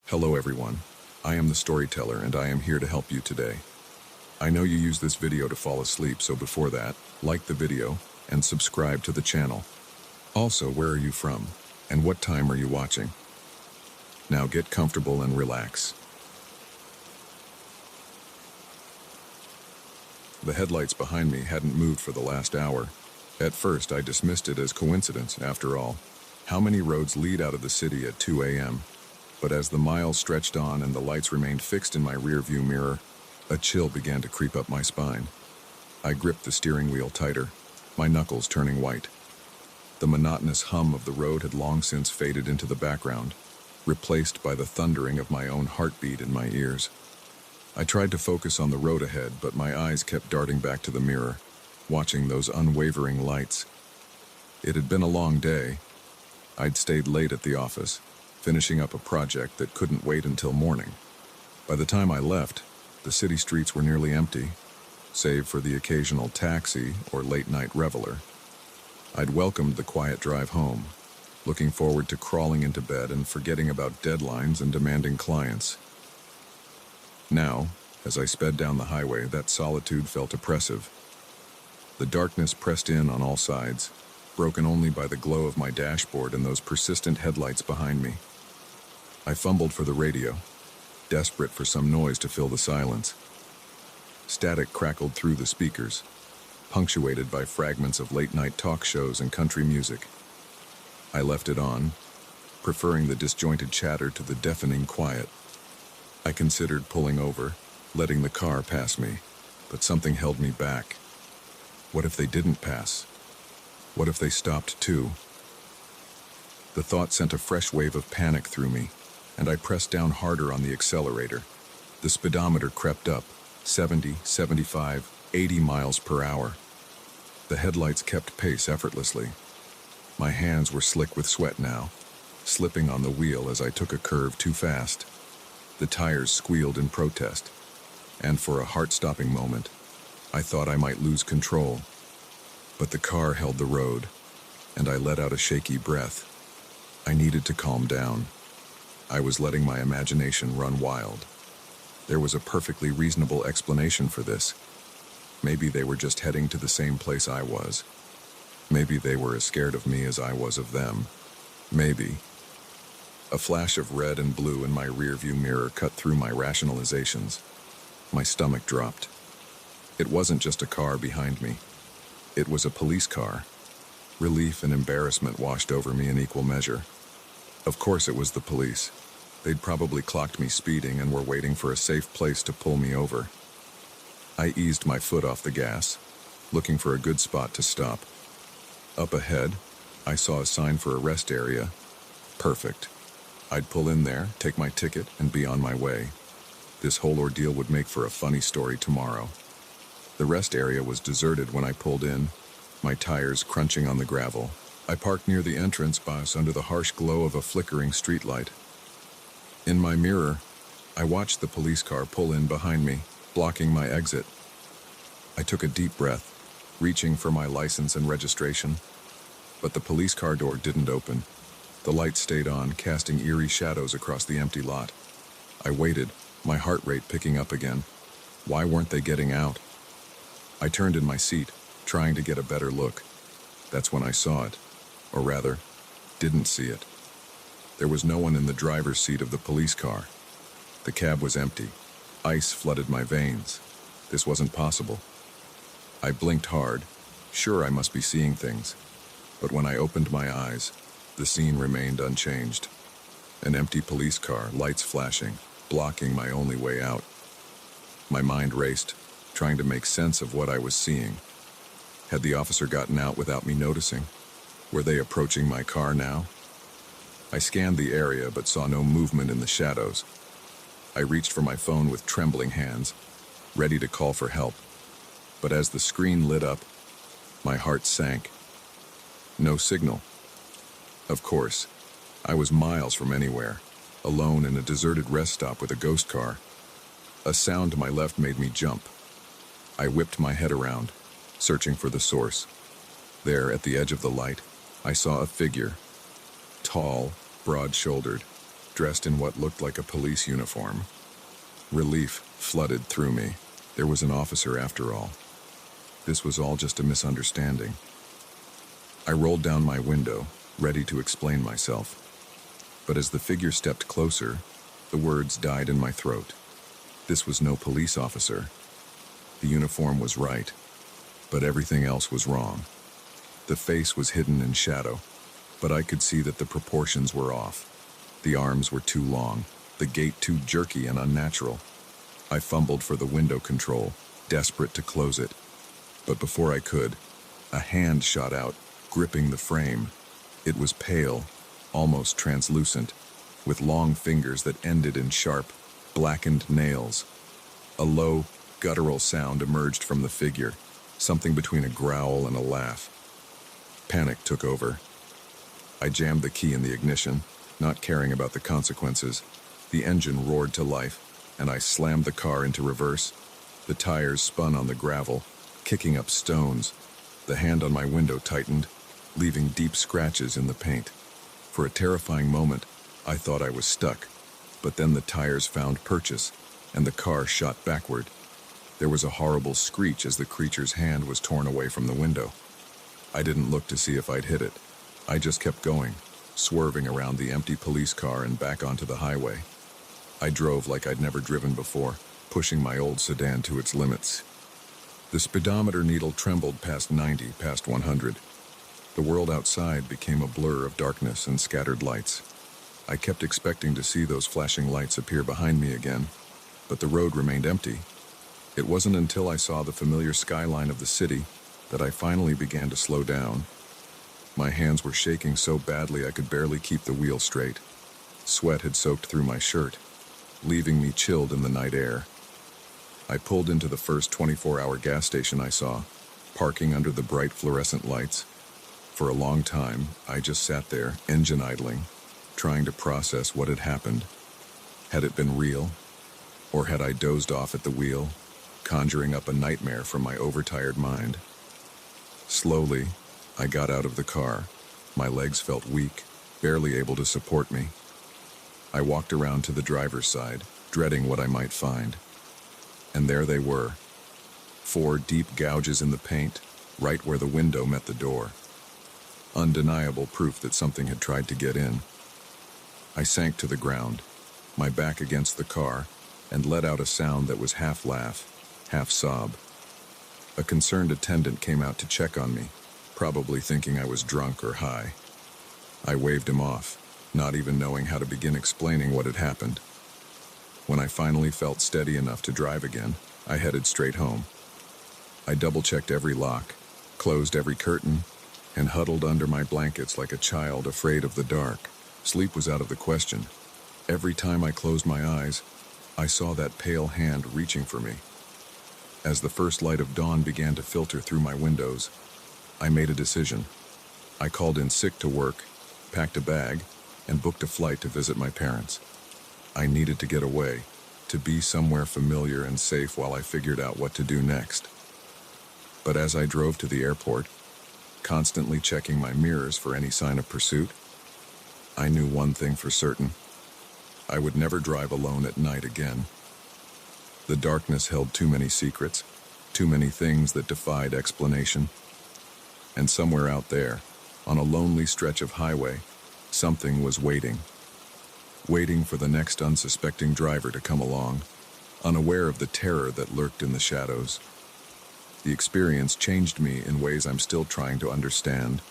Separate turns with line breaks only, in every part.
Hello everyone, I am the storyteller and I am here to help you today. I know you use this video to fall asleep, so before that, like the video and subscribe to the channel. Also, where are you from and what time are you watching? Now get comfortable and relax. The headlights behind me hadn't moved for the last hour. At first I dismissed it as coincidence. After all, how many roads lead out of the city at 2 a.m.? But as the miles stretched on and the lights remained fixed in my rearview mirror, a chill began to creep up my spine. I gripped the steering wheel tighter, my knuckles turning white. The monotonous hum of the road had long since faded into the background, replaced by the thundering of my own heartbeat in my ears. I tried to focus on the road ahead, but my eyes kept darting back to the mirror, watching those unwavering lights. It had been a long day. I'd stayed late at the office, finishing up a project that couldn't wait until morning. By the time I left, the city streets were nearly empty, save for the occasional taxi or late-night reveler. I'd welcomed the quiet drive home, looking forward to crawling into bed and forgetting about deadlines and demanding clients. Now, as I sped down the highway, that solitude felt oppressive. The darkness pressed in on all sides, broken only by the glow of my dashboard and those persistent headlights behind me. I fumbled for the radio, desperate for some noise to fill the silence. Static crackled through the speakers, punctuated by fragments of late-night talk shows and country music. I left it on, preferring the disjointed chatter to the deafening quiet. I considered pulling over, letting the car pass me, but something held me back. What if they didn't pass? What if they stopped too? The thought sent a fresh wave of panic through me, and I pressed down harder on the accelerator. The speedometer crept up, 70, 75, 80 miles per hour. The headlights kept pace effortlessly. My hands were slick with sweat now, slipping on the wheel as I took a curve too fast. The tires squealed in protest, and for a heart-stopping moment, I thought I might lose control. But the car held the road, and I let out a shaky breath. I needed to calm down. I was letting my imagination run wild. There was a perfectly reasonable explanation for this. Maybe they were just heading to the same place I was. Maybe they were as scared of me as I was of them. Maybe. A flash of red and blue in my rearview mirror cut through my rationalizations. My stomach dropped. It wasn't just a car behind me. It was a police car. Relief and embarrassment washed over me in equal measure. Of course it was the police. They'd probably clocked me speeding and were waiting for a safe place to pull me over. I eased my foot off the gas, looking for a good spot to stop. Up ahead, I saw a sign for a rest area. Perfect. I'd pull in there, take my ticket, and be on my way. This whole ordeal would make for a funny story tomorrow. The rest area was deserted when I pulled in, my tires crunching on the gravel. I parked near the entrance bus under the harsh glow of a flickering streetlight. In my mirror, I watched the police car pull in behind me, blocking my exit. I took a deep breath, reaching for my license and registration, but the police car door didn't open. The lights stayed on, casting eerie shadows across the empty lot. I waited, my heart rate picking up again. Why weren't they getting out? I turned in my seat, trying to get a better look. That's when I saw it. Or rather, didn't see it. There was no one in the driver's seat of the police car. The cab was empty. Ice flooded my veins. This wasn't possible. I blinked hard, sure I must be seeing things. But when I opened my eyes, the scene remained unchanged. An empty police car, lights flashing, blocking my only way out. My mind raced, trying to make sense of what I was seeing. Had the officer gotten out without me noticing? Were they approaching my car now? I scanned the area but saw no movement in the shadows. I reached for my phone with trembling hands, ready to call for help. But as the screen lit up, my heart sank. No signal. Of course, I was miles from anywhere, alone in a deserted rest stop with a ghost car. A sound to my left made me jump. I whipped my head around, searching for the source. There, at the edge of the light, I saw a figure. Tall, broad-shouldered, dressed in what looked like a police uniform. Relief flooded through me. There was an officer after all. This was all just a misunderstanding. I rolled down my window, ready to explain myself. But as the figure stepped closer, the words died in my throat. This was no police officer. The uniform was right, but everything else was wrong. The face was hidden in shadow, but I could see that the proportions were off. The arms were too long, the gait too jerky and unnatural. I fumbled for the window control, desperate to close it. But before I could, a hand shot out, gripping the frame. It was pale, almost translucent, with long fingers that ended in sharp, blackened nails. A low, guttural sound emerged from the figure, something between a growl and a laugh. Panic took over. I jammed the key in the ignition, not caring about the consequences. The engine roared to life, and I slammed the car into reverse. The tires spun on the gravel, kicking up stones. The hand on my window tightened, leaving deep scratches in the paint. For a terrifying moment, I thought I was stuck, but then the tires found purchase, and the car shot backward. There was a horrible screech as the creature's hand was torn away from the window. I didn't look to see if I'd hit it. I just kept going, swerving around the empty police car and back onto the highway. I drove like I'd never driven before, pushing my old sedan to its limits. The speedometer needle trembled past 90, past 100. The world outside became a blur of darkness and scattered lights. I kept expecting to see those flashing lights appear behind me again, but the road remained empty. It wasn't until I saw the familiar skyline of the city that I finally began to slow down. My hands were shaking so badly I could barely keep the wheel straight. Sweat had soaked through my shirt, leaving me chilled in the night air. I pulled into the first 24-hour gas station I saw, parking under the bright fluorescent lights. For a long time, I just sat there, engine idling, trying to process what had happened. Had it been real? Or had I dozed off at the wheel, conjuring up a nightmare from my overtired mind? Slowly, I got out of the car. My legs felt weak, barely able to support me. I walked around to the driver's side, dreading what I might find. And there they were. 4 deep gouges in the paint, right where the window met the door. Undeniable proof that something had tried to get in. I sank to the ground, my back against the car, and let out a sound that was half laugh, half sob. A concerned attendant came out to check on me, probably thinking I was drunk or high. I waved him off, not even knowing how to begin explaining what had happened. When I finally felt steady enough to drive again, I headed straight home. I double-checked every lock, closed every curtain, and huddled under my blankets like a child afraid of the dark. Sleep was out of the question. Every time I closed my eyes, I saw that pale hand reaching for me. As the first light of dawn began to filter through my windows, I made a decision. I called in sick to work, packed a bag, and booked a flight to visit my parents. I needed to get away, to be somewhere familiar and safe while I figured out what to do next. But as I drove to the airport, constantly checking my mirrors for any sign of pursuit, I knew one thing for certain. I would never drive alone at night again. The darkness held too many secrets, too many things that defied explanation. And somewhere out there, on a lonely stretch of highway, something was waiting. Waiting for the next unsuspecting driver to come along, unaware of the terror that lurked in the shadows. The experience changed me in ways I'm still trying to understand.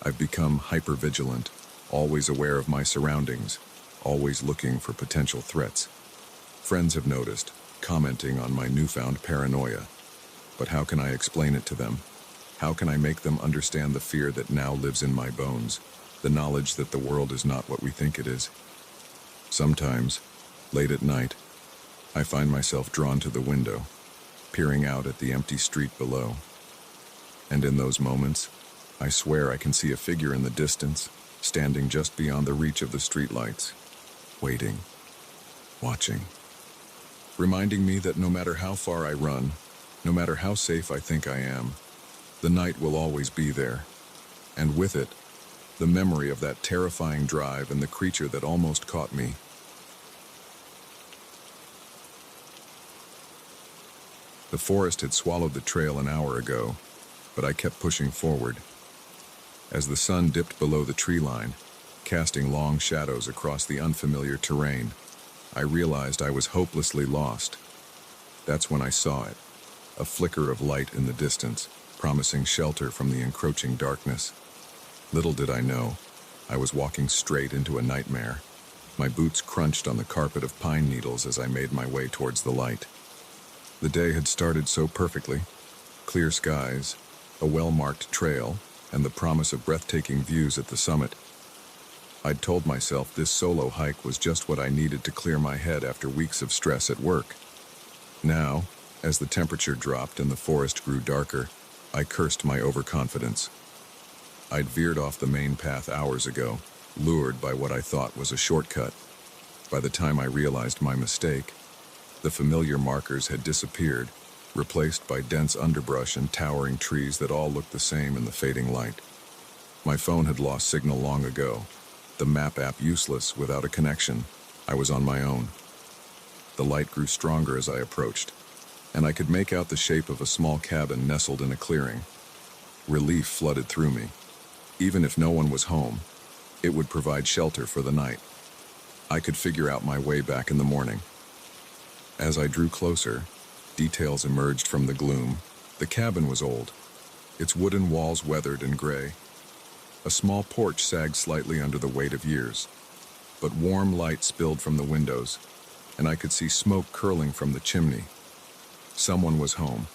I've become hypervigilant, always aware of my surroundings, always looking for potential threats. Friends have noticed, commenting on my newfound paranoia. But how can I explain it to them? How can I make them understand the fear that now lives in my bones, the knowledge that the world is not what we think it is? Sometimes, late at night, I find myself drawn to the window, peering out at the empty street below. And in those moments, I swear I can see a figure in the distance, standing just beyond the reach of the streetlights, waiting, watching, reminding me that no matter how far I run, no matter how safe I think I am, the night will always be there, and with it, The memory of that terrifying drive and the creature that almost caught me. The forest had swallowed the trail an hour ago, but I kept pushing forward. As the sun dipped below the tree line, casting long shadows across the unfamiliar terrain, I realized I was hopelessly lost. That's when I saw it, a flicker of light in the distance, promising shelter from the encroaching darkness. Little did I know, I was walking straight into a nightmare. My boots crunched on the carpet of pine needles as I made my way towards the light. The day had started so perfectly. Clear skies, a well-marked trail, and the promise of breathtaking views at the summit. I'd told myself this solo hike was just what I needed to clear my head after weeks of stress at work. Now, as the temperature dropped and the forest grew darker, I cursed my overconfidence. I'd veered off the main path hours ago, lured by what I thought was a shortcut. By the time I realized my mistake, the familiar markers had disappeared, replaced by dense underbrush and towering trees that all looked the same in the fading light. My phone had lost signal long ago, the map app useless without a connection. I was on my own. The light grew stronger as I approached, and I could make out the shape of a small cabin nestled in a clearing. Relief flooded through me. Even if no one was home, it would provide shelter for the night. I could figure out my way back in the morning. As I drew closer, details emerged from the gloom. The cabin was old, its wooden walls weathered and gray. A small porch sagged slightly under the weight of years, but warm light spilled from the windows, and I could see smoke curling from the chimney. Someone was home.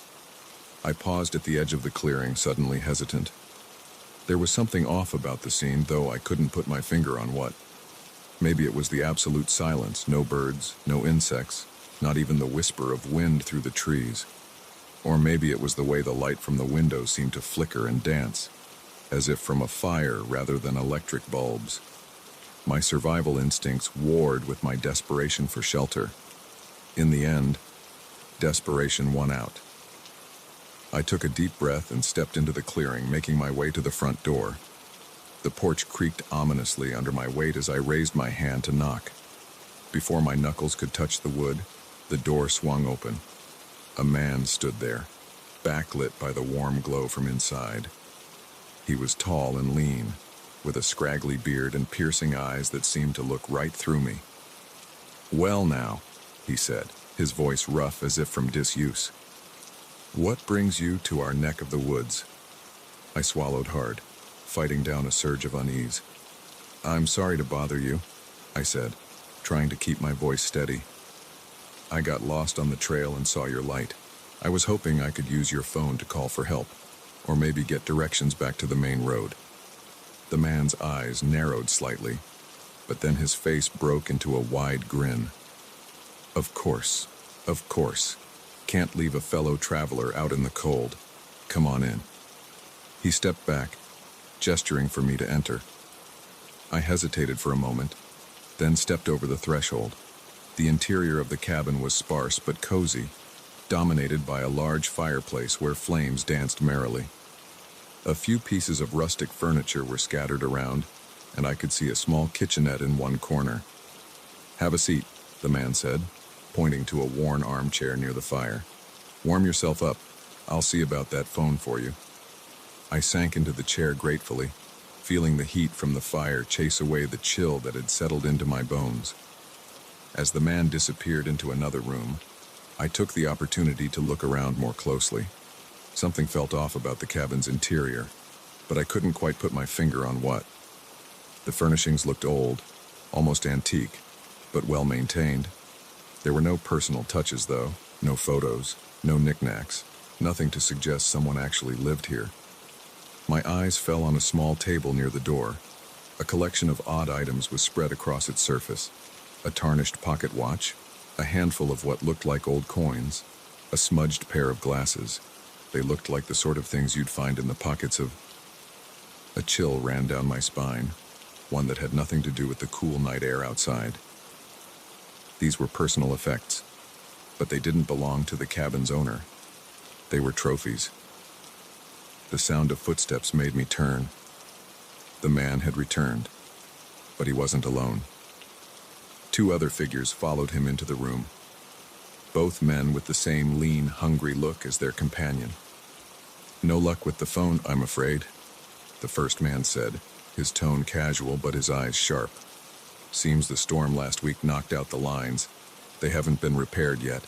I paused at the edge of the clearing, suddenly hesitant. There was something off about the scene, though I couldn't put my finger on what. Maybe it was the absolute silence, no birds, no insects, not even the whisper of wind through the trees. Or maybe it was the way the light from the window seemed to flicker and dance, as if from a fire rather than electric bulbs. My survival instincts warred with my desperation for shelter. In the end, desperation won out. I took a deep breath and stepped into the clearing, making my way to the front door. The porch creaked ominously under my weight as I raised my hand to knock. Before my knuckles could touch the wood, the door swung open. A man stood there, backlit by the warm glow from inside. He was tall and lean, with a scraggly beard and piercing eyes that seemed to look right through me. "Well now," he said, his voice rough as if from disuse. "What brings you to our neck of the woods?" I swallowed hard, fighting down a surge of unease. "I'm sorry to bother you," I said, trying to keep my voice steady. "I got lost on the trail and saw your light. I was hoping I could use your phone to call for help, or maybe get directions back to the main road." The man's eyes narrowed slightly, but then his face broke into a wide grin. Of course. Can't leave a fellow traveler out in the cold. Come on in." He stepped back, gesturing for me to enter. I hesitated for a moment, then stepped over the threshold. The interior of the cabin was sparse but cozy, dominated by a large fireplace where flames danced merrily. A few pieces of rustic furniture were scattered around, and I could see a small kitchenette in one corner. "Have a seat," the man said, pointing to a worn armchair near the fire. "Warm yourself up. I'll see about that phone for you." I sank into the chair gratefully, feeling the heat from the fire chase away the chill that had settled into my bones. As the man disappeared into another room, I took the opportunity to look around more closely. Something felt off about the cabin's interior, but I couldn't quite put my finger on what. The furnishings looked old, almost antique, but well maintained. There were no personal touches, though, no photos, no knickknacks, nothing to suggest someone actually lived here. My eyes fell on a small table near the door. A collection of odd items was spread across its surface. A tarnished pocket watch, a handful of what looked like old coins, a smudged pair of glasses. They looked like the sort of things you'd find in the pockets of... A chill ran down my spine, one that had nothing to do with the cool night air outside. These were personal effects, but they didn't belong to the cabin's owner. They were trophies. The sound of footsteps made me turn. The man had returned, but he wasn't alone. Two other figures followed him into the room, both men with the same lean, hungry look as their companion. "No luck with the phone, I'm afraid," the first man said, his tone casual but his eyes sharp. "Seems the storm last week knocked out the lines. They haven't been repaired yet."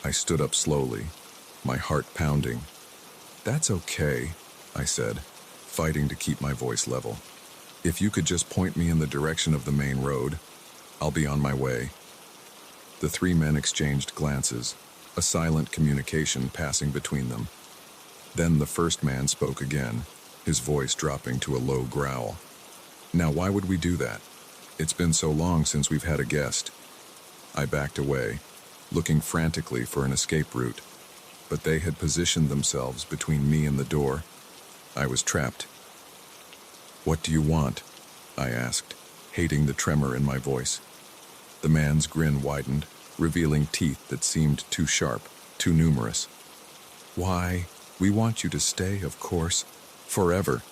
I stood up slowly, my heart pounding. "That's okay," I said, fighting to keep my voice level. "If you could just point me in the direction of the main road, I'll be on my way." The three men exchanged glances, a silent communication passing between them. Then the first man spoke again, his voice dropping to a low growl. "Now why would we do that? It's been so long since we've had a guest." I backed away, looking frantically for an escape route, but they had positioned themselves between me and the door. I was trapped. "What do you want?" I asked, hating the tremor in my voice. The man's grin widened, revealing teeth that seemed too sharp, too numerous. "Why, we want you to stay, of course, forever."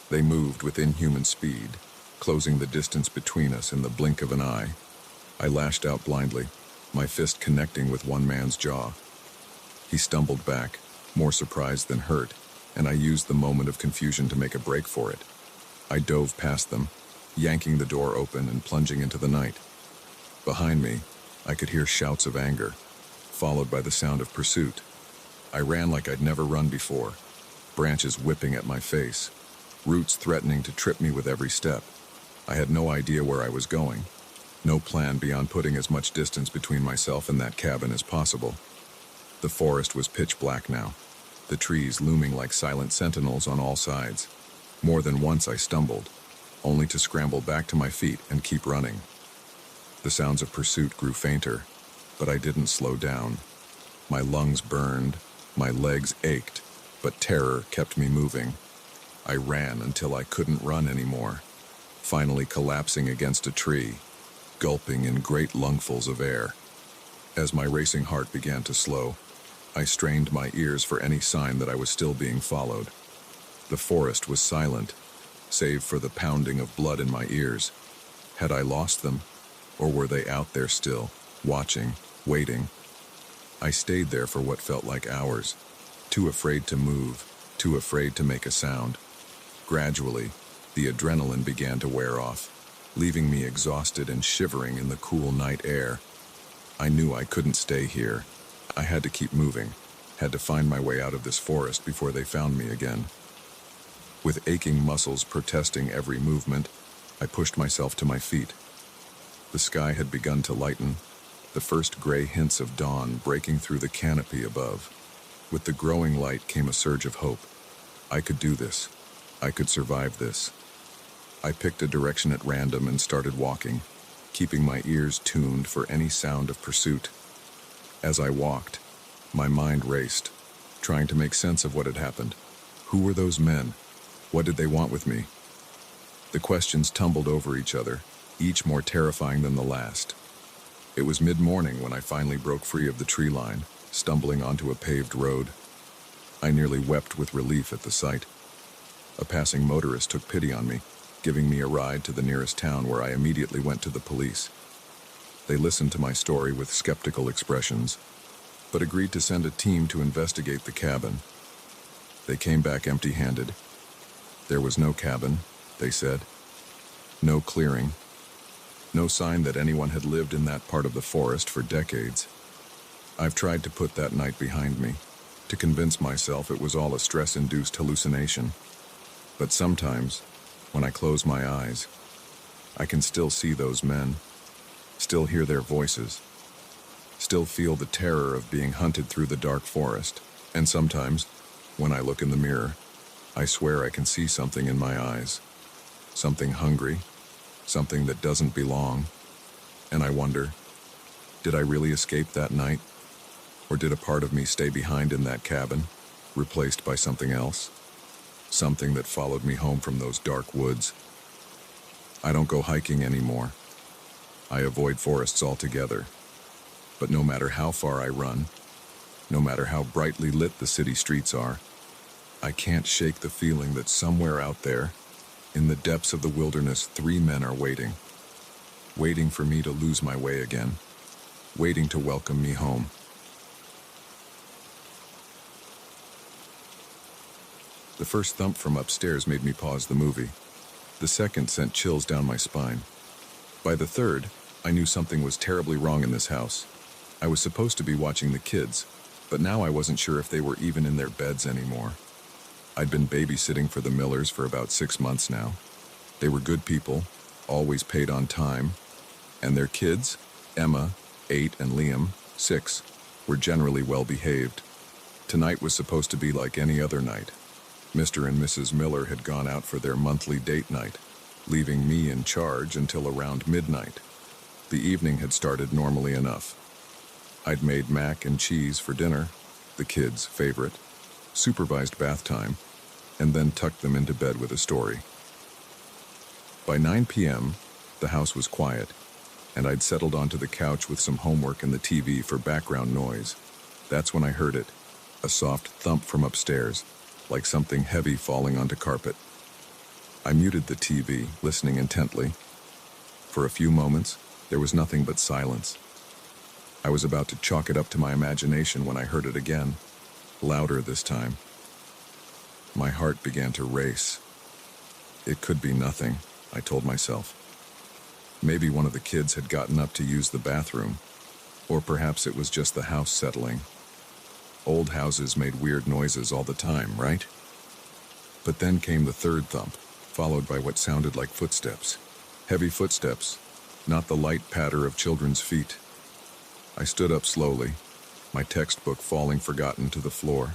They moved with inhuman speed, closing the distance between us in the blink of an eye. I lashed out blindly, my fist connecting with one man's jaw. He stumbled back, more surprised than hurt, and I used the moment of confusion to make a break for it. I dove past them, yanking the door open and plunging into the night. Behind me, I could hear shouts of anger, followed by the sound of pursuit. I ran like I'd never run before, branches whipping at my face, roots threatening to trip me with every step. I had no idea where I was going, no plan beyond putting as much distance between myself and that cabin as possible. The forest was pitch black now, the trees looming like silent sentinels on all sides. More than once I stumbled, only to scramble back to my feet and keep running. The sounds of pursuit grew fainter, but I didn't slow down. My lungs burned, my legs ached, but terror kept me moving. I ran until I couldn't run anymore, finally collapsing against a tree, gulping in great lungfuls of air. As my racing heart began to slow, I strained my ears for any sign that I was still being followed. The forest was silent, save for the pounding of blood in my ears. Had I lost them, or were they out there still, watching, waiting? I stayed there for what felt like hours, too afraid to move, too afraid to make a sound. Gradually, the adrenaline began to wear off, leaving me exhausted and shivering in the cool night air. I knew I couldn't stay here. I had to keep moving, had to find my way out of this forest before they found me again. With aching muscles protesting every movement, I pushed myself to my feet. The sky had begun to lighten, the first gray hints of dawn breaking through the canopy above. With the growing light came a surge of hope. I could do this. I could survive this. I picked a direction at random and started walking, keeping my ears tuned for any sound of pursuit. As I walked, my mind raced, trying to make sense of what had happened. Who were those men? What did they want with me? The questions tumbled over each other, each more terrifying than the last. It was mid-morning when I finally broke free of the tree line, stumbling onto a paved road. I nearly wept with relief at the sight. A passing motorist took pity on me, giving me a ride to the nearest town where I immediately went to the police. They listened to my story with skeptical expressions, but agreed to send a team to investigate the cabin. They came back empty-handed. There was no cabin, they said. No clearing. No sign that anyone had lived in that part of the forest for decades. I've tried to put that night behind me, to convince myself it was all a stress-induced hallucination. But sometimes, when I close my eyes, I can still see those men, still hear their voices, still feel the terror of being hunted through the dark forest. And sometimes, when I look in the mirror, I swear I can see something in my eyes. Something hungry, something that doesn't belong. And I wonder, did I really escape that night? Or did a part of me stay behind in that cabin, replaced by something else? Something that followed me home from those dark woods. I don't go hiking anymore. I avoid forests altogether. But no matter how far I run, no matter how brightly lit the city streets are, I can't shake the feeling that somewhere out there, In the depths of the wilderness, 3 men are waiting. Waiting for me to lose my way again. Waiting to welcome me home. The first thump from upstairs made me pause the movie. The second sent chills down my spine. By the third, I knew something was terribly wrong in this house. I was supposed to be watching the kids, but now I wasn't sure if they were even in their beds anymore. I'd been babysitting for the Millers for about 6 months now. They were good people, always paid on time, and their kids, Emma, 8, and Liam, 6, were generally well behaved. Tonight was supposed to be like any other night. Mr. and Mrs. Miller had gone out for their monthly date night, leaving me in charge until around midnight. The evening had started normally enough. I'd made mac and cheese for dinner, the kids' favorite, supervised bath time, and then tucked them into bed with a story. By 9 p.m., the house was quiet, and I'd settled onto the couch with some homework and the TV for background noise. That's when I heard it, a soft thump from upstairs, like something heavy falling onto carpet. I muted the TV, listening intently. For a few moments, there was nothing but silence. I was about to chalk it up to my imagination when I heard it again, louder this time. My heart began to race. It could be nothing, I told myself. Maybe one of the kids had gotten up to use the bathroom, or perhaps it was just the house settling. Old houses made weird noises all the time, right? But then came the third thump, followed by what sounded like footsteps. Heavy footsteps, not the light patter of children's feet. I stood up slowly, my textbook falling forgotten to the floor.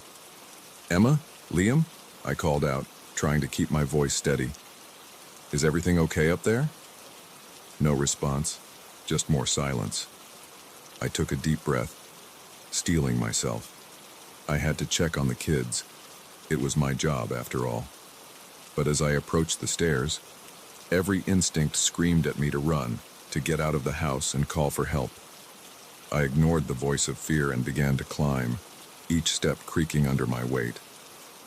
"Emma? Liam?" I called out, trying to keep my voice steady. "Is everything okay up there?" No response, just more silence. I took a deep breath, steeling myself. I had to check on the kids. It was my job, after all. But as I approached the stairs, every instinct screamed at me to run, to get out of the house and call for help. I ignored the voice of fear and began to climb, each step creaking under my weight.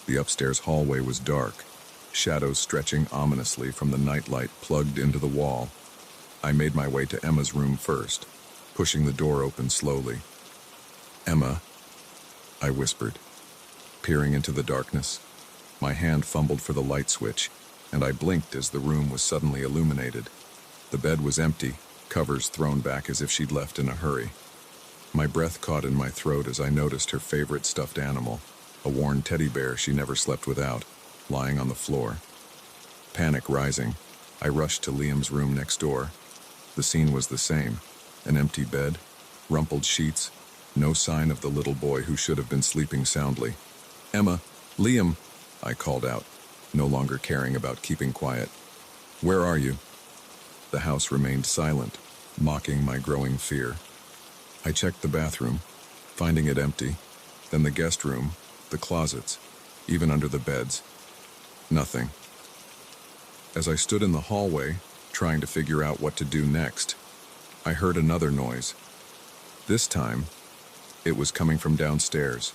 The upstairs hallway was dark, shadows stretching ominously from the nightlight plugged into the wall. I made my way to Emma's room first, pushing the door open slowly. "Emma," I whispered, peering into the darkness. My hand fumbled for the light switch, and I blinked as the room was suddenly illuminated. The bed was empty, covers thrown back as if she'd left in a hurry. My breath caught in my throat as I noticed her favorite stuffed animal, a worn teddy bear she never slept without, lying on the floor. Panic rising, I rushed to Liam's room next door. The scene was the same, an empty bed, rumpled sheets, no sign of the little boy who should have been sleeping soundly. "Emma, Liam," I called out, no longer caring about keeping quiet. "Where are you?" The house remained silent, mocking my growing fear. I checked the bathroom, finding it empty, then the guest room, the closets, even under the beds. Nothing. As I stood in the hallway, trying to figure out what to do next, I heard another noise. This time, it was coming from downstairs.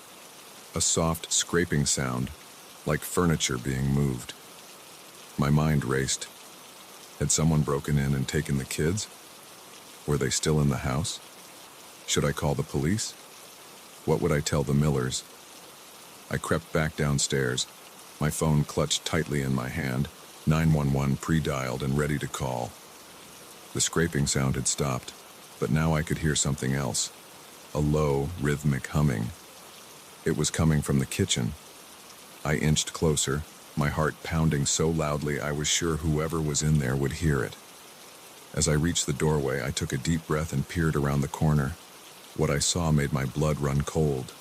A soft scraping sound, like furniture being moved. My mind raced. Had someone broken in and taken the kids? Were they still in the house? Should I call the police? What would I tell the Millers? I crept back downstairs, my phone clutched tightly in my hand, 911 pre-dialed and ready to call. The scraping sound had stopped, but now I could hear something else. A low, rhythmic humming. It was coming from the kitchen. I inched closer, my heart pounding so loudly I was sure whoever was in there would hear it. As I reached the doorway, I took a deep breath and peered around the corner. What I saw made my blood run cold.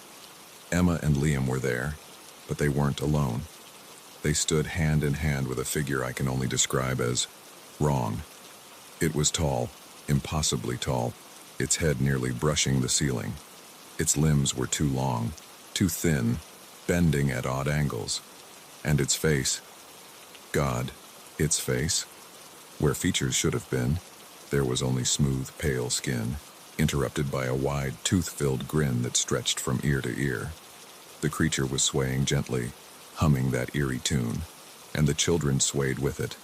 Emma and Liam were there, but they weren't alone. They stood hand in hand with a figure I can only describe as wrong. It was tall, impossibly tall, its head nearly brushing the ceiling. Its limbs were too long, too thin, bending at odd angles. And its face, God, its face, where features should have been, there was only smooth, pale skin, interrupted by a wide, tooth-filled grin that stretched from ear to ear. The creature was swaying gently, humming that eerie tune, and the children swayed with it,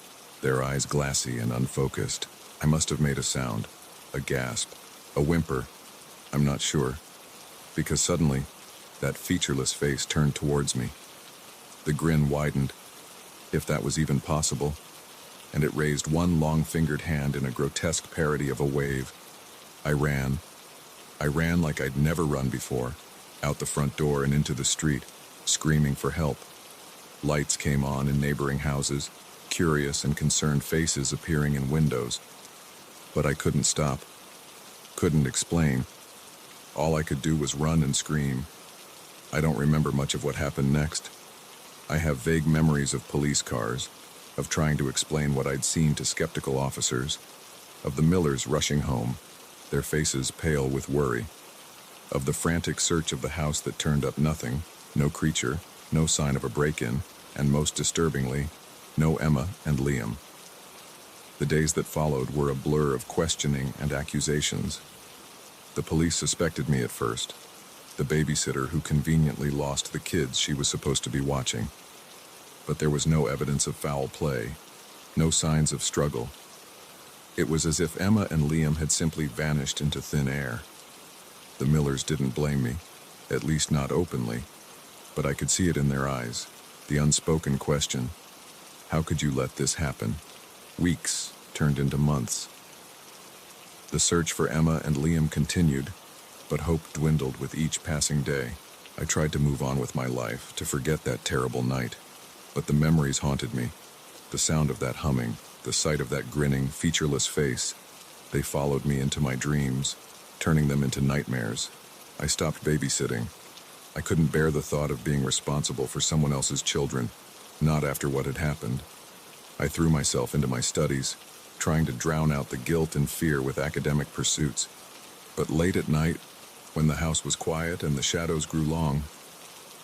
their eyes glassy and unfocused. I must have made a sound, a gasp, a whimper, I'm not sure, because suddenly, that featureless face turned towards me. The grin widened, if that was even possible, and it raised one long-fingered hand in a grotesque parody of a wave. I ran. I ran like I'd never run before, out the front door and into the street, screaming for help. Lights came on in neighboring houses, curious and concerned faces appearing in windows. But I couldn't stop, couldn't explain. All I could do was run and scream. I don't remember much of what happened next. I have vague memories of police cars, of trying to explain what I'd seen to skeptical officers, of the Millers rushing home, their faces pale with worry, of the frantic search of the house that turned up nothing, no creature, no sign of a break-in, and most disturbingly, no Emma and Liam. The days that followed were a blur of questioning and accusations. The police suspected me at first, the babysitter who conveniently lost the kids she was supposed to be watching. But there was no evidence of foul play, no signs of struggle. It was as if Emma and Liam had simply vanished into thin air. The Millers didn't blame me, at least not openly, but I could see it in their eyes, the unspoken question, how could you let this happen? Weeks turned into months. The search for Emma and Liam continued, but hope dwindled with each passing day. I tried to move on with my life, to forget that terrible night, but the memories haunted me. The sound of that humming, the sight of that grinning, featureless face, they followed me into my dreams, turning them into nightmares. I stopped babysitting. I couldn't bear the thought of being responsible for someone else's children, not after what had happened. I threw myself into my studies, trying to drown out the guilt and fear with academic pursuits. But late at night, when the house was quiet and the shadows grew long,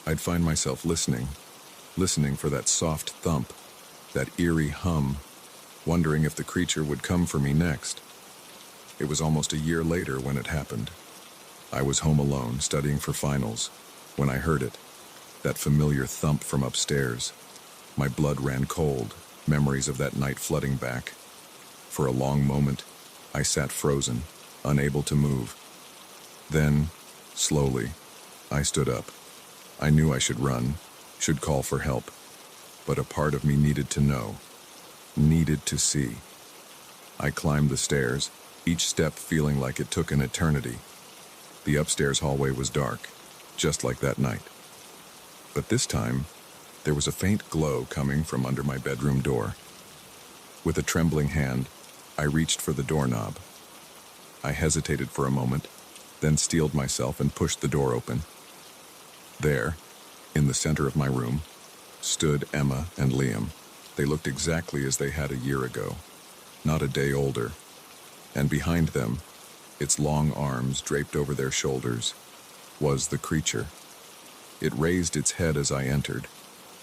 I'd find myself listening for that soft thump, that eerie hum, wondering if the creature would come for me next. It was almost a year later when it happened. I was home alone, studying for finals, when I heard it, that familiar thump from upstairs. My blood ran cold, memories of that night flooding back. For a long moment, I sat frozen, unable to move. Then, slowly, I stood up. I knew I should run, should call for help, but a part of me needed to know, needed to see. I climbed the stairs, each step feeling like it took an eternity. The upstairs hallway was dark, just like that night. But this time, there was a faint glow coming from under my bedroom door. With a trembling hand, I reached for the doorknob. I hesitated for a moment, then steeled myself and pushed the door open. There, in the center of my room, stood Emma and Liam. They looked exactly as they had a year ago, not a day older. And behind them, its long arms draped over their shoulders, was the creature. It raised its head as I entered,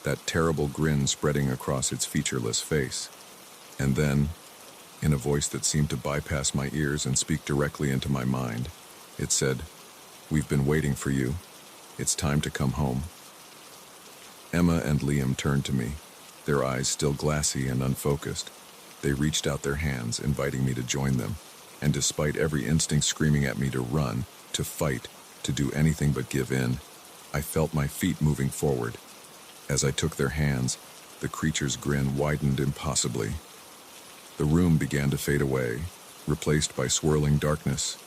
that terrible grin spreading across its featureless face. And then, in a voice that seemed to bypass my ears and speak directly into my mind, it said, "We've been waiting for you. It's time to come home." Emma and Liam turned to me, their eyes still glassy and unfocused. They reached out their hands, inviting me to join them, and despite every instinct screaming at me to run, to fight, to do anything but give in, I felt my feet moving forward. As I took their hands, the creature's grin widened impossibly. The room began to fade away, replaced by swirling darkness.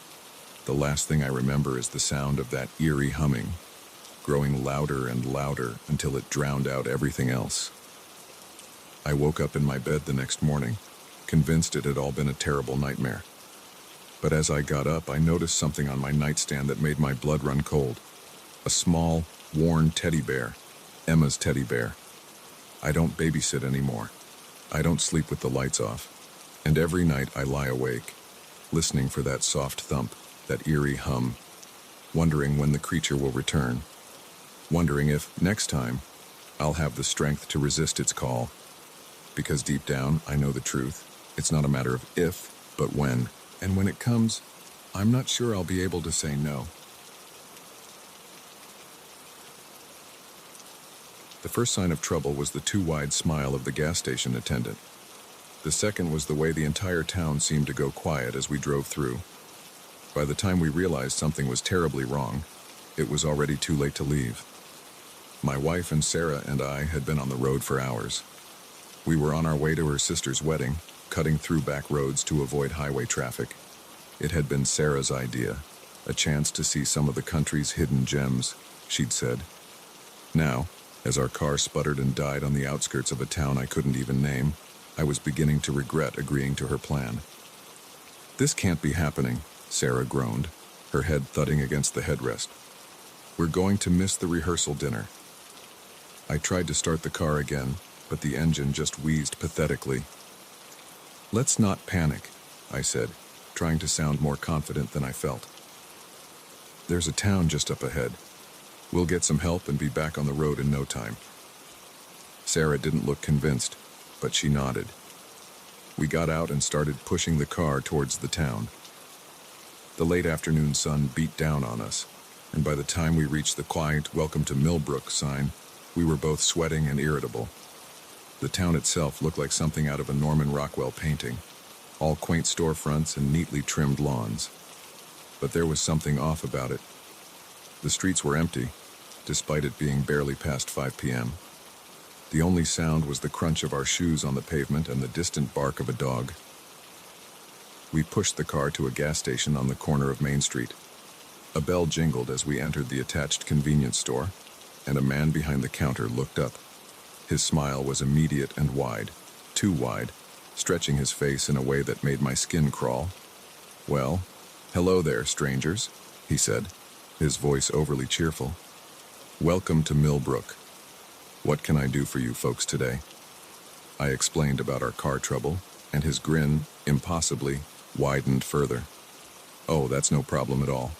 The last thing I remember is the sound of that eerie humming, growing louder and louder until it drowned out everything else. I woke up in my bed the next morning, convinced it had all been a terrible nightmare. But as I got up, I noticed something on my nightstand that made my blood run cold. A small, worn teddy bear, Emma's teddy bear. I don't babysit anymore. I don't sleep with the lights off. And every night I lie awake, listening for that soft thump, that eerie hum, wondering when the creature will return, wondering if, next time, I'll have the strength to resist its call. Because deep down, I know the truth. It's not a matter of if, but when. And when it comes, I'm not sure I'll be able to say no. The first sign of trouble was the too wide smile of the gas station attendant. The second was the way the entire town seemed to go quiet as we drove through. By the time we realized something was terribly wrong, it was already too late to leave. My wife and Sarah and I had been on the road for hours. We were on our way to her sister's wedding, cutting through back roads to avoid highway traffic. It had been Sarah's idea, a chance to see some of the country's hidden gems, she'd said. Now, as our car sputtered and died on the outskirts of a town I couldn't even name, I was beginning to regret agreeing to her plan. "This can't be happening," Sarah groaned, her head thudding against the headrest. "We're going to miss the rehearsal dinner." I tried to start the car again, but the engine just wheezed pathetically. "Let's not panic," I said, trying to sound more confident than I felt. "There's a town just up ahead. We'll get some help and be back on the road in no time." Sarah didn't look convinced, but she nodded. We got out and started pushing the car towards the town. The late afternoon sun beat down on us, and by the time we reached the quiet "Welcome to Millbrook" sign, we were both sweating and irritable. The town itself looked like something out of a Norman Rockwell painting, all quaint storefronts and neatly trimmed lawns. But there was something off about it. The streets were empty, despite it being barely past 5 p.m. The only sound was the crunch of our shoes on the pavement and the distant bark of a dog. We pushed the car to a gas station on the corner of Main Street. A bell jingled as we entered the attached convenience store, and a man behind the counter looked up. His smile was immediate and wide, too wide, stretching his face in a way that made my skin crawl. "Well, hello there, strangers," he said, his voice overly cheerful. "Welcome to Millbrook. What can I do for you folks today?" I explained about our car trouble, and his grin, impossibly, widened further. "Oh, that's no problem at all.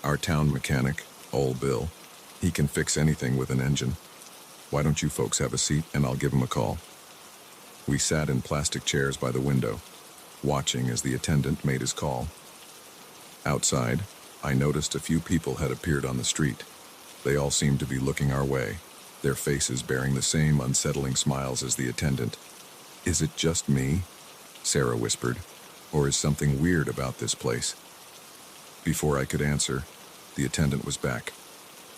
Our town mechanic, Old Bill, he can fix anything with an engine. Why don't you folks have a seat and I'll give him a call?" We sat in plastic chairs by the window, watching as the attendant made his call. Outside, I noticed a few people had appeared on the street. They all seemed to be looking our way, their faces bearing the same unsettling smiles as the attendant. "Is it just me?" Sarah whispered. "Or is something weird about this place?" Before I could answer, the attendant was back.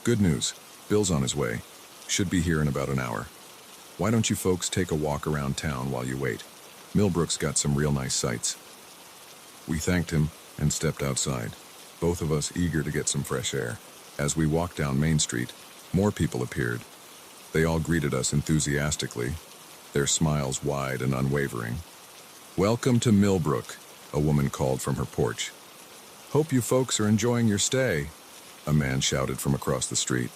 "Good news. Bill's on his way. Should be here in about an hour. Why don't you folks take a walk around town while you wait? Millbrook's got some real nice sights." We thanked him and stepped outside, both of us eager to get some fresh air. As we walked down Main Street, more people appeared. They all greeted us enthusiastically, their smiles wide and unwavering. "Welcome to Millbrook," a woman called from her porch. "Hope you folks are enjoying your stay," a man shouted from across the street.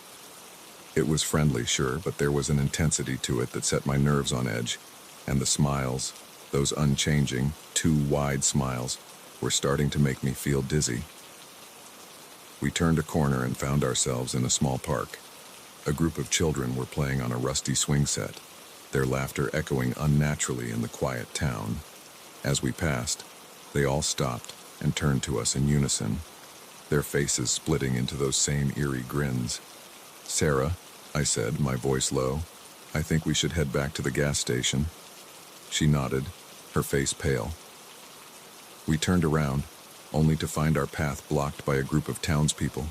It was friendly, sure, but there was an intensity to it that set my nerves on edge, and the smiles, those unchanging, too wide smiles, were starting to make me feel dizzy. We turned a corner and found ourselves in a small park. A group of children were playing on a rusty swing set, their laughter echoing unnaturally in the quiet town. As we passed, they all stopped and turned to us in unison, their faces splitting into those same eerie grins. "Sarah," I said, my voice low, "I think we should head back to the gas station." She nodded, her face pale. We turned around, only to find our path blocked by a group of townspeople.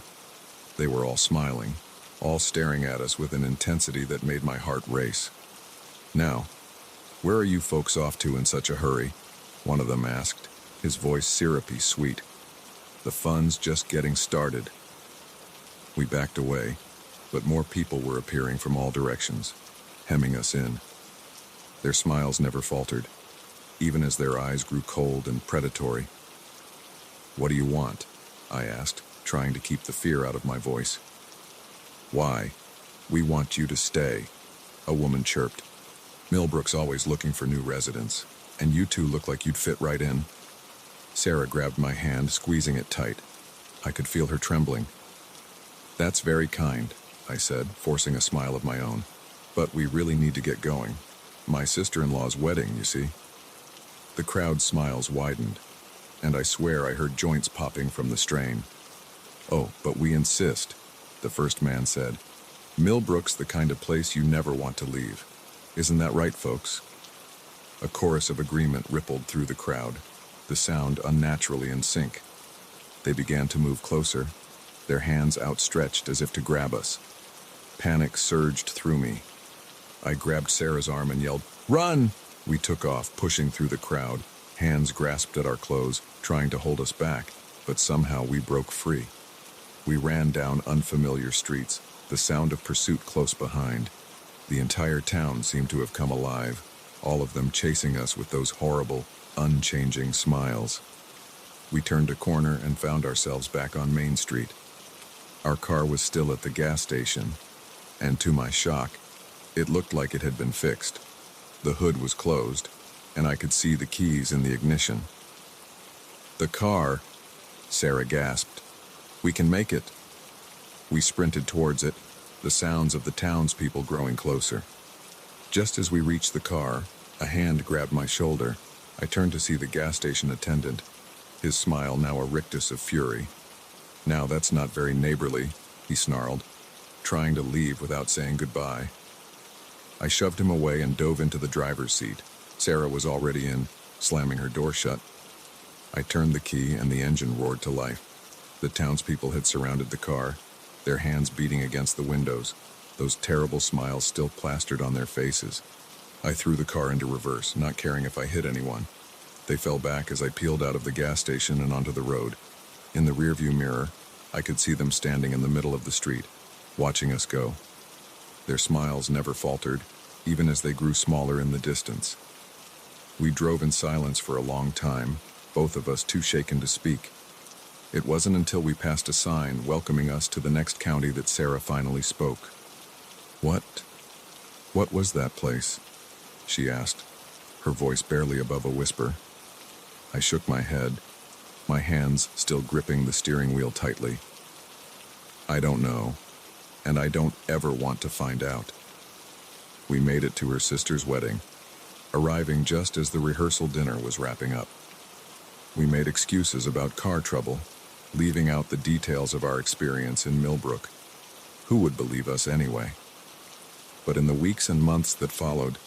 They were all smiling, all staring at us with an intensity that made my heart race. "Now, where are you folks off to in such a hurry?" one of them asked, his voice syrupy sweet. "The fun's just getting started." We backed away, but more people were appearing from all directions, hemming us in. Their smiles never faltered, even as their eyes grew cold and predatory. "What do you want?" I asked, trying to keep the fear out of my voice. "Why? We want you to stay," a woman chirped. "Millbrook's always looking for new residents, and you two look like you'd fit right in." Sarah grabbed my hand, squeezing it tight. I could feel her trembling. "That's very kind," I said, forcing a smile of my own. "But we really need to get going. My sister-in-law's wedding, you see." The crowd's smiles widened, and I swear I heard joints popping from the strain. "Oh, but we insist," the first man said. "Millbrook's the kind of place you never want to leave. Isn't that right, folks?" A chorus of agreement rippled through the crowd, the sound unnaturally in sync. They began to move closer, their hands outstretched as if to grab us. Panic surged through me. I grabbed Sarah's arm and yelled, "Run!" We took off, pushing through the crowd, hands grasped at our clothes, trying to hold us back, but somehow we broke free. We ran down unfamiliar streets, the sound of pursuit close behind. The entire town seemed to have come alive, all of them chasing us with those horrible, unchanging smiles. We turned a corner and found ourselves back on Main Street. Our car was still at the gas station, and to my shock, it looked like it had been fixed. The hood was closed, and I could see the keys in the ignition. "The car," Sarah gasped. "We can make it." We sprinted towards it, the sounds of the townspeople growing closer. Just as we reached the car, a hand grabbed my shoulder. I turned to see the gas station attendant, his smile now a rictus of fury. "Now that's not very neighborly," he snarled, trying to leave without saying goodbye. I shoved him away and dove into the driver's seat. Sarah was already in, slamming her door shut. I turned the key and the engine roared to life. The townspeople had surrounded the car, their hands beating against the windows, those terrible smiles still plastered on their faces. I threw the car into reverse, not caring if I hit anyone. They fell back as I peeled out of the gas station and onto the road. In the rearview mirror, I could see them standing in the middle of the street, watching us go. Their smiles never faltered, even as they grew smaller in the distance. We drove in silence for a long time, both of us too shaken to speak. It wasn't until we passed a sign welcoming us to the next county that Sarah finally spoke. What was that place?" she asked, her voice barely above a whisper. I shook my head, my hands still gripping the steering wheel tightly. "I don't know, and I don't ever want to find out." We made it to her sister's wedding, arriving just as the rehearsal dinner was wrapping up. We made excuses about car trouble, leaving out the details of our experience in Millbrook. Who would believe us anyway? But in the weeks and months that followed,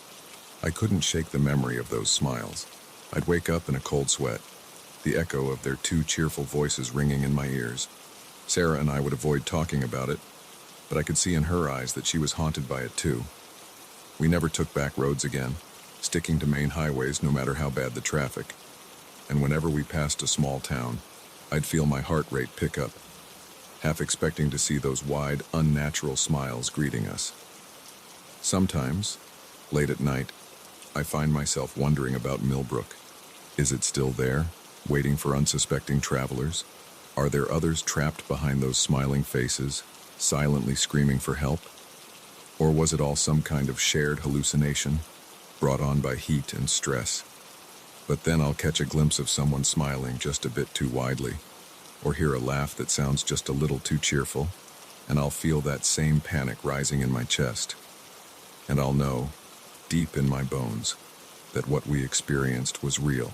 I couldn't shake the memory of those smiles. I'd wake up in a cold sweat, the echo of their two cheerful voices ringing in my ears. Sarah and I would avoid talking about it, but I could see in her eyes that she was haunted by it too. We never took back roads again, sticking to main highways no matter how bad the traffic. And whenever we passed a small town, I'd feel my heart rate pick up, half expecting to see those wide, unnatural smiles greeting us. Sometimes, late at night, I find myself wondering about Millbrook. Is it still there, waiting for unsuspecting travelers? Are there others trapped behind those smiling faces, silently screaming for help? Or was it all some kind of shared hallucination, brought on by heat and stress? But then I'll catch a glimpse of someone smiling just a bit too widely, or hear a laugh that sounds just a little too cheerful, and I'll feel that same panic rising in my chest. And I'll know, deep in my bones, that what we experienced was real.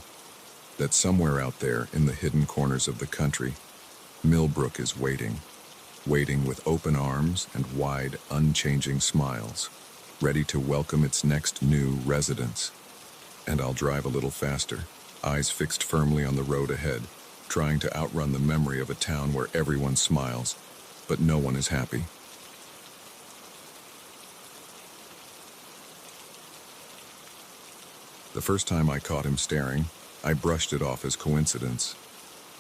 That somewhere out there in the hidden corners of the country, Millbrook is waiting with open arms and wide, unchanging smiles, ready to welcome its next new residents. And I'll drive a little faster, eyes fixed firmly on the road ahead, trying to outrun the memory of a town where everyone smiles, but no one is happy. The first time I caught him staring, I brushed it off as coincidence.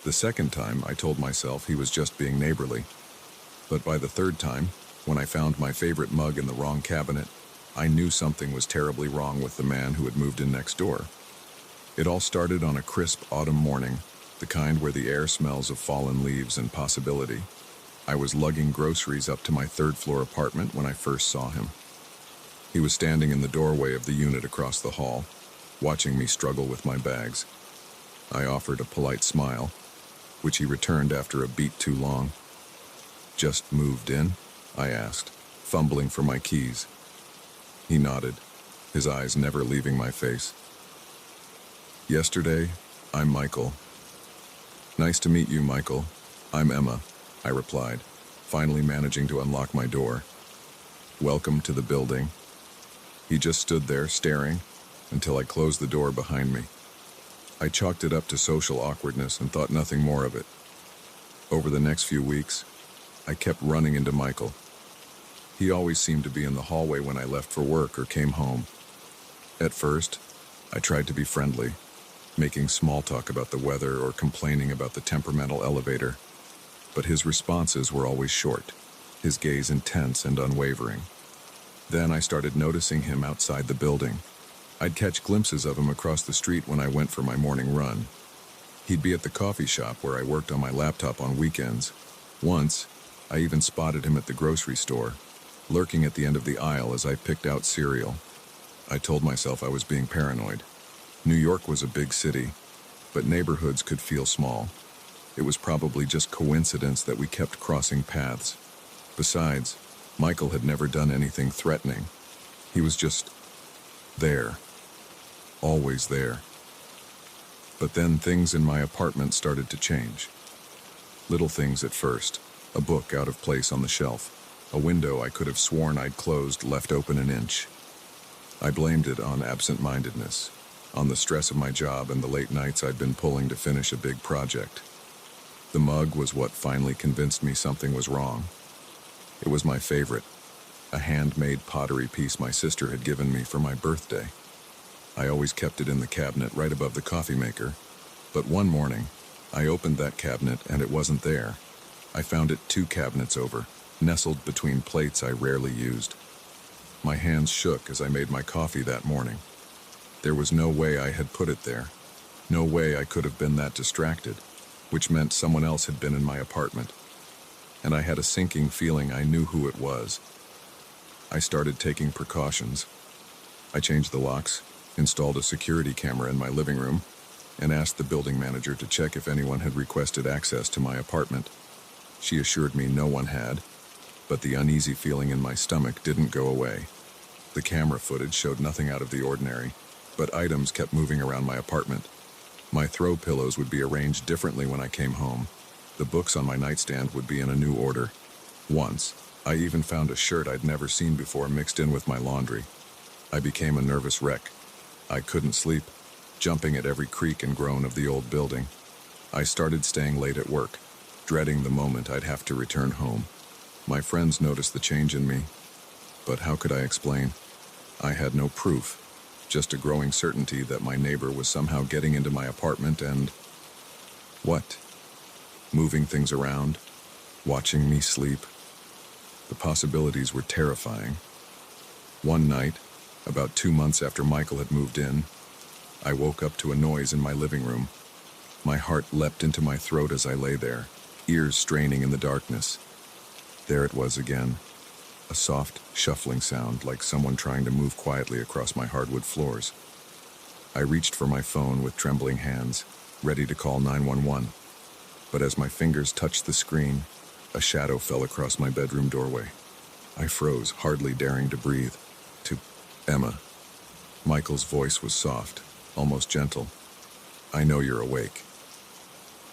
The second time, I told myself he was just being neighborly. But by the third time, when I found my favorite mug in the wrong cabinet, I knew something was terribly wrong with the man who had moved in next door. It all started on a crisp autumn morning, the kind where the air smells of fallen leaves and possibility. I was lugging groceries up to my third-floor apartment when I first saw him. He was standing in the doorway of the unit across the hall, watching me struggle with my bags. I offered a polite smile, which he returned after a beat too long. "Just moved in?" I asked, fumbling for my keys. He nodded, his eyes never leaving my face. "Yesterday, I'm Michael." "Nice to meet you, Michael. I'm Emma," I replied, finally managing to unlock my door. "Welcome to the building." He just stood there, staring, until I closed the door behind me. I chalked it up to social awkwardness and thought nothing more of it. Over the next few weeks, I kept running into Michael. He always seemed to be in the hallway when I left for work or came home. At first, I tried to be friendly, making small talk about the weather or complaining about the temperamental elevator, but his responses were always short, his gaze intense and unwavering. Then I started noticing him outside the building. I'd catch glimpses of him across the street when I went for my morning run. He'd be at the coffee shop where I worked on my laptop on weekends. Once, I even spotted him at the grocery store, lurking at the end of the aisle as I picked out cereal. I told myself I was being paranoid. New York was a big city, but neighborhoods could feel small. It was probably just coincidence that we kept crossing paths. Besides, Michael had never done anything threatening. He was just there. Always there. But then things in my apartment started to change. Little things at first. A book out of place on the shelf. A window I could have sworn I'd closed left open an inch. I blamed it on absent-mindedness, on the stress of my job and the late nights I'd been pulling to finish a big project. The mug was what finally convinced me something was wrong. It was my favorite, a handmade pottery piece my sister had given me for my birthday. I always kept it in the cabinet right above the coffee maker, but one morning, I opened that cabinet and it wasn't there. I found it 2 cabinets over, nestled between plates I rarely used. My hands shook as I made my coffee that morning. There was no way I had put it there. No way I could have been that distracted, which meant someone else had been in my apartment. And I had a sinking feeling I knew who it was. I started taking precautions. I changed the locks, installed a security camera in my living room, and asked the building manager to check if anyone had requested access to my apartment. She assured me no one had, but the uneasy feeling in my stomach didn't go away. The camera footage showed nothing out of the ordinary, but items kept moving around my apartment. My throw pillows would be arranged differently when I came home. The books on my nightstand would be in a new order. Once, I even found a shirt I'd never seen before mixed in with my laundry. I became a nervous wreck. I couldn't sleep, jumping at every creak and groan of the old building. I started staying late at work, dreading the moment I'd have to return home. My friends noticed the change in me, but how could I explain? I had no proof, just a growing certainty that my neighbor was somehow getting into my apartment and... what? Moving things around, watching me sleep. The possibilities were terrifying. One night, about 2 months after Michael had moved in, I woke up to a noise in my living room. My heart leapt into my throat as I lay there, ears straining in the darkness. There it was again, a soft, shuffling sound like someone trying to move quietly across my hardwood floors. I reached for my phone with trembling hands, ready to call 911. But as my fingers touched the screen, a shadow fell across my bedroom doorway. I froze, hardly daring to breathe. To Emma. Michael's voice was soft, almost gentle. I know you're awake.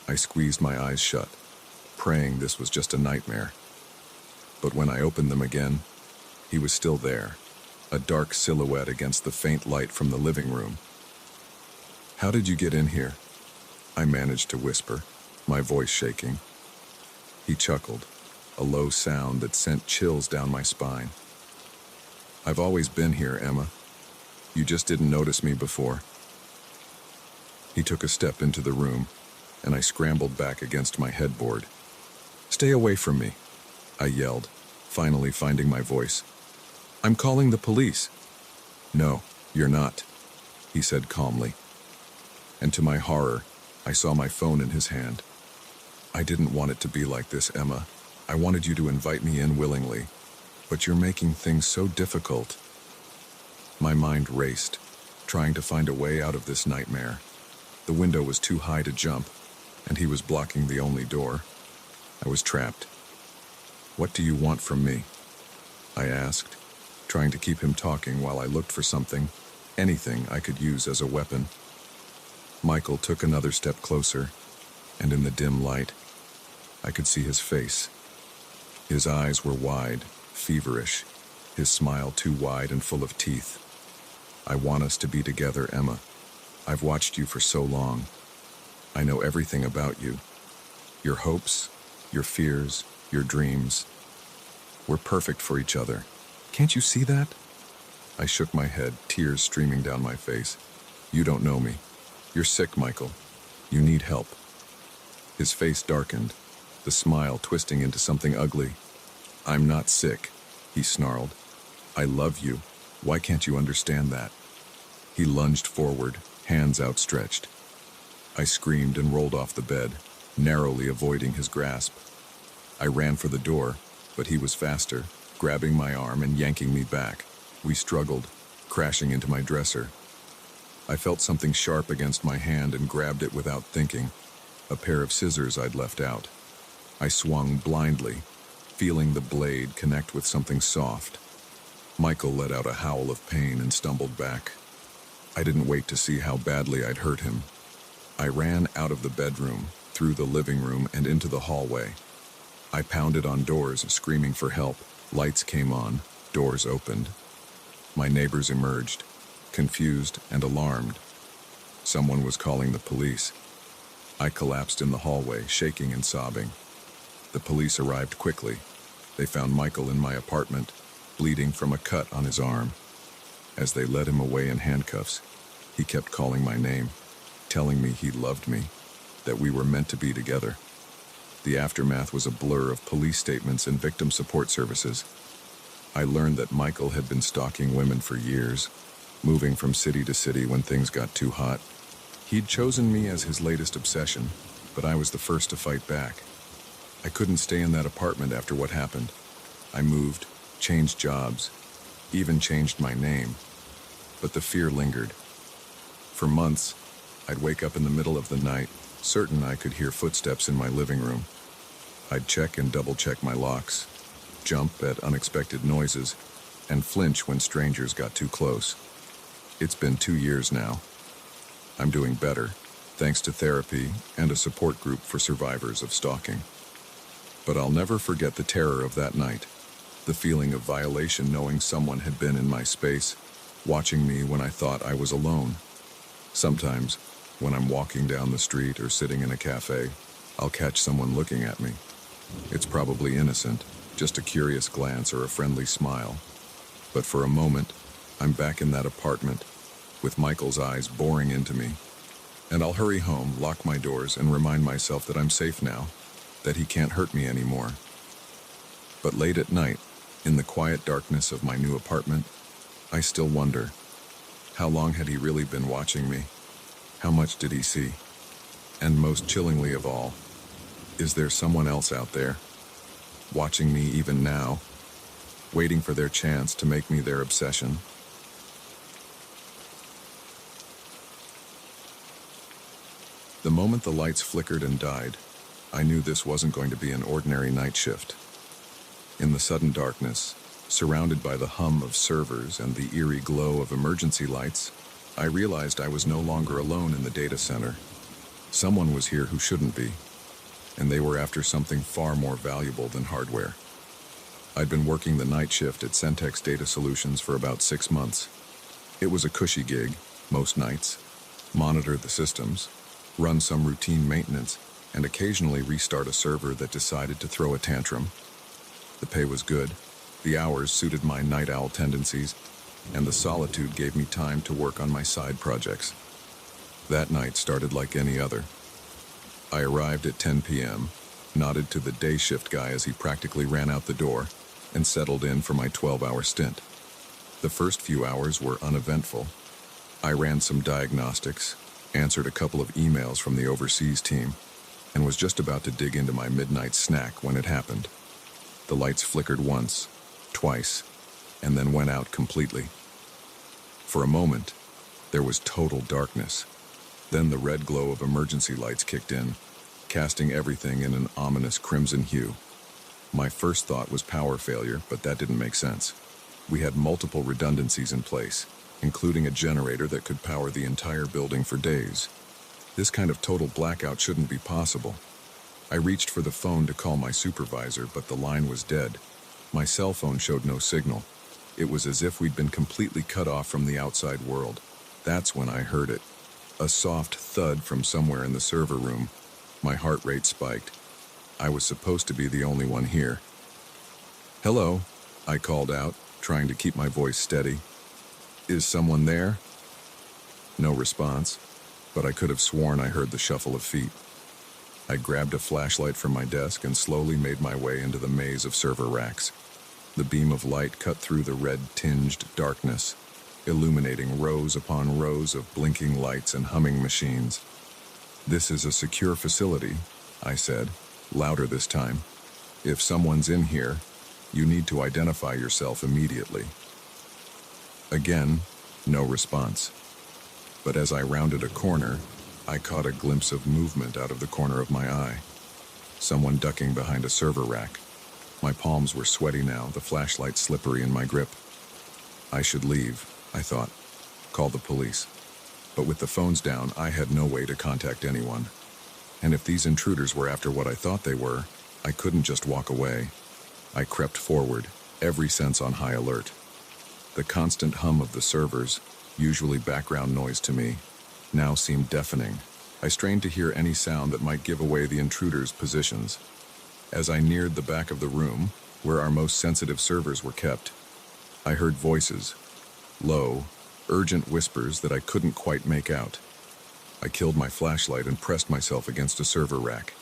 I squeezed my eyes shut, praying this was just a nightmare. But when I opened them again, he was still there, a dark silhouette against the faint light from the living room. How did you get in here? I managed to whisper, my voice shaking. He chuckled, a low sound that sent chills down my spine. I've always been here, Emma. You just didn't notice me before. He took a step into the room, and I scrambled back against my headboard. Stay away from me, I yelled, finally finding my voice. I'm calling the police. No, you're not, he said calmly. And to my horror, I saw my phone in his hand. I didn't want it to be like this, Emma. I wanted you to invite me in willingly, but you're making things so difficult. My mind raced, trying to find a way out of this nightmare. The window was too high to jump, and he was blocking the only door. I was trapped. What do you want from me? I asked, trying to keep him talking while I looked for something, anything I could use as a weapon. Michael took another step closer, and in the dim light, I could see his face. His eyes were wide, feverish, his smile too wide and full of teeth. I want us to be together, Emma. I've watched you for so long. I know everything about you. Your hopes, your fears, your dreams. We're perfect for each other. Can't you see that? I shook my head, tears streaming down my face. You don't know me. You're sick, Michael. You need help. His face darkened, the smile twisting into something ugly. I'm not sick, he snarled. I love you. Why can't you understand that? He lunged forward, hands outstretched. I screamed and rolled off the bed, narrowly avoiding his grasp. I ran for the door, but he was faster, grabbing my arm and yanking me back. We struggled, crashing into my dresser. I felt something sharp against my hand and grabbed it without thinking, a pair of scissors I'd left out. I swung blindly, feeling the blade connect with something soft. Michael let out a howl of pain and stumbled back. I didn't wait to see how badly I'd hurt him. I ran out of the bedroom, through the living room, and into the hallway. I pounded on doors, screaming for help. Lights came on, doors opened. My neighbors emerged, confused and alarmed. Someone was calling the police. I collapsed in the hallway, shaking and sobbing. The police arrived quickly. They found Michael in my apartment, bleeding from a cut on his arm. As they led him away in handcuffs, he kept calling my name, telling me he loved me, that we were meant to be together. The aftermath was a blur of police statements and victim support services. I learned that Michael had been stalking women for years, moving from city to city when things got too hot. He'd chosen me as his latest obsession, but I was the first to fight back. I couldn't stay in that apartment after what happened. I moved, changed jobs, even changed my name. But the fear lingered. For months, I'd wake up in the middle of the night, certain I could hear footsteps in my living room. I'd check and double-check my locks, jump at unexpected noises, and flinch when strangers got too close. It's been 2 years now. I'm doing better, thanks to therapy and a support group for survivors of stalking. But I'll never forget the terror of that night, the feeling of violation knowing someone had been in my space, watching me when I thought I was alone. Sometimes, when I'm walking down the street or sitting in a cafe, I'll catch someone looking at me. It's probably innocent, just a curious glance or a friendly smile. But for a moment, I'm back in that apartment, with Michael's eyes boring into me. And I'll hurry home, lock my doors, and remind myself that I'm safe now, that he can't hurt me anymore. But late at night, in the quiet darkness of my new apartment, I still wonder, how long had he really been watching me? How much did he see? And most chillingly of all, is there someone else out there, watching me even now, waiting for their chance to make me their obsession? The moment the lights flickered and died, I knew this wasn't going to be an ordinary night shift. In the sudden darkness, surrounded by the hum of servers and the eerie glow of emergency lights, I realized I was no longer alone in the data center. Someone was here who shouldn't be, and they were after something far more valuable than hardware. I'd been working the night shift at Centex Data Solutions for about 6 months. It was a cushy gig, most nights. Monitor the systems, run some routine maintenance, and occasionally restart a server that decided to throw a tantrum. The pay was good, the hours suited my night owl tendencies, and the solitude gave me time to work on my side projects. That night started like any other. I arrived at 10 p.m., nodded to the day shift guy as he practically ran out the door, and settled in for my 12-hour stint. The first few hours were uneventful. I ran some diagnostics, answered a couple of emails from the overseas team, and was just about to dig into my midnight snack when it happened. The lights flickered once, twice, and then went out completely. For a moment, there was total darkness. Then the red glow of emergency lights kicked in, casting everything in an ominous crimson hue. My first thought was power failure, but that didn't make sense. We had multiple redundancies in place, including a generator that could power the entire building for days. This kind of total blackout shouldn't be possible. I reached for the phone to call my supervisor, but the line was dead. My cell phone showed no signal. It was as if we'd been completely cut off from the outside world. That's when I heard it. A soft thud from somewhere in the server room. My heart rate spiked. I was supposed to be the only one here. "Hello," I called out, trying to keep my voice steady. "Is someone there?" No response, but I could have sworn I heard the shuffle of feet. I grabbed a flashlight from my desk and slowly made my way into the maze of server racks. The beam of light cut through the red-tinged darkness, illuminating rows upon rows of blinking lights and humming machines. "This is a secure facility," I said, louder this time. "If someone's in here, you need to identify yourself immediately." Again, no response. But as I rounded a corner, I caught a glimpse of movement out of the corner of my eye. Someone ducking behind a server rack. My palms were sweaty now, the flashlight slippery in my grip. I should leave, I thought. Call the police. But with the phones down, I had no way to contact anyone. And if these intruders were after what I thought they were, I couldn't just walk away. I crept forward, every sense on high alert. The constant hum of the servers, usually background noise to me, now seemed deafening. I strained to hear any sound that might give away the intruders' positions. As I neared the back of the room, where our most sensitive servers were kept, I heard voices, low, urgent whispers that I couldn't quite make out. I killed my flashlight and pressed myself against a server rack,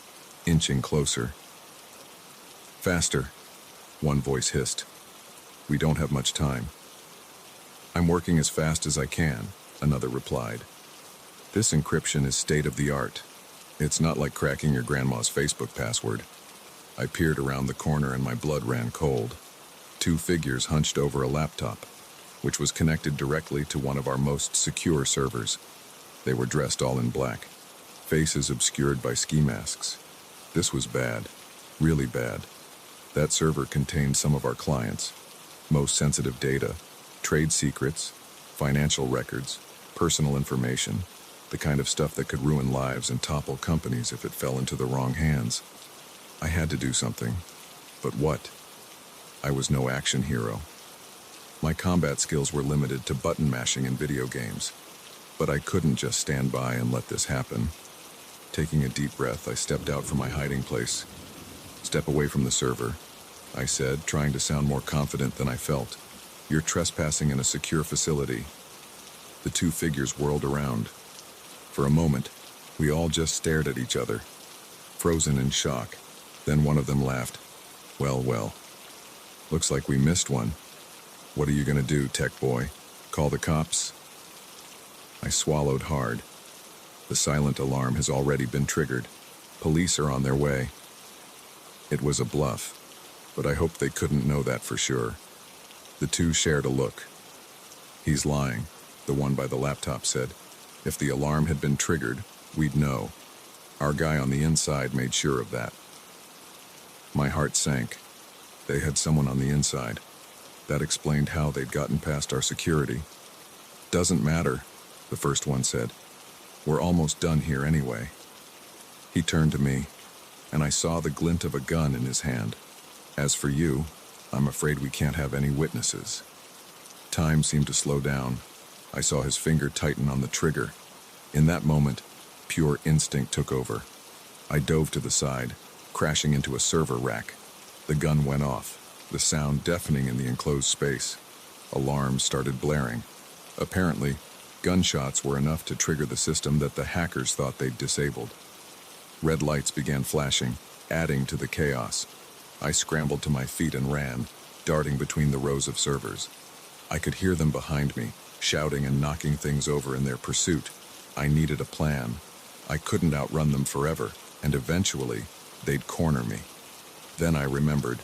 inching closer. "Faster," one voice hissed. "We don't have much time." "I'm working as fast as I can," another replied. "This encryption is state-of-the-art. It's not like cracking your grandma's Facebook password." I peered around the corner and my blood ran cold. Two figures hunched over a laptop, which was connected directly to one of our most secure servers. They were dressed all in black, faces obscured by ski masks. This was bad, really bad. That server contained some of our clients' most sensitive data, trade secrets, financial records, personal information, the kind of stuff that could ruin lives and topple companies if it fell into the wrong hands. I had to do something. But what? I was no action hero. My combat skills were limited to button mashing in video games. But I couldn't just stand by and let this happen. Taking a deep breath, I stepped out from my hiding place. "Step away from the server," I said, trying to sound more confident than I felt. "You're trespassing in a secure facility." The two figures whirled around. For a moment, we all just stared at each other, frozen in shock. Then one of them laughed. Well. Looks like we missed one. What are you gonna do, tech boy? Call the cops?" I swallowed hard. The silent alarm has already been triggered. Police are on their way. It was a bluff, but I hoped they couldn't know that for sure. The two shared a look. "He's lying," the one by the laptop said. "If the alarm had been triggered, we'd know. Our guy on the inside made sure of that." My heart sank. They had someone on the inside. That explained how they'd gotten past our security. "Doesn't matter," the first one said. "We're almost done here anyway." He turned to me, and I saw the glint of a gun in his hand. "As for you, I'm afraid we can't have any witnesses." Time seemed to slow down. I saw his finger tighten on the trigger. In that moment, pure instinct took over. I dove to the side, crashing into a server rack. The gun went off, the sound deafening in the enclosed space. Alarms started blaring. Apparently, gunshots were enough to trigger the system that the hackers thought they'd disabled. Red lights began flashing, adding to the chaos. I scrambled to my feet and ran, darting between the rows of servers. I could hear them behind me, shouting and knocking things over in their pursuit. I needed a plan. I couldn't outrun them forever, and eventually, they'd corner me. Then I remembered.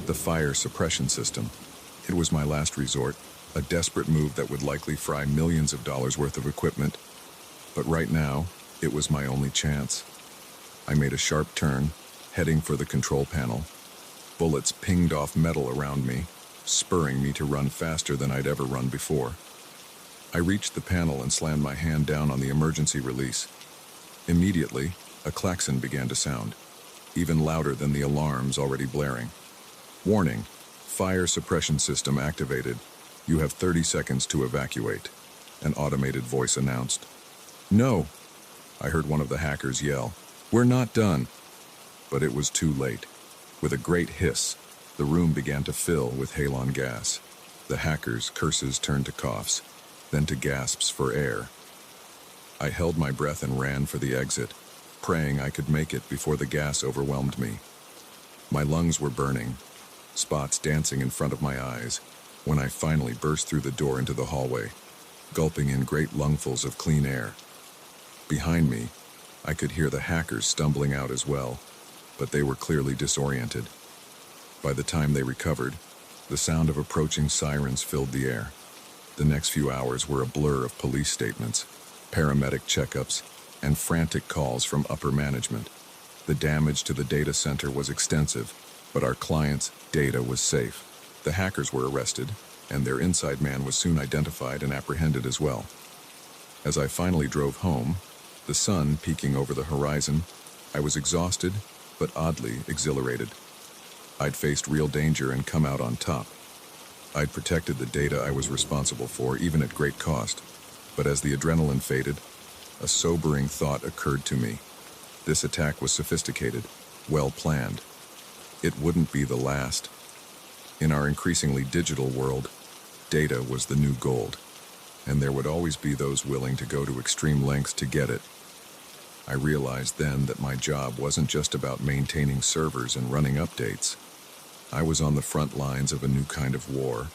The fire suppression system. It was my last resort, a desperate move that would likely fry millions of dollars worth of equipment. But right now, it was my only chance. I made a sharp turn, heading for the control panel. Bullets pinged off metal around me, spurring me to run faster than I'd ever run before. I reached the panel and slammed my hand down on the emergency release. Immediately, a klaxon began to sound, even louder than the alarms already blaring. "Warning, Fire suppression system activated. You have 30 seconds to evacuate, an automated voice announced. No, I heard one of the hackers yell. We're not done. But it was too late. With a great hiss, the room began to fill with halon gas. The hackers' curses turned to coughs, then to gasps for air. I held my breath and ran for the exit, praying I could make it before the gas overwhelmed me. My lungs were burning, spots dancing in front of my eyes, when I finally burst through the door into the hallway, gulping in great lungfuls of clean air. Behind me, I could hear the hackers stumbling out as well, but they were clearly disoriented. By the time they recovered, the sound of approaching sirens filled the air. The next few hours were a blur of police statements, paramedic checkups, and frantic calls from upper management. The damage to the data center was extensive, but our client's data was safe. The hackers were arrested, and their inside man was soon identified and apprehended as well. As I finally drove home, the sun peeking over the horizon, I was exhausted, but oddly exhilarated. I'd faced real danger and come out on top. I'd protected the data I was responsible for, even at great cost. But as the adrenaline faded, a sobering thought occurred to me. This attack was sophisticated, well planned. It wouldn't be the last. In our increasingly digital world, data was the new gold, and there would always be those willing to go to extreme lengths to get it. I realized then that my job wasn't just about maintaining servers and running updates. I was on the front lines of a new kind of war,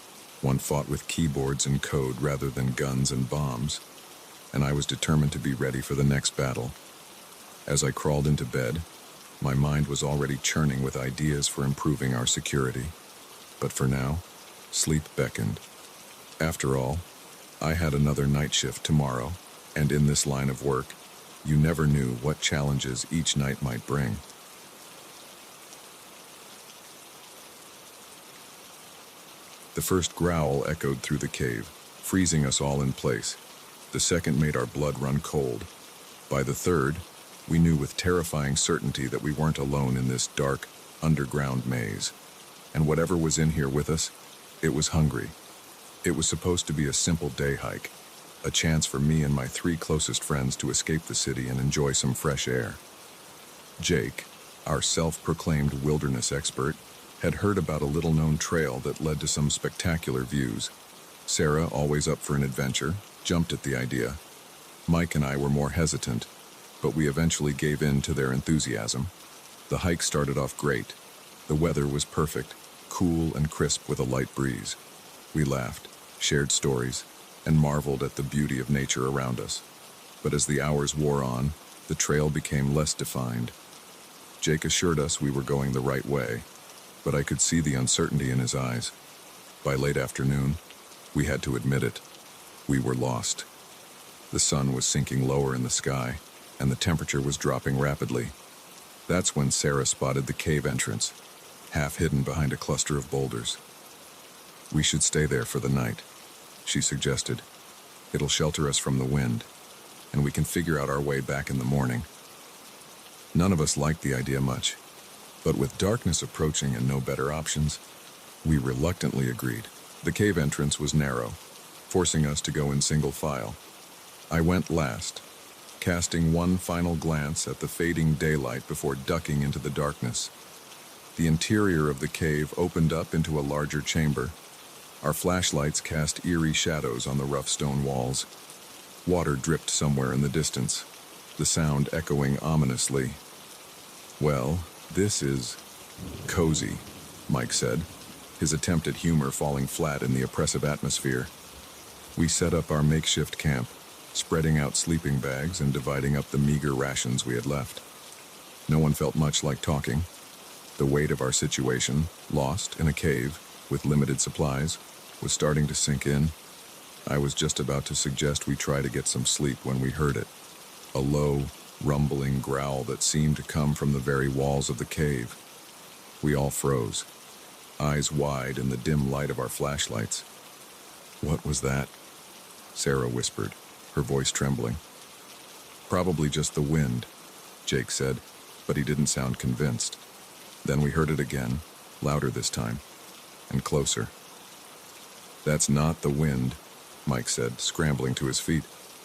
one fought with keyboards and code rather than guns and bombs, and I was determined to be ready for the next battle. As I crawled into bed, my mind was already churning with ideas for improving our security. But for now, sleep beckoned. After all, I had another night shift tomorrow, and in this line of work, you never knew what challenges each night might bring. The first growl echoed through the cave, freezing us all in place. The second made our blood run cold. By the third, we knew with terrifying certainty that we weren't alone in this dark, underground maze. And whatever was in here with us, it was hungry. It was supposed to be a simple day hike, a chance for me and my 3 closest friends to escape the city and enjoy some fresh air. Jake, our self-proclaimed wilderness expert, had heard about a little-known trail that led to some spectacular views. Sarah, always up for an adventure, jumped at the idea. Mike and I were more hesitant, but we eventually gave in to their enthusiasm. The hike started off great. The weather was perfect, cool and crisp with a light breeze. We laughed, shared stories, and marveled at the beauty of nature around us. But as the hours wore on, the trail became less defined. Jake assured us we were going the right way, but I could see the uncertainty in his eyes. By late afternoon, we had to admit it. We were lost. The sun was sinking lower in the sky, and the temperature was dropping rapidly. That's when Sarah spotted the cave entrance, half hidden behind a cluster of boulders. We should stay there for the night, she suggested. It'll shelter us from the wind, and we can figure out our way back in the morning. None of us liked the idea much, but with darkness approaching and no better options, we reluctantly agreed. The cave entrance was narrow, forcing us to go in single file. I went last, casting one final glance at the fading daylight before ducking into the darkness. The interior of the cave opened up into a larger chamber. Our flashlights cast eerie shadows on the rough stone walls. Water dripped somewhere in the distance, the sound echoing ominously. Well, this is cozy, Mike said, his attempt at humor falling flat in the oppressive atmosphere. We set up our makeshift camp, spreading out sleeping bags and dividing up the meager rations we had left. No one felt much like talking. The weight of our situation, lost in a cave with limited supplies, was starting to sink in. I was just about to suggest we try to get some sleep when we heard it. A low, rumbling growl that seemed to come from the very walls of the cave. We all froze, eyes wide in the dim light of our flashlights. "What was that?" Sarah whispered, her voice trembling. "Probably just the wind," Jake said, but he didn't sound convinced. Then we heard it again, louder this time. and closer. "That's not the wind," Mike said, scrambling to his feet.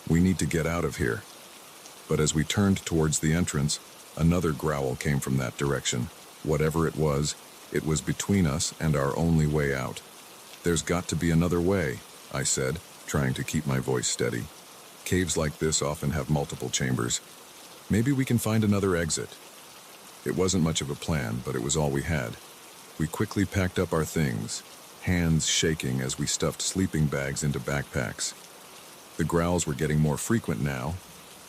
"We need to get out of here." But as we turned towards the entrance, another growl came from that direction. Whatever it was between us and our only way out. "There's got to be another way," I said, trying to keep my voice steady. "Caves like this often have multiple chambers. Maybe we can find another exit." It wasn't much of a plan, but it was all we had. We quickly packed up our things, hands shaking as we stuffed sleeping bags into backpacks. The growls were getting more frequent now,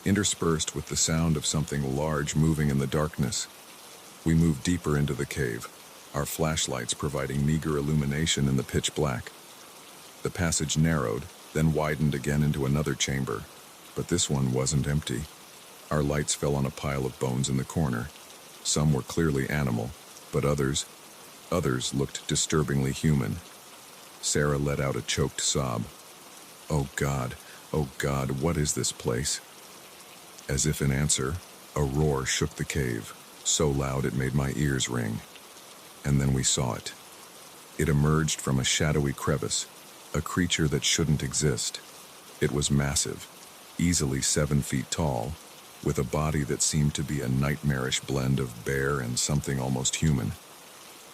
interspersed with the sound of something large moving in the darkness. We moved deeper into the cave, our flashlights providing meager illumination in the pitch black. The passage narrowed, then widened again into another chamber, but this one wasn't empty. Our lights fell on a pile of bones in the corner. Some were clearly animal, but others looked disturbingly human. Sarah let out a choked sob. Oh God, what is this place?" As if in answer, a roar shook the cave, so loud it made my ears ring. And then we saw it. It emerged from a shadowy crevice, a creature that shouldn't exist. It was massive, easily 7 feet tall, with a body that seemed to be a nightmarish blend of bear and something almost human.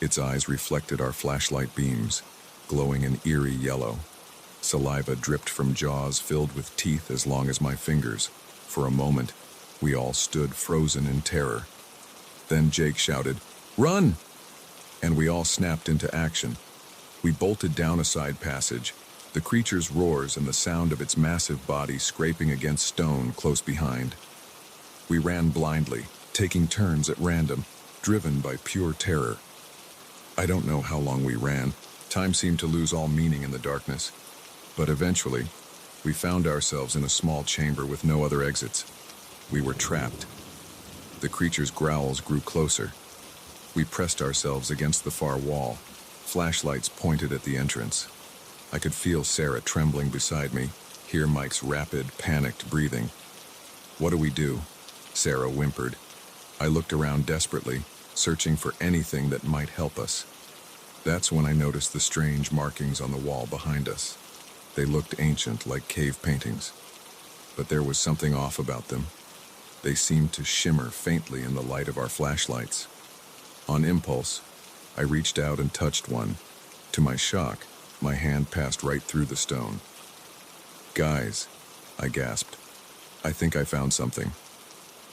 Its eyes reflected our flashlight beams, glowing an eerie yellow. Saliva dripped from jaws filled with teeth as long as my fingers. For a moment, we all stood frozen in terror. Then Jake shouted, "Run!" And we all snapped into action. We bolted down a side passage, the creature's roars and the sound of its massive body scraping against stone close behind. We ran blindly, taking turns at random, driven by pure terror. I don't know how long we ran. Time seemed to lose all meaning in the darkness. But eventually, we found ourselves in a small chamber with no other exits. We were trapped. The creature's growls grew closer. We pressed ourselves against the far wall, flashlights pointed at the entrance. I could feel Sarah trembling beside me, hear Mike's rapid, panicked breathing. "What do we do?" Sarah whimpered. I looked around desperately, searching for anything that might help us. That's when I noticed the strange markings on the wall behind us. They looked ancient, like cave paintings. But there was something off about them. They seemed to shimmer faintly in the light of our flashlights. On impulse, I reached out and touched one. To my shock, my hand passed right through the stone. "Guys," I gasped. "I think I found something."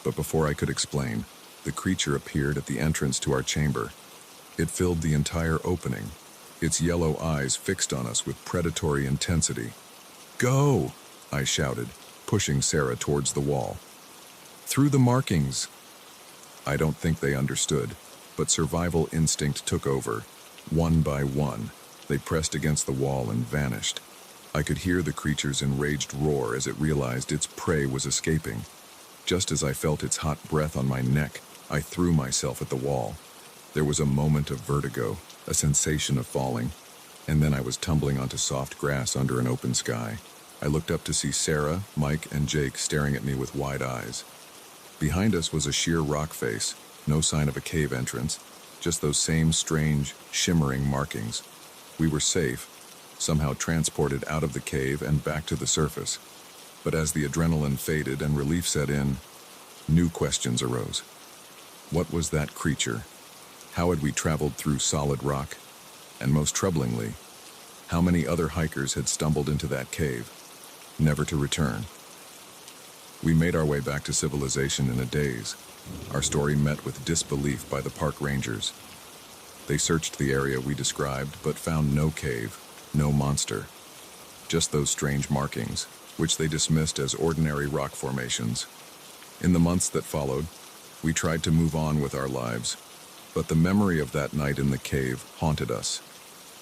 But before I could explain, the creature appeared at the entrance to our chamber. It filled the entire opening, its yellow eyes fixed on us with predatory intensity. "Go!" I shouted, pushing Sarah towards the wall. "Through the markings!" I don't think they understood, but survival instinct took over. One by one, they pressed against the wall and vanished. I could hear the creature's enraged roar as it realized its prey was escaping. Just as I felt its hot breath on my neck, I threw myself at the wall. There was a moment of vertigo, a sensation of falling, and then I was tumbling onto soft grass under an open sky. I looked up to see Sarah, Mike, and Jake staring at me with wide eyes. Behind us was a sheer rock face, no sign of a cave entrance, just those same strange, shimmering markings. We were safe, somehow transported out of the cave and back to the surface. But as the adrenaline faded and relief set in, new questions arose. What was that creature? How had we traveled through solid rock? And most troublingly, how many other hikers had stumbled into that cave, never to return? We made our way back to civilization in a daze. Our story met with disbelief by the park rangers. They searched the area we described, but found no cave, no monster. Just those strange markings, which they dismissed as ordinary rock formations. In the months that followed, we tried to move on with our lives, but the memory of that night in the cave haunted us.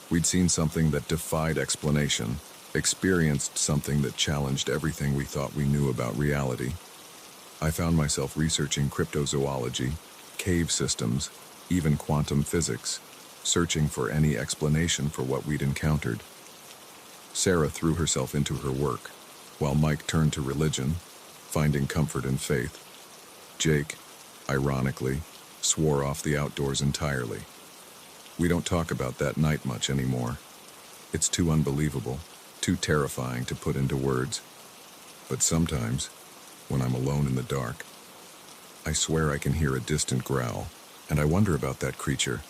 We'd seen something that defied explanation, experienced something that challenged everything we thought we knew about reality. I found myself researching cryptozoology, cave systems, even quantum physics, searching for any explanation for what we'd encountered. Sarah threw herself into her work, while Mike turned to religion, finding comfort in faith. Jake, ironically, swore off the outdoors entirely. We don't talk about that night much anymore. It's too unbelievable, too terrifying to put into words. But sometimes, when I'm alone in the dark, I swear I can hear a distant growl, and I wonder about that creature,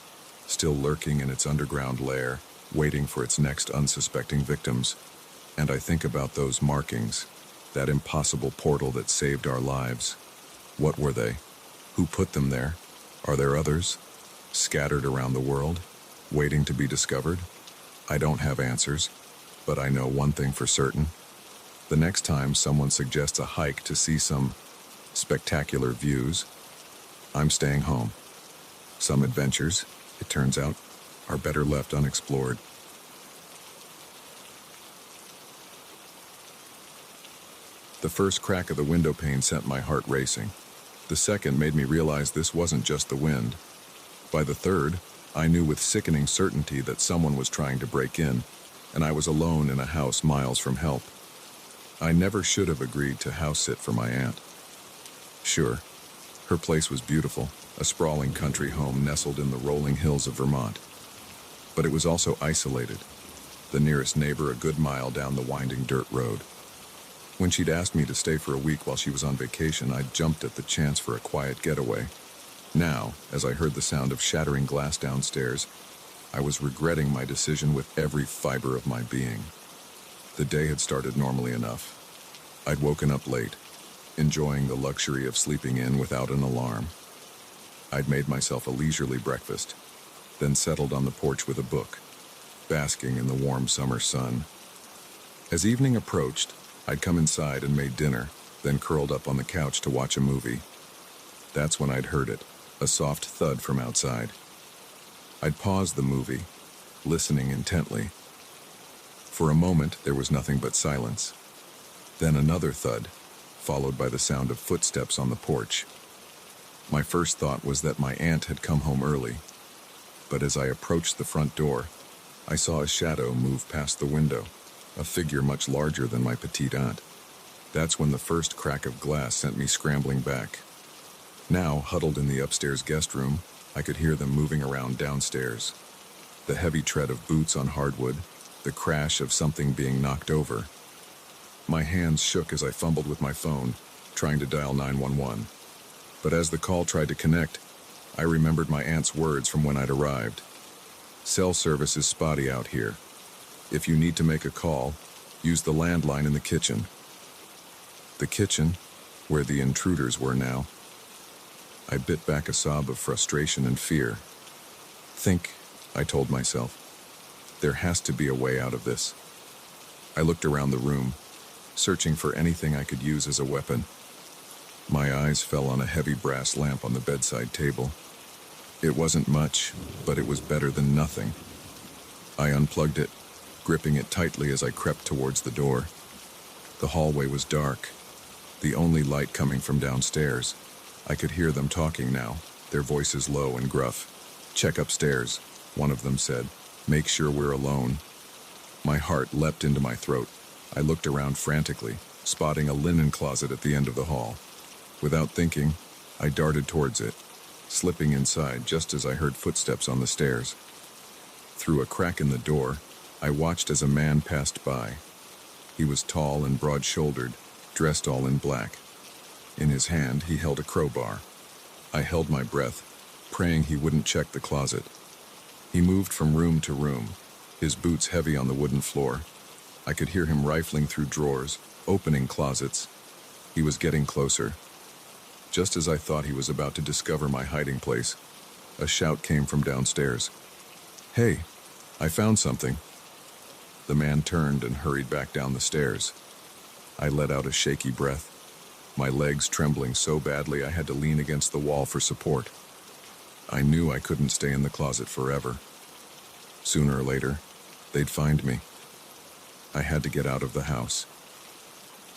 still lurking in its underground lair, waiting for its next unsuspecting victims. And I think about those markings, that impossible portal that saved our lives. What were they? Who put them there? Are there others, scattered around the world, waiting to be discovered? I don't have answers, but I know one thing for certain. The next time someone suggests a hike to see some spectacular views, I'm staying home. Some adventures, it turns out, are better left unexplored. The first crack of the window pane sent my heart racing. The second made me realize this wasn't just the wind. By the third, I knew with sickening certainty that someone was trying to break in, and I was alone in a house miles from help. I never should have agreed to house sit for my aunt. Sure, her place was beautiful, a sprawling country home nestled in the rolling hills of Vermont. But it was also isolated, the nearest neighbor a good mile down the winding dirt road. When she'd asked me to stay for a week while she was on vacation, I jumped at the chance for a quiet getaway. Now, as I heard the sound of shattering glass downstairs, I was regretting my decision with every fiber of my being. The day had started normally enough. I'd woken up late, enjoying the luxury of sleeping in without an alarm. I'd made myself a leisurely breakfast, then settled on the porch with a book, basking in the warm summer sun. As evening approached, I'd come inside and made dinner, then curled up on the couch to watch a movie. That's when I'd heard it, a soft thud from outside. I'd paused the movie, listening intently. For a moment, there was nothing but silence. Then another thud, followed by the sound of footsteps on the porch. My first thought was that my aunt had come home early, but as I approached the front door, I saw a shadow move past the window, a figure much larger than my petite aunt. That's when the first crack of glass sent me scrambling back. Now, huddled in the upstairs guest room, I could hear them moving around downstairs. The heavy tread of boots on hardwood, the crash of something being knocked over. My hands shook as I fumbled with my phone, trying to dial 911. But as the call tried to connect, I remembered my aunt's words from when I'd arrived. Cell service is spotty out here. If you need to make a call, use the landline in the kitchen. The kitchen, where the intruders were now. I bit back a sob of frustration and fear. Think, I told myself. There has to be a way out of this. I looked around the room, searching for anything I could use as a weapon. My eyes fell on a heavy brass lamp on the bedside table. It wasn't much, but it was better than nothing. I unplugged it, gripping it tightly as I crept towards the door. The hallway was dark, the only light coming from downstairs. I could hear them talking now, their voices low and gruff. "Check upstairs," one of them said. "Make sure we're alone." My heart leapt into my throat. I looked around frantically, spotting a linen closet at the end of the hall. Without thinking, I darted towards it, slipping inside just as I heard footsteps on the stairs. Through a crack in the door, I watched as a man passed by. He was tall and broad-shouldered, dressed all in black. In his hand, he held a crowbar. I held my breath, praying he wouldn't check the closet. He moved from room to room, his boots heavy on the wooden floor. I could hear him rifling through drawers, opening closets. He was getting closer. Just as I thought he was about to discover my hiding place, a shout came from downstairs. "Hey, I found something." The man turned and hurried back down the stairs. I let out a shaky breath, my legs trembling so badly I had to lean against the wall for support. I knew I couldn't stay in the closet forever. Sooner or later, they'd find me. I had to get out of the house.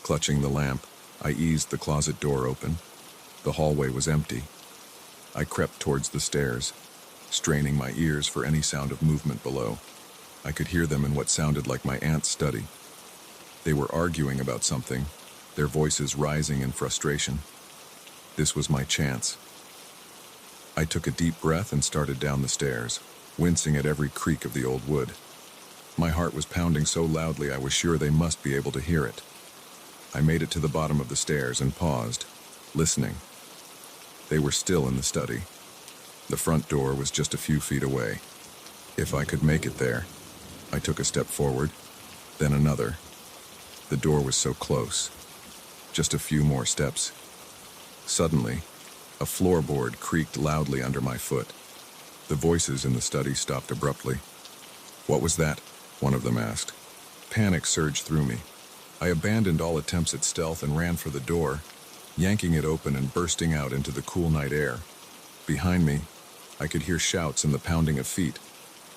Clutching the lamp, I eased the closet door open. The hallway was empty. I crept towards the stairs, straining my ears for any sound of movement below. I could hear them in what sounded like my aunt's study. They were arguing about something, their voices rising in frustration. This was my chance. I took a deep breath and started down the stairs. wincing at every creak of the old wood. My heart was pounding so loudly I was sure they must be able to hear it. I made it to the bottom of the stairs and paused, listening. They were still in the study. The front door was just a few feet away. If I could make it there, I took a step forward, then another. The door was so close. Just a few more steps. Suddenly, a floorboard creaked loudly under my foot. The voices in the study stopped abruptly. "What was that?" one of them asked. Panic surged through me. I abandoned all attempts at stealth and ran for the door, yanking it open and bursting out into the cool night air. Behind me, I could hear shouts and the pounding of feet.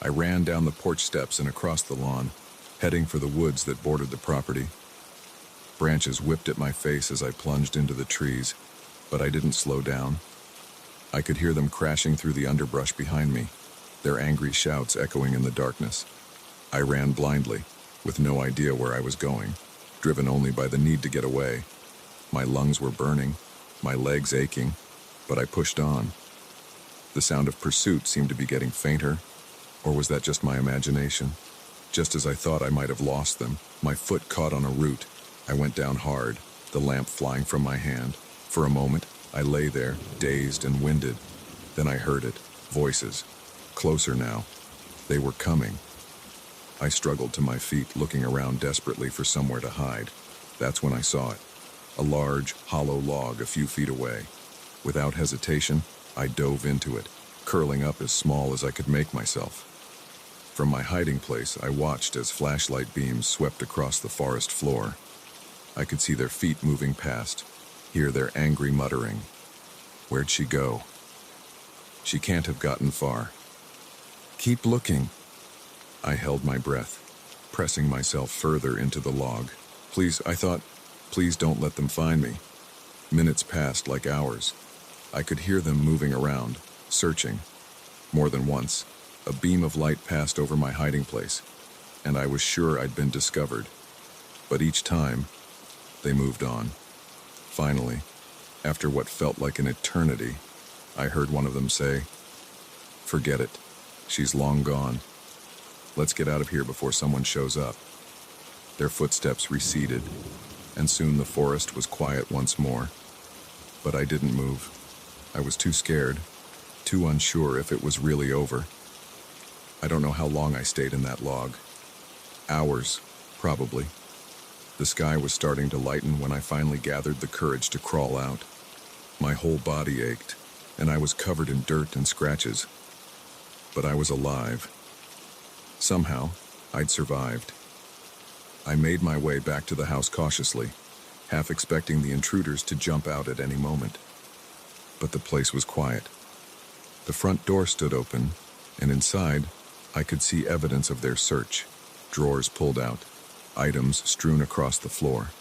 I ran down the porch steps and across the lawn, heading for the woods that bordered the property. Branches whipped at my face as I plunged into the trees, but I didn't slow down. I could hear them crashing through the underbrush behind me, their angry shouts echoing in the darkness. I ran blindly, with no idea where I was going, driven only by the need to get away. My lungs were burning, my legs aching, but I pushed on. The sound of pursuit seemed to be getting fainter, or was that just my imagination? Just as I thought I might have lost them, my foot caught on a root. I went down hard, the lamp flying from my hand. For a moment, I lay there, dazed and winded. Then I heard it, voices. Closer now. They were coming. I struggled to my feet, looking around desperately for somewhere to hide. That's when I saw it. A large, hollow log a few feet away. Without hesitation, I dove into it, curling up as small as I could make myself. From my hiding place, I watched as flashlight beams swept across the forest floor. I could see their feet moving past, hear their angry muttering. Where'd she go? She can't have gotten far. Keep looking. I held my breath, pressing myself further into the log. Please don't let them find me. Minutes passed like hours. I could hear them moving around, searching. More than once, a beam of light passed over my hiding place, and I was sure I'd been discovered. But each time, they moved on. Finally, after what felt like an eternity, I heard one of them say, "Forget it. She's long gone. Let's get out of here before someone shows up." Their footsteps receded, and soon the forest was quiet once more. But I didn't move. I was too scared, too unsure if it was really over. I don't know how long I stayed in that log. Hours, probably. The sky was starting to lighten when I finally gathered the courage to crawl out. My whole body ached, and I was covered in dirt and scratches. But I was alive. Somehow, I'd survived. I made my way back to the house cautiously, half expecting the intruders to jump out at any moment. But the place was quiet. The front door stood open, and inside, I could see evidence of their search. Drawers pulled out, items strewn across the floor.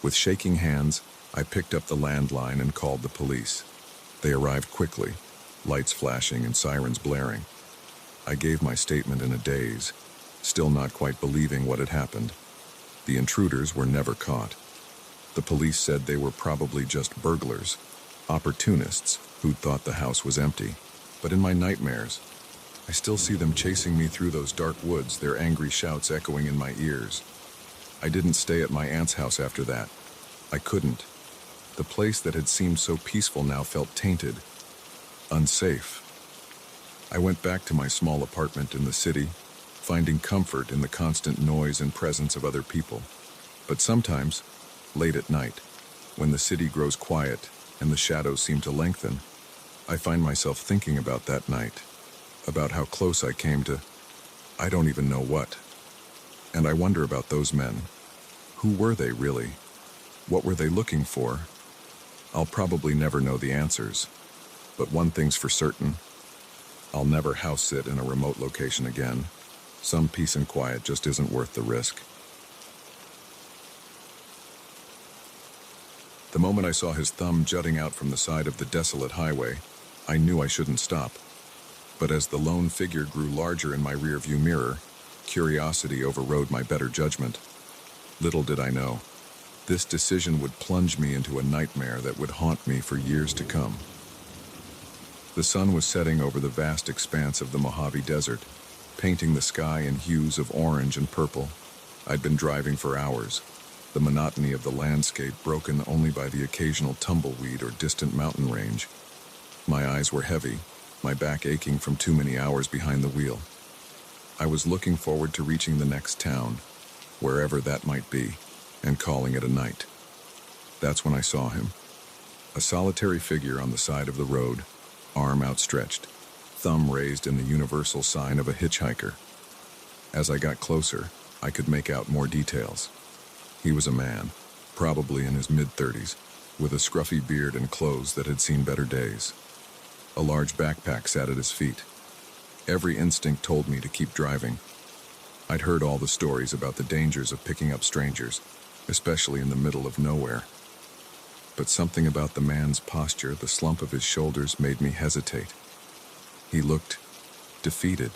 With shaking hands, I picked up the landline and called the police. They arrived quickly, lights flashing and sirens blaring. I gave my statement in a daze, still not quite believing what had happened. The intruders were never caught. The police said they were probably just burglars, opportunists who'd thought the house was empty. But in my nightmares, I still see them chasing me through those dark woods, their angry shouts echoing in my ears. I didn't stay at my aunt's house after that. I couldn't. The place that had seemed so peaceful now felt tainted, unsafe. I went back to my small apartment in the city, finding comfort in the constant noise and presence of other people. But sometimes, late at night, when the city grows quiet and the shadows seem to lengthen, I find myself thinking about that night, about how close I came to, I don't even know what. And I wonder about those men. Who were they really? What were they looking for? I'll probably never know the answers. But one thing's for certain. I'll never house sit in a remote location again. Some peace and quiet just isn't worth the risk. The moment I saw his thumb jutting out from the side of the desolate highway, I knew I shouldn't stop. But as the lone figure grew larger in my rearview mirror, curiosity overrode my better judgment. Little did I know, this decision would plunge me into a nightmare that would haunt me for years to come. The sun was setting over the vast expanse of the Mojave Desert, painting the sky in hues of orange and purple. I'd been driving for hours, the monotony of the landscape broken only by the occasional tumbleweed or distant mountain range. My eyes were heavy, my back aching from too many hours behind the wheel. I was looking forward to reaching the next town, wherever that might be, and calling it a night. That's when I saw him. A solitary figure on the side of the road, arm outstretched, thumb raised in the universal sign of a hitchhiker. As I got closer, I could make out more details. He was a man, probably in his mid-30s, with a scruffy beard and clothes that had seen better days. A large backpack sat at his feet. Every instinct told me to keep driving. I'd heard all the stories about the dangers of picking up strangers, especially in the middle of nowhere. But something about the man's posture, the slump of his shoulders, made me hesitate. He looked defeated,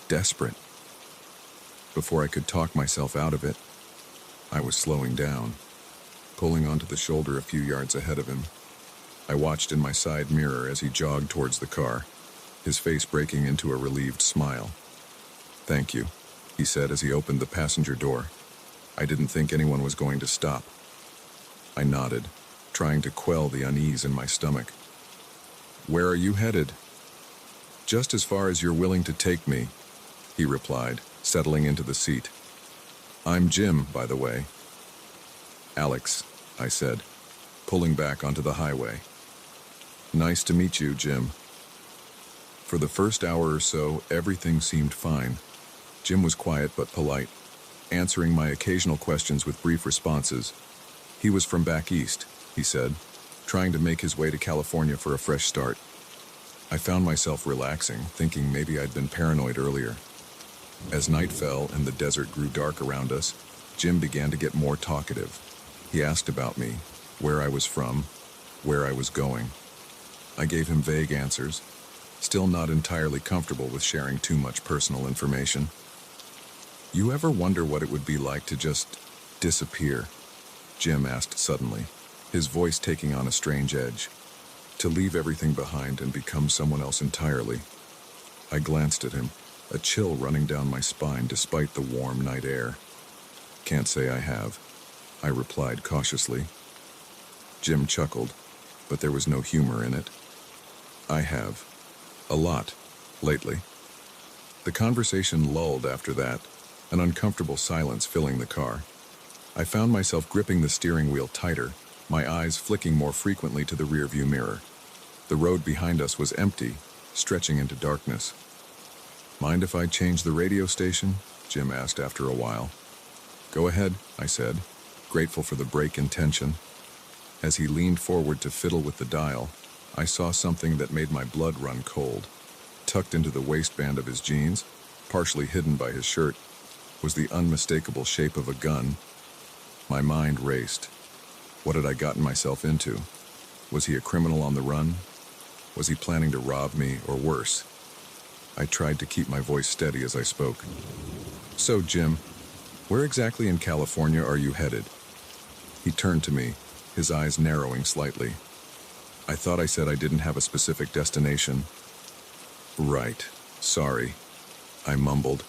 desperate. Before I could talk myself out of it, I was slowing down, pulling onto the shoulder a few yards ahead of him. I watched in my side mirror as he jogged towards the car, his face breaking into a relieved smile. "Thank you," he said as he opened the passenger door. "I didn't think anyone was going to stop." I nodded, trying to quell the unease in my stomach. "Where are you headed?" "Just as far as you're willing to take me," he replied, settling into the seat. "I'm Jim, by the way." "Alex," I said, pulling back onto the highway. "Nice to meet you, Jim." For the first hour or so, everything seemed fine. Jim was quiet but polite, answering my occasional questions with brief responses. He was from back east, he said, trying to make his way to California for a fresh start. I found myself relaxing, thinking maybe I'd been paranoid earlier. As night fell and the desert grew dark around us, Jim began to get more talkative. He asked about me, where I was from, where I was going. I gave him vague answers, still not entirely comfortable with sharing too much personal information. "You ever wonder what it would be like to just disappear?" Jim asked suddenly, his voice taking on a strange edge. "To leave everything behind and become someone else entirely." I glanced at him, a chill running down my spine despite the warm night air. "Can't say I have," I replied cautiously. Jim chuckled, but there was no humor in it. "I have. A lot. Lately." The conversation lulled after that, an uncomfortable silence filling the car. I found myself gripping the steering wheel tighter, my eyes flicking more frequently to the rearview mirror. The road behind us was empty, stretching into darkness. "Mind if I change the radio station?" Jim asked after a while. "Go ahead," I said, grateful for the break in tension. As he leaned forward to fiddle with the dial, I saw something that made my blood run cold. Tucked into the waistband of his jeans, partially hidden by his shirt, was the unmistakable shape of a gun. My mind raced. What had I gotten myself into? Was he a criminal on the run? Was he planning to rob me, or worse? I tried to keep my voice steady as I spoke. "So, Jim, where exactly in California are you headed?" He turned to me, his eyes narrowing slightly. "I thought I said I didn't have a specific destination." "Right. Sorry," I mumbled,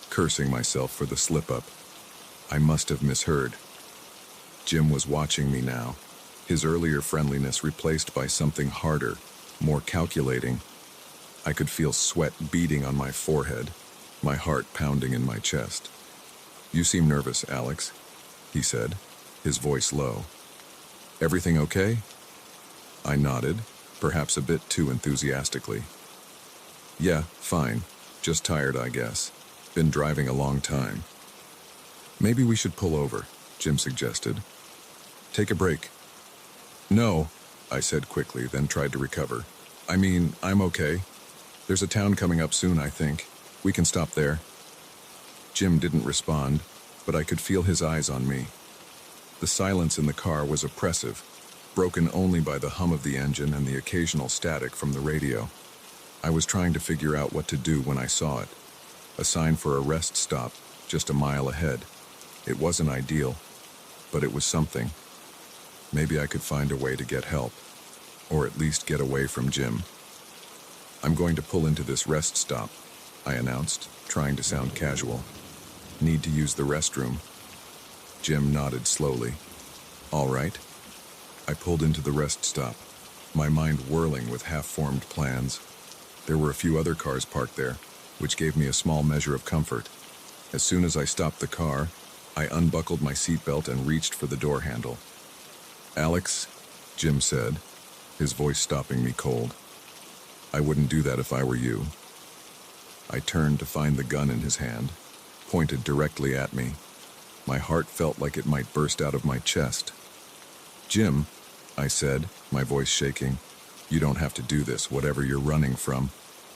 cursing myself for the slip-up. I must have misheard. Jim was watching me now, his earlier friendliness replaced by something harder, more calculating. I could feel sweat beading on my forehead, my heart pounding in my chest. "You seem nervous, Alex," he said, his voice low. "Everything okay?" I nodded, perhaps a bit too enthusiastically. "Yeah, fine. Just tired, I guess. Been driving a long time." "Maybe we should pull over," Jim suggested. "Take a break." "No," I said quickly, then tried to recover. "I mean, I'm okay. There's a town coming up soon, I think. We can stop there." Jim didn't respond, but I could feel his eyes on me. The silence in the car was oppressive, broken only by the hum of the engine and the occasional static from the radio. I was trying to figure out what to do when I saw it. A sign for a rest stop, just a mile ahead. It wasn't ideal, but it was something. Maybe I could find a way to get help, or at least get away from Jim. "I'm going to pull into this rest stop," I announced, trying to sound casual. "Need to use the restroom." Jim nodded slowly. "All right." I pulled into the rest stop, my mind whirling with half-formed plans. There were a few other cars parked there, which gave me a small measure of comfort. As soon as I stopped the car, I unbuckled my seatbelt and reached for the door handle. "Alex," Jim said, his voice stopping me cold. "I wouldn't do that if I were you." I turned to find the gun in his hand, pointed directly at me. My heart felt like it might burst out of my chest. "Jim," I said, my voice shaking, "you don't have to do this, whatever you're running from."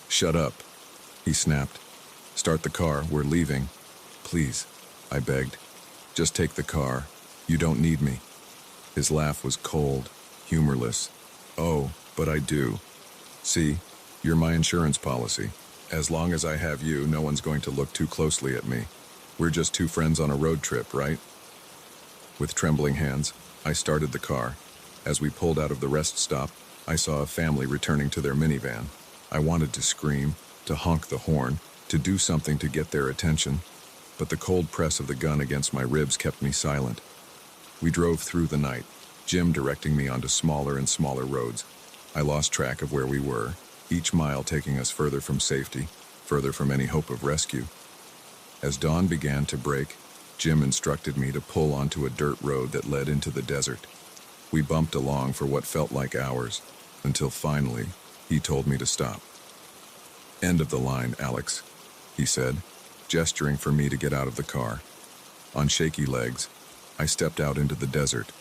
"Shut up," he snapped. "Start the car, we're leaving." "Please," I begged. "Just take the car. You don't need me." His laugh was cold, humorless. "Oh, but I do. See, you're my insurance policy. As long as I have you, no one's going to look too closely at me. We're just two friends on a road trip, right?" With trembling hands, I started the car. As we pulled out of the rest stop, I saw a family returning to their minivan. I wanted to scream, to honk the horn, to do something to get their attention, but the cold press of the gun against my ribs kept me silent. We drove through the night, Jim directing me onto smaller and smaller roads. I lost track of where we were, each mile taking us further from safety, further from any hope of rescue. As dawn began to break, Jim instructed me to pull onto a dirt road that led into the desert. We bumped along for what felt like hours, until finally, he told me to stop. "End of the line, Alex," he said, gesturing for me to get out of the car. On shaky legs, I stepped out into the desert.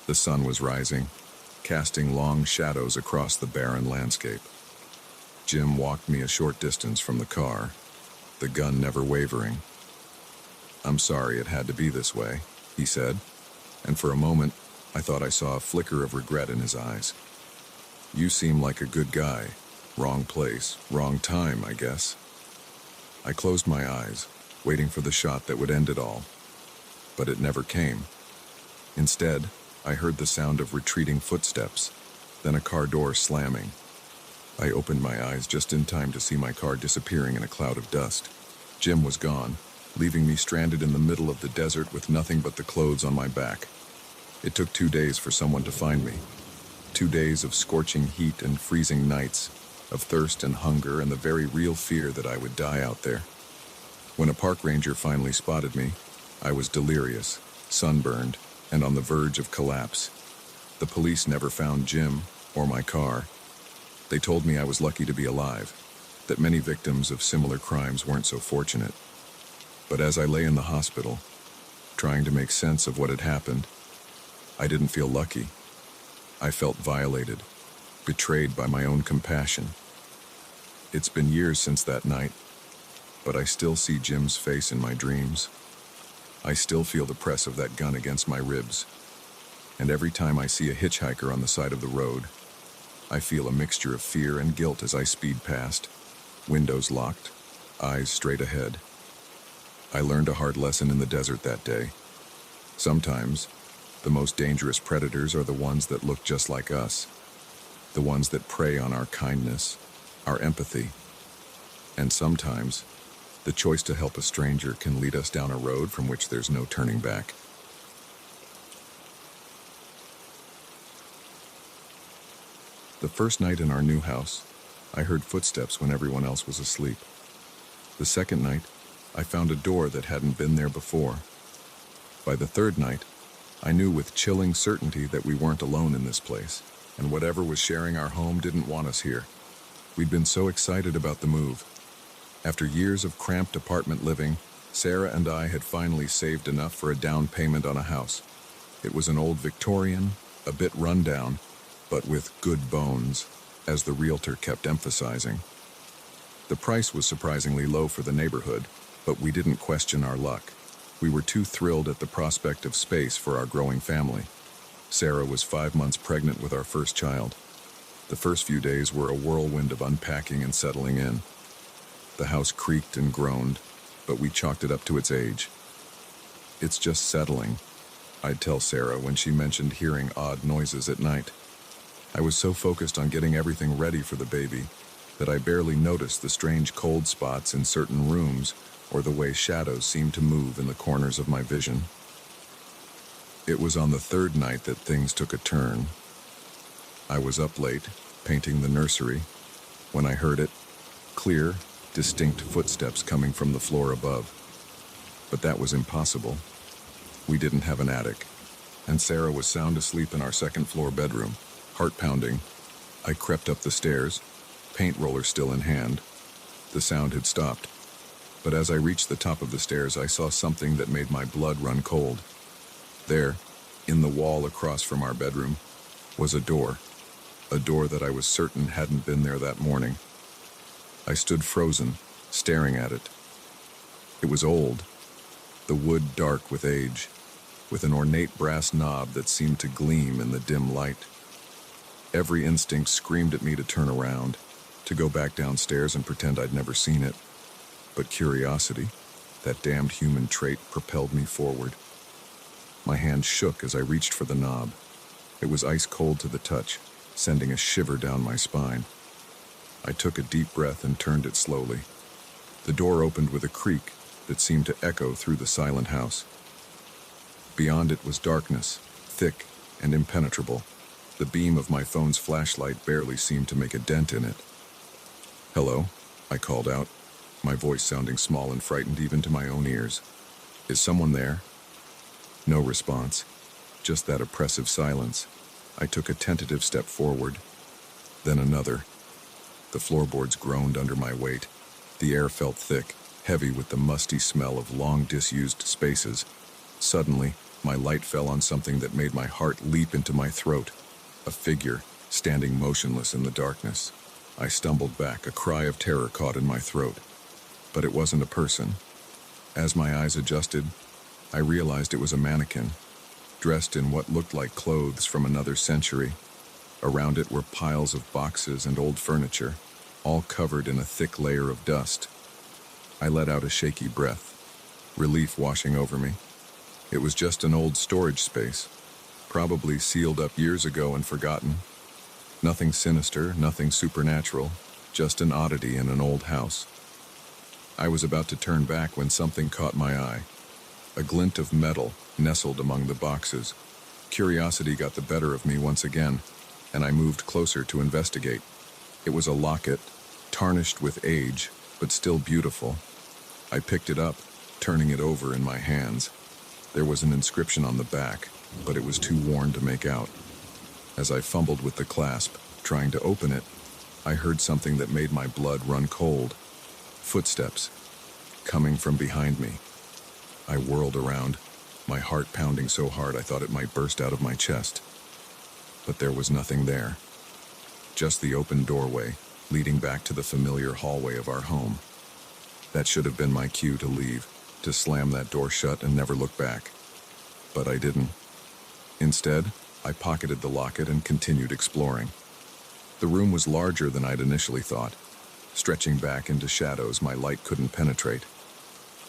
The sun was rising, casting long shadows across the barren landscape. Jim walked me a short distance from the car, the gun never wavering. "I'm sorry it had to be this way," he said, and for a moment, I thought I saw a flicker of regret in his eyes. "You seem like a good guy. Wrong place, wrong time, I guess." I closed my eyes, waiting for the shot that would end it all. But it never came. Instead, I heard the sound of retreating footsteps, then a car door slamming. I opened my eyes just in time to see my car disappearing in a cloud of dust. Jim was gone, leaving me stranded in the middle of the desert with nothing but the clothes on my back. It took 2 days for someone to find me. 2 days of scorching heat and freezing nights, of thirst and hunger and the very real fear that I would die out there. When a park ranger finally spotted me, I was delirious, sunburned, and on the verge of collapse. The police never found Jim or my car. They told me I was lucky to be alive, that many victims of similar crimes weren't so fortunate. But as I lay in the hospital, trying to make sense of what had happened, I didn't feel lucky. I felt violated, betrayed by my own compassion. It's been years since that night, but I still see Jim's face in my dreams. I still feel the press of that gun against my ribs. And every time I see a hitchhiker on the side of the road, I feel a mixture of fear and guilt as I speed past, windows locked, eyes straight ahead. I learned a hard lesson in the desert that day. Sometimes, the most dangerous predators are the ones that look just like us, the ones that prey on our kindness, our empathy. And sometimes, the choice to help a stranger can lead us down a road from which there's no turning back. The first night in our new house, I heard footsteps when everyone else was asleep. The second night, I found a door that hadn't been there before. By the third night, I knew with chilling certainty that we weren't alone in this place, and whatever was sharing our home didn't want us here. We'd been so excited about the move. After years of cramped apartment living, Sarah and I had finally saved enough for a down payment on a house. It was an old Victorian, a bit rundown, but with good bones, as the realtor kept emphasizing. The price was surprisingly low for the neighborhood, but we didn't question our luck. We were too thrilled at the prospect of space for our growing family. Sarah was 5 months pregnant with our first child. The first few days were a whirlwind of unpacking and settling in. The house creaked and groaned, but we chalked it up to its age. "It's just settling," I'd tell Sarah when she mentioned hearing odd noises at night. I was so focused on getting everything ready for the baby that I barely noticed the strange cold spots in certain rooms or the way shadows seemed to move in the corners of my vision. It was on the third night that things took a turn. I was up late, painting the nursery, when I heard it, clear, distinct footsteps coming from the floor above. But that was impossible. We didn't have an attic, and Sarah was sound asleep in our second-floor bedroom, heart pounding. I crept up the stairs, paint roller still in hand. The sound had stopped, but as I reached the top of the stairs, I saw something that made my blood run cold. There, in the wall across from our bedroom, was a door that I was certain hadn't been there that morning. I stood frozen, staring at it. It was old, the wood dark with age, with an ornate brass knob that seemed to gleam in the dim light. Every instinct screamed at me to turn around, to go back downstairs and pretend I'd never seen it. But curiosity, that damned human trait, propelled me forward. My hand shook as I reached for the knob. It was ice cold to the touch, sending a shiver down my spine. I took a deep breath and turned it slowly. The door opened with a creak that seemed to echo through the silent house. Beyond it was darkness, thick and impenetrable. The beam of my phone's flashlight barely seemed to make a dent in it. "Hello?" I called out, my voice sounding small and frightened even to my own ears. "Is someone there?" No response, just that oppressive silence. I took a tentative step forward, then another. The floorboards groaned under my weight. The air felt thick, heavy with the musty smell of long disused spaces. Suddenly, my light fell on something that made my heart leap into my throat. A figure, standing motionless in the darkness. I stumbled back, a cry of terror caught in my throat. But it wasn't a person. As my eyes adjusted, I realized it was a mannequin, dressed in what looked like clothes from another century. Around it were piles of boxes and old furniture, all covered in a thick layer of dust. I let out a shaky breath, relief washing over me. It was just an old storage space, probably sealed up years ago and forgotten. Nothing sinister, nothing supernatural, just an oddity in an old house. I was about to turn back when something caught my eye. A glint of metal nestled among the boxes. Curiosity got the better of me once again, and I moved closer to investigate. It was a locket, tarnished with age, but still beautiful. I picked it up, turning it over in my hands. There was an inscription on the back, but it was too worn to make out. As I fumbled with the clasp, trying to open it, I heard something that made my blood run cold. Footsteps, coming from behind me. I whirled around, my heart pounding so hard I thought it might burst out of my chest. But there was nothing there. Just the open doorway, leading back to the familiar hallway of our home. That should have been my cue to leave, to slam that door shut and never look back. But I didn't. Instead, I pocketed the locket and continued exploring. The room was larger than I'd initially thought, stretching back into shadows my light couldn't penetrate.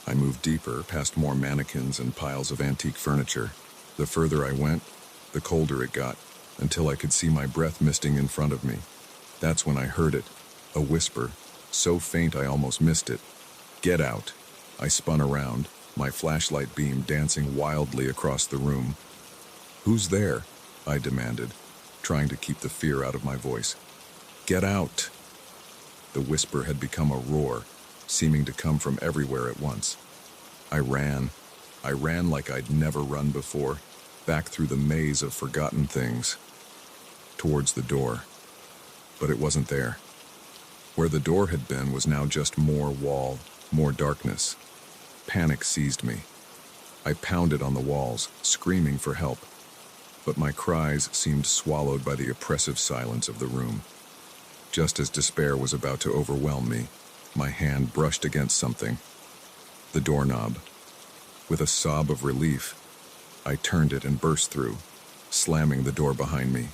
I moved deeper, past more mannequins and piles of antique furniture. The further I went, the colder it got, until I could see my breath misting in front of me. That's when I heard it, a whisper, so faint I almost missed it. "Get out." I spun around, my flashlight beam dancing wildly across the room. "Who's there?" I demanded, trying to keep the fear out of my voice. "Get out." The whisper had become a roar, seeming to come from everywhere at once. I ran like I'd never run before, back through the maze of forgotten things, towards the door. But it wasn't there. Where the door had been was now just more wall, more darkness. Panic seized me. I pounded on the walls, screaming for help. But my cries seemed swallowed by the oppressive silence of the room. Just as despair was about to overwhelm me, my hand brushed against something. The doorknob. With a sob of relief, I turned it and burst through, slamming the door behind me.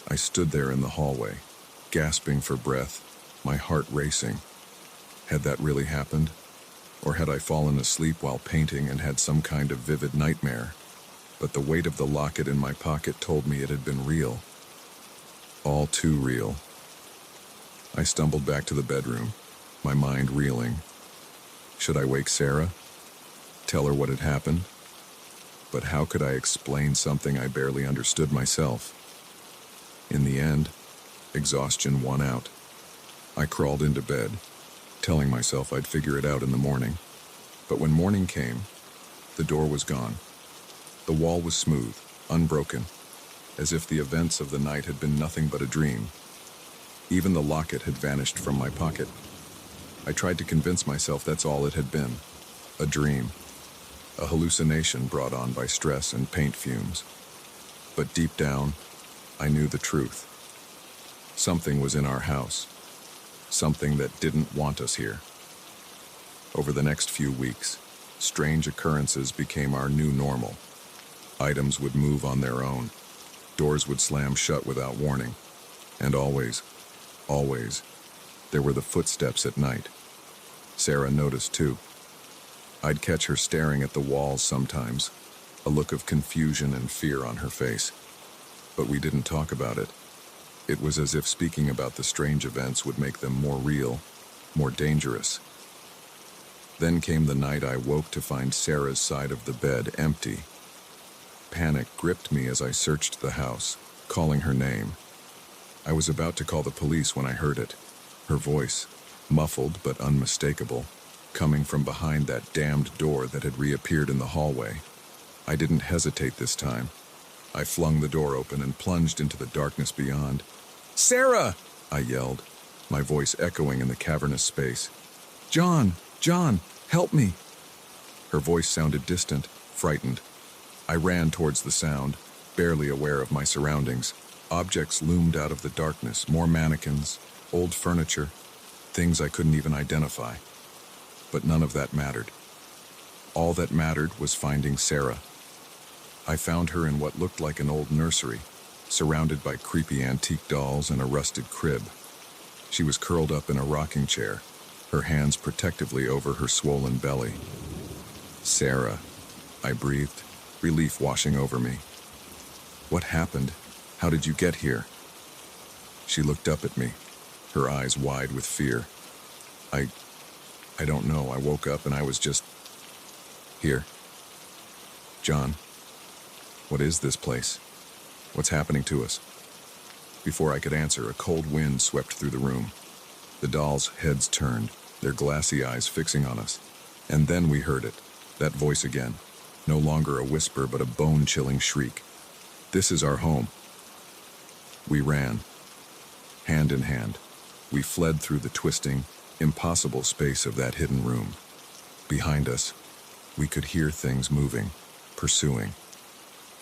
I stood there in the hallway, gasping for breath, my heart racing. Had that really happened? Or had I fallen asleep while painting and had some kind of vivid nightmare? But the weight of the locket in my pocket told me it had been real. All too real. I stumbled back to the bedroom, my mind reeling. Should I wake Sarah? Tell her what had happened? But how could I explain something I barely understood myself? In the end, exhaustion won out. I crawled into bed, telling myself I'd figure it out in the morning. But when morning came, the door was gone. The wall was smooth, unbroken, as if the events of the night had been nothing but a dream. Even the locket had vanished from my pocket. I tried to convince myself that's all it had been. A dream. A hallucination brought on by stress and paint fumes. But deep down, I knew the truth. Something was in our house. Something that didn't want us here. Over the next few weeks, strange occurrences became our new normal. Items would move on their own. Doors would slam shut without warning. And always, there were the footsteps at night. Sarah noticed too. I'd catch her staring at the walls sometimes, a look of confusion and fear on her face. But we didn't talk about it. It was as if speaking about the strange events would make them more real, more dangerous. Then came the night I woke to find Sarah's side of the bed empty. Panic gripped me as I searched the house, calling her name. I was about to call the police when I heard it. Her voice, muffled but unmistakable, coming from behind that damned door that had reappeared in the hallway. I didn't hesitate this time. I flung the door open and plunged into the darkness beyond. "Sarah!" I yelled, my voice echoing in the cavernous space. John, help me!" Her voice sounded distant, frightened. I ran towards the sound, barely aware of my surroundings. Objects loomed out of the darkness, more mannequins, old furniture, things I couldn't even identify. But none of that mattered. All that mattered was finding Sarah. I found her in what looked like an old nursery, surrounded by creepy antique dolls and a rusted crib. She was curled up in a rocking chair, her hands protectively over her swollen belly. "Sarah," I breathed, relief washing over me. "What happened? How did you get here?" She looked up at me, her eyes wide with fear. I don't know. I woke up and I was just here." "John, what is this place? What's happening to us?" Before I could answer, a cold wind swept through the room. The dolls' heads turned, their glassy eyes fixing on us. And then we heard it, that voice again, no longer a whisper but a bone-chilling shriek. "This is our home." We ran, hand in hand. We fled through the twisting, impossible space of that hidden room. Behind us, we could hear things moving, pursuing.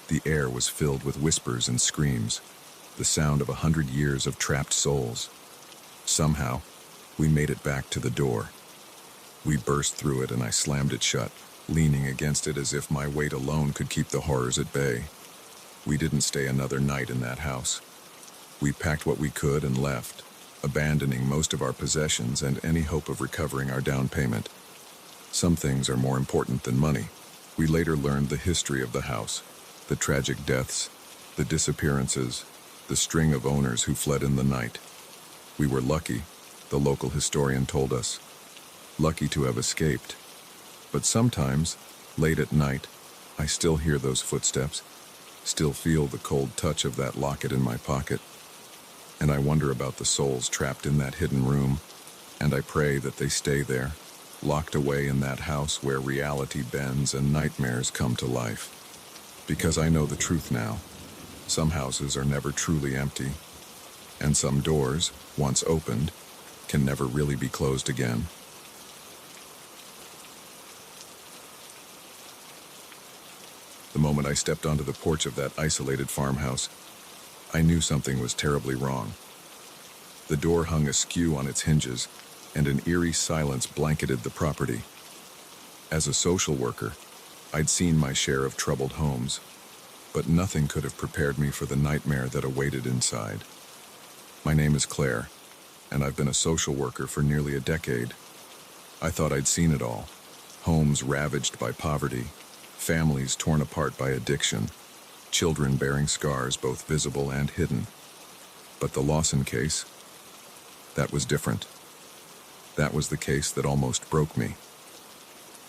The air was filled with whispers and screams, the sound of 100 years of trapped souls. Somehow, we made it back to the door. We burst through it and I slammed it shut, leaning against it as if my weight alone could keep the horrors at bay. We didn't stay another night in that house. We packed what we could and left, abandoning most of our possessions and any hope of recovering our down payment. Some things are more important than money. We later learned the history of the house, the tragic deaths, the disappearances, the string of owners who fled in the night. We were lucky, the local historian told us. Lucky to have escaped. But sometimes, late at night, I still hear those footsteps, still feel the cold touch of that locket in my pocket. And I wonder about the souls trapped in that hidden room, and I pray that they stay there, locked away in that house where reality bends and nightmares come to life. Because I know the truth now. Some houses are never truly empty, and some doors, once opened, can never really be closed again. The moment I stepped onto the porch of that isolated farmhouse, I knew something was terribly wrong. The door hung askew on its hinges, and an eerie silence blanketed the property. As a social worker, I'd seen my share of troubled homes, but nothing could have prepared me for the nightmare that awaited inside. My name is Claire, and I've been a social worker for nearly a decade. I thought I'd seen it all. Homes ravaged by poverty, families torn apart by addiction, children bearing scars both visible and hidden. But the Lawson case, That was different. That was the case that almost broke me.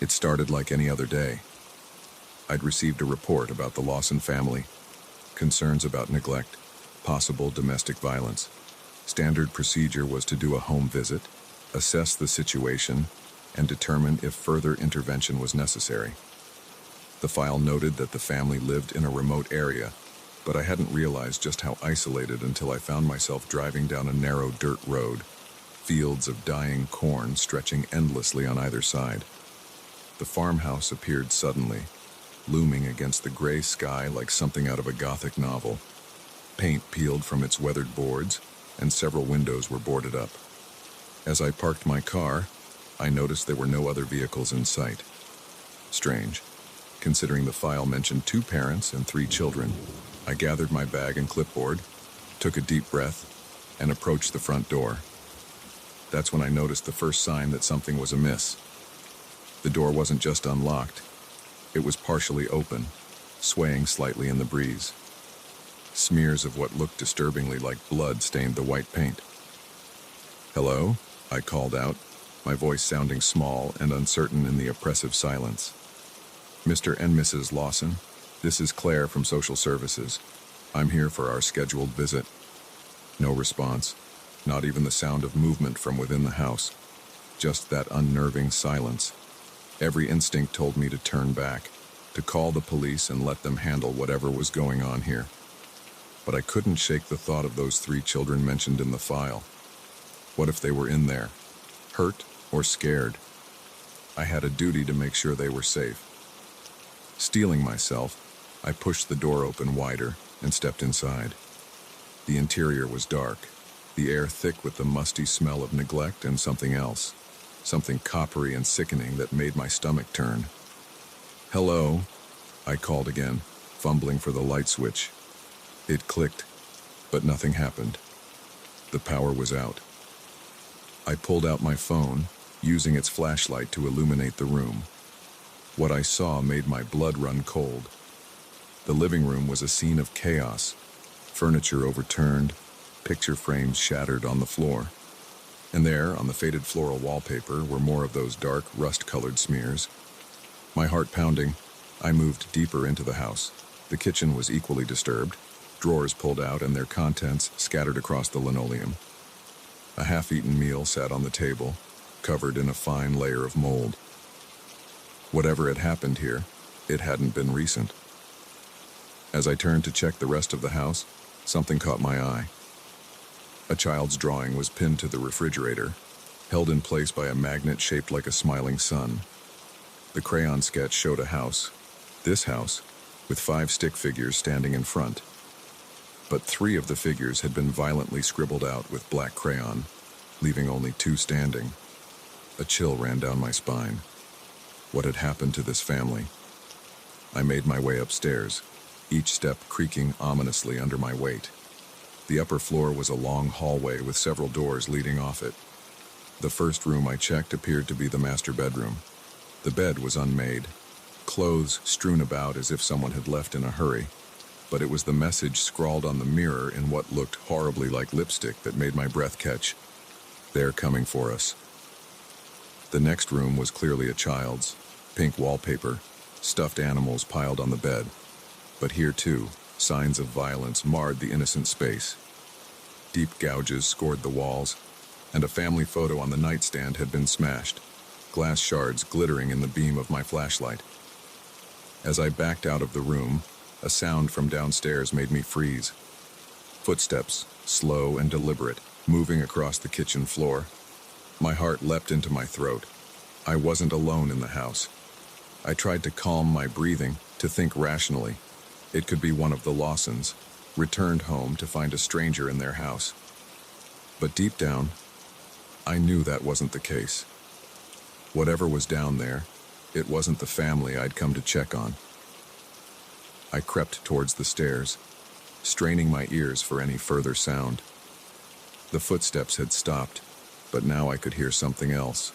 It started like any other day. I'd received a report about the Lawson family, concerns about neglect, possible domestic violence. Standard procedure was to do a home visit, assess the situation, and determine if further intervention was necessary. The file noted that the family lived in a remote area, but I hadn't realized just how isolated until I found myself driving down a narrow dirt road, fields of dying corn stretching endlessly on either side. The farmhouse appeared suddenly, looming against the gray sky like something out of a Gothic novel. Paint peeled from its weathered boards, and several windows were boarded up. As I parked my car, I noticed there were no other vehicles in sight. Strange, considering the file mentioned 2 parents and 3 children. I gathered my bag and clipboard, took a deep breath, and approached the front door. That's when I noticed the first sign that something was amiss. The door wasn't just unlocked. It was partially open, swaying slightly in the breeze. Smears of what looked disturbingly like blood stained the white paint. "Hello?" I called out, my voice sounding small and uncertain in the oppressive silence. "Mr. and Mrs. Lawson, this is Claire from Social Services. I'm here for our scheduled visit." No response, not even the sound of movement from within the house. Just that unnerving silence. Every instinct told me to turn back, to call the police and let them handle whatever was going on here. But I couldn't shake the thought of those 3 children mentioned in the file. What if they were in there, hurt or scared? I had a duty to make sure they were safe. Steeling myself, I pushed the door open wider and stepped inside. The interior was dark, the air thick with the musty smell of neglect and something else, something coppery and sickening that made my stomach turn. "Hello," I called again, fumbling for the light switch. It clicked, but nothing happened. The power was out. I pulled out my phone, using its flashlight to illuminate the room. What I saw made my blood run cold. The living room was a scene of chaos, furniture overturned, picture frames shattered on the floor. And there, on the faded floral wallpaper, were more of those dark, rust-colored smears. My heart pounding, I moved deeper into the house. The kitchen was equally disturbed, drawers pulled out and their contents scattered across the linoleum. A half-eaten meal sat on the table, covered in a fine layer of mold. Whatever had happened here, it hadn't been recent. As I turned to check the rest of the house, something caught my eye. A child's drawing was pinned to the refrigerator, held in place by a magnet shaped like a smiling sun. The crayon sketch showed a house, this house, with 5 stick figures standing in front. But 3 of the figures had been violently scribbled out with black crayon, leaving only 2 standing. A chill ran down my spine. What had happened to this family? I made my way upstairs, each step creaking ominously under my weight. The upper floor was a long hallway with several doors leading off it. The first room I checked appeared to be the master bedroom. The bed was unmade, clothes strewn about as if someone had left in a hurry, but it was the message scrawled on the mirror in what looked horribly like lipstick that made my breath catch. "They're coming for us." The next room was clearly a child's, pink wallpaper, stuffed animals piled on the bed. But here too, signs of violence marred the innocent space. Deep gouges scored the walls, and a family photo on the nightstand had been smashed, glass shards glittering in the beam of my flashlight. As I backed out of the room, a sound from downstairs made me freeze. Footsteps, slow and deliberate, moving across the kitchen floor. My heart leapt into my throat. I wasn't alone in the house. I tried to calm my breathing, to think rationally. It could be one of the Lawsons, returned home to find a stranger in their house. But deep down, I knew that wasn't the case. Whatever was down there, it wasn't the family I'd come to check on. I crept towards the stairs, straining my ears for any further sound. The footsteps had stopped, but now I could hear something else.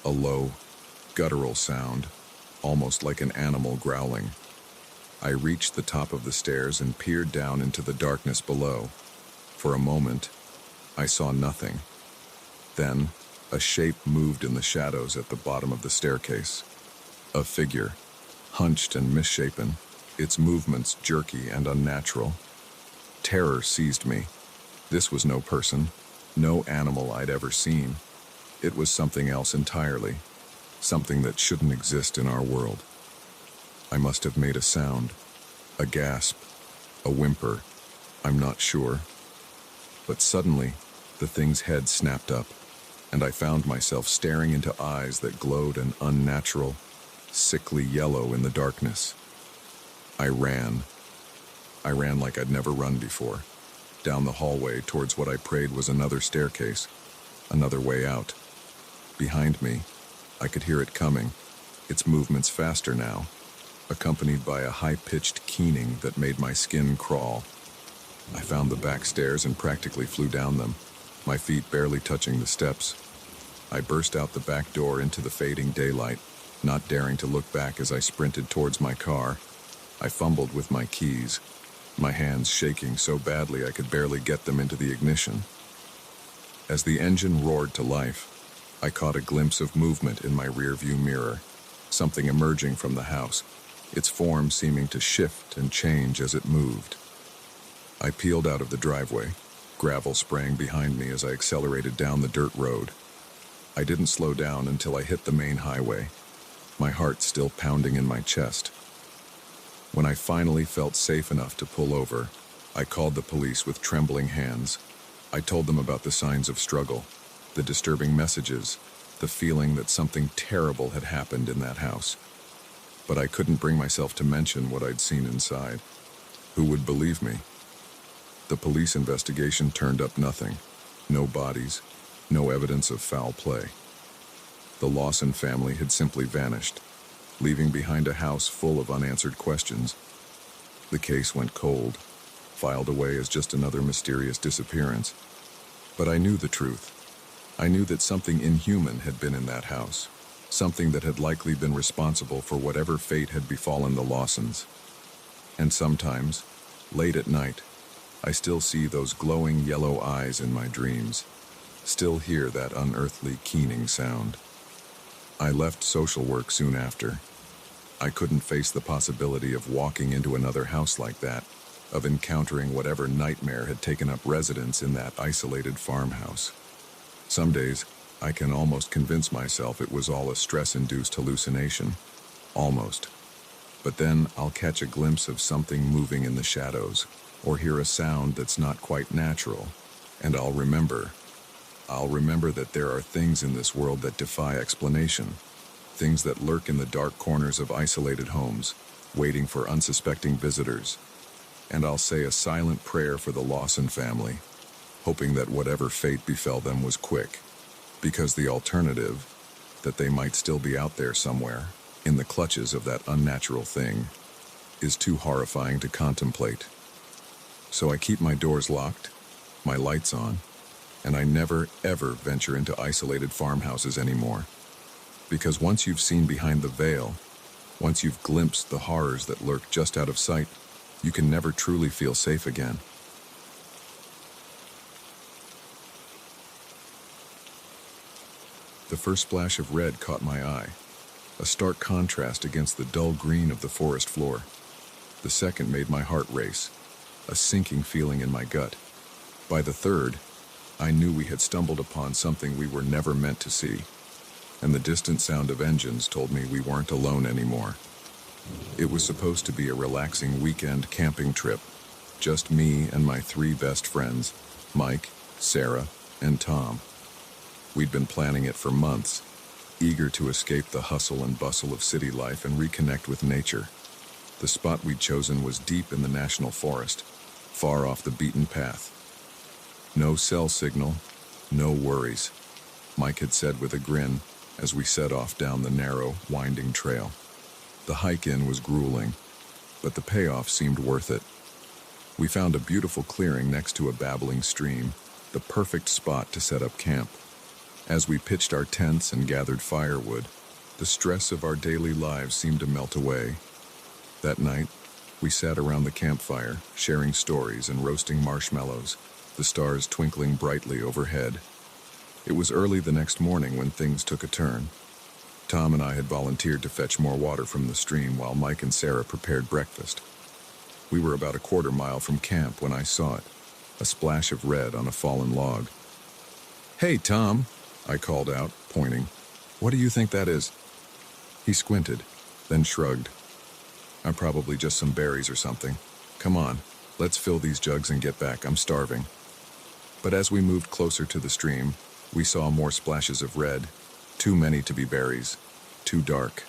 A low, guttural sound, almost like an animal growling. I reached the top of the stairs and peered down into the darkness below. For a moment, I saw nothing, Then, a shape moved in the shadows at the bottom of the staircase. A figure, hunched and misshapen, its movements jerky and unnatural. Terror seized me. This was no person, no animal I'd ever seen. It was something else entirely, something that shouldn't exist in our world. I must have made a sound, a gasp, a whimper, I'm not sure. But suddenly, the thing's head snapped up, and I found myself staring into eyes that glowed an unnatural, sickly yellow in the darkness. I ran. I ran like I'd never run before, down the hallway towards what I prayed was another staircase, another way out. Behind me, I could hear it coming, its movements faster now, accompanied by a high-pitched keening that made my skin crawl. I found the back stairs and practically flew down them, my feet barely touching the steps. I burst out the back door into the fading daylight, not daring to look back as I sprinted towards my car. I fumbled with my keys, my hands shaking so badly I could barely get them into the ignition. As the engine roared to life, I caught a glimpse of movement in my rearview mirror, something emerging from the house, its form seeming to shift and change as it moved. I peeled out of the driveway, gravel spraying behind me as I accelerated down the dirt road. I didn't slow down until I hit the main highway, my heart still pounding in my chest. When I finally felt safe enough to pull over, I called the police with trembling hands. I told them about the signs of struggle, the disturbing messages, the feeling that something terrible had happened in that house. But I couldn't bring myself to mention what I'd seen inside. Who would believe me? The police investigation turned up nothing. No bodies, no evidence of foul play. The Lawson family had simply vanished, leaving behind a house full of unanswered questions. The case went cold, filed away as just another mysterious disappearance. But I knew the truth. I knew that something inhuman had been in that house, something that had likely been responsible for whatever fate had befallen the Lawsons. And sometimes, late at night, I still see those glowing yellow eyes in my dreams, still hear that unearthly keening sound. I left social work soon after. I couldn't face the possibility of walking into another house like that, of encountering whatever nightmare had taken up residence in that isolated farmhouse. Some days, I can almost convince myself it was all a stress-induced hallucination. Almost. But then I'll catch a glimpse of something moving in the shadows, or hear a sound that's not quite natural, and I'll remember that there are things in this world that defy explanation, things that lurk in the dark corners of isolated homes, waiting for unsuspecting visitors. And I'll say a silent prayer for the Lawson family, hoping that whatever fate befell them was quick, because the alternative, that they might still be out there somewhere, in the clutches of that unnatural thing, is too horrifying to contemplate. So I keep my doors locked, my lights on, and I never, ever venture into isolated farmhouses anymore. Because once you've seen behind the veil, once you've glimpsed the horrors that lurk just out of sight, you can never truly feel safe again. The first splash of red caught my eye, a stark contrast against the dull green of the forest floor. The second made my heart race, a sinking feeling in my gut. By the third, I knew we had stumbled upon something we were never meant to see, and the distant sound of engines told me we weren't alone anymore. It was supposed to be a relaxing weekend camping trip, just me and my 3 best friends, Mike, Sarah, and Tom. We'd been planning it for months, eager to escape the hustle and bustle of city life and reconnect with nature. The spot we'd chosen was deep in the national forest, far off the beaten path. No cell signal, no worries, Mike had said with a grin as we set off down the narrow, winding trail. The hike-in was grueling, but the payoff seemed worth it. We found a beautiful clearing next to a babbling stream, the perfect spot to set up camp. As we pitched our tents and gathered firewood, the stress of our daily lives seemed to melt away. That night, we sat around the campfire, sharing stories and roasting marshmallows, the stars twinkling brightly overhead. It was early the next morning when things took a turn. Tom and I had volunteered to fetch more water from the stream while Mike and Sarah prepared breakfast. We were about a quarter mile from camp when I saw it, a splash of red on a fallen log. "Hey, Tom," I called out, pointing. "What do you think that is?" He squinted, then shrugged. "I'm probably just some berries or something. Come on, let's fill these jugs and get back. I'm starving." But as we moved closer to the stream, we saw more splashes of red, too many to be berries, too dark.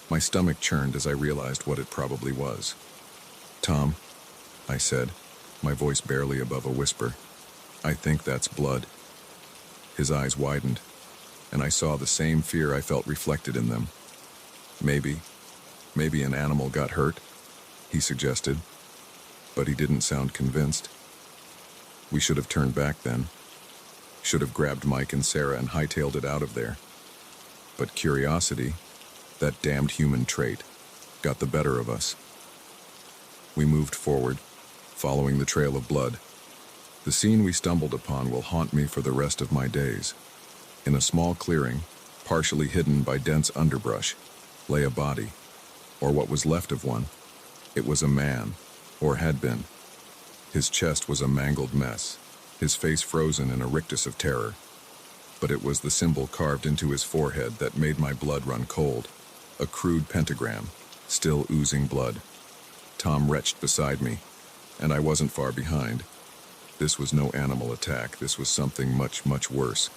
My stomach churned as I realized what it probably was. "Tom," I said, my voice barely above a whisper, "I think that's blood." His eyes widened, and I saw the same fear I felt reflected in them. Maybe an animal got hurt," he suggested, but he didn't sound convinced. We should have turned back then. Should have grabbed Mike and Sarah and hightailed it out of there. But curiosity, that damned human trait, got the better of us. We moved forward, following the trail of blood. The scene we stumbled upon will haunt me for the rest of my days. In a small clearing, partially hidden by dense underbrush, lay a body, or what was left of one. It was a man, or had been. His chest was a mangled mess, his face frozen in a rictus of terror. But it was the symbol carved into his forehead that made my blood run cold, a crude pentagram, still oozing blood. Tom retched beside me, and I wasn't far behind. This was no animal attack, this was something much, much worse.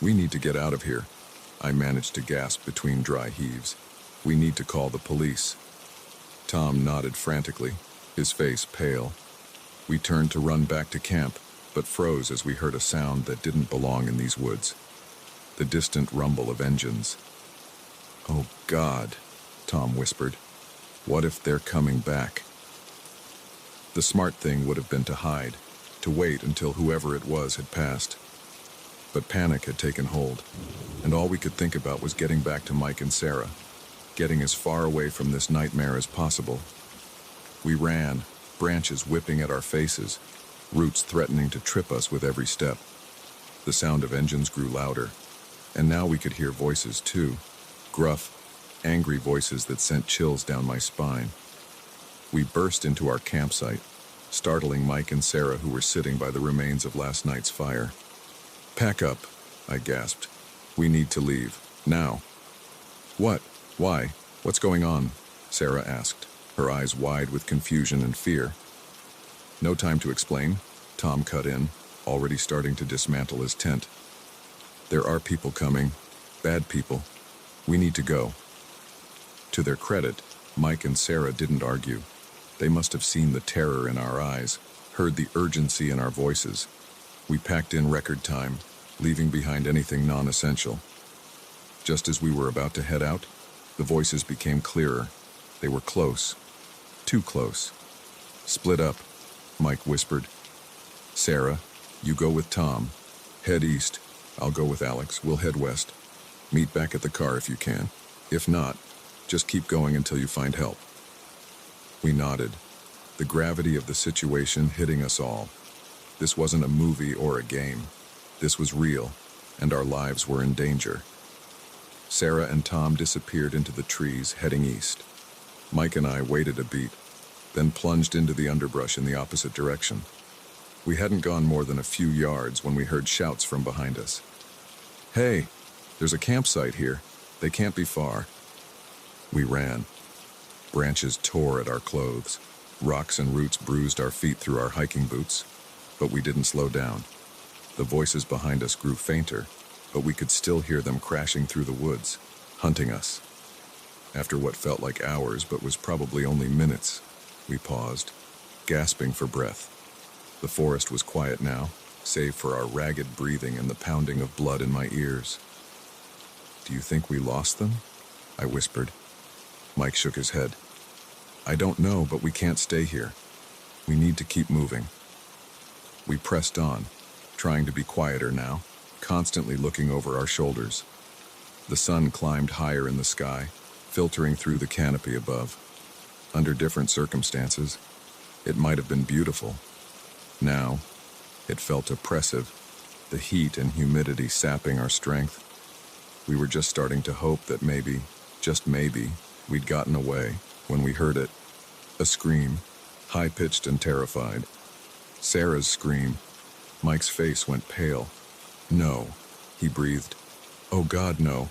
"We need to get out of here," I managed to gasp between dry heaves. "We need to call the police." Tom nodded frantically, his face pale. We turned to run back to camp, but froze as we heard a sound that didn't belong in these woods. The distant rumble of engines. "Oh God," Tom whispered. "What if they're coming back?" The smart thing would have been to hide, to wait until whoever it was had passed. But panic had taken hold, and all we could think about was getting back to Mike and Sarah, getting as far away from this nightmare as possible. We ran, branches whipping at our faces, roots threatening to trip us with every step. The sound of engines grew louder, and now we could hear voices too, gruff, angry voices that sent chills down my spine. We burst into our campsite, startling Mike and Sarah, who were sitting by the remains of last night's fire. "Pack up," I gasped. "We need to leave, now." "What? Why? What's going on?" Sarah asked, her eyes wide with confusion and fear. "No time to explain," Tom cut in, already starting to dismantle his tent. "There are people coming, bad people. We need to go." To their credit, Mike and Sarah didn't argue. They must have seen the terror in our eyes, heard the urgency in our voices. We packed in record time, leaving behind anything non-essential. Just as we were about to head out, the voices became clearer. They were close. Too close. "Split up," Mike whispered. "Sarah, you go with Tom. Head east. I'll go with Alex. We'll head west. Meet back at the car if you can. If not, just keep going until you find help." We nodded, the gravity of the situation hitting us all. This wasn't a movie or a game. This was real, and our lives were in danger. Sarah and Tom disappeared into the trees, heading east. Mike and I waited a beat, then plunged into the underbrush in the opposite direction. We hadn't gone more than a few yards when we heard shouts from behind us. "Hey, there's a campsite here. They can't be far." We ran. Branches tore at our clothes. Rocks and roots bruised our feet through our hiking boots, but we didn't slow down. The voices behind us grew fainter, but we could still hear them crashing through the woods, hunting us. After what felt like hours but was probably only minutes, we paused, gasping for breath. The forest was quiet now, save for our ragged breathing and the pounding of blood in my ears. "Do you think we lost them?" I whispered. Mike shook his head. "I don't know, but we can't stay here. We need to keep moving." We pressed on, trying to be quieter now, constantly looking over our shoulders. The sun climbed higher in the sky, filtering through the canopy above. Under different circumstances, it might have been beautiful. Now, it felt oppressive, the heat and humidity sapping our strength. We were just starting to hope that maybe, just maybe, we'd gotten away when we heard it. A scream, high-pitched and terrified. Sarah's scream. Mike's face went pale. "No," he breathed. "Oh God, no."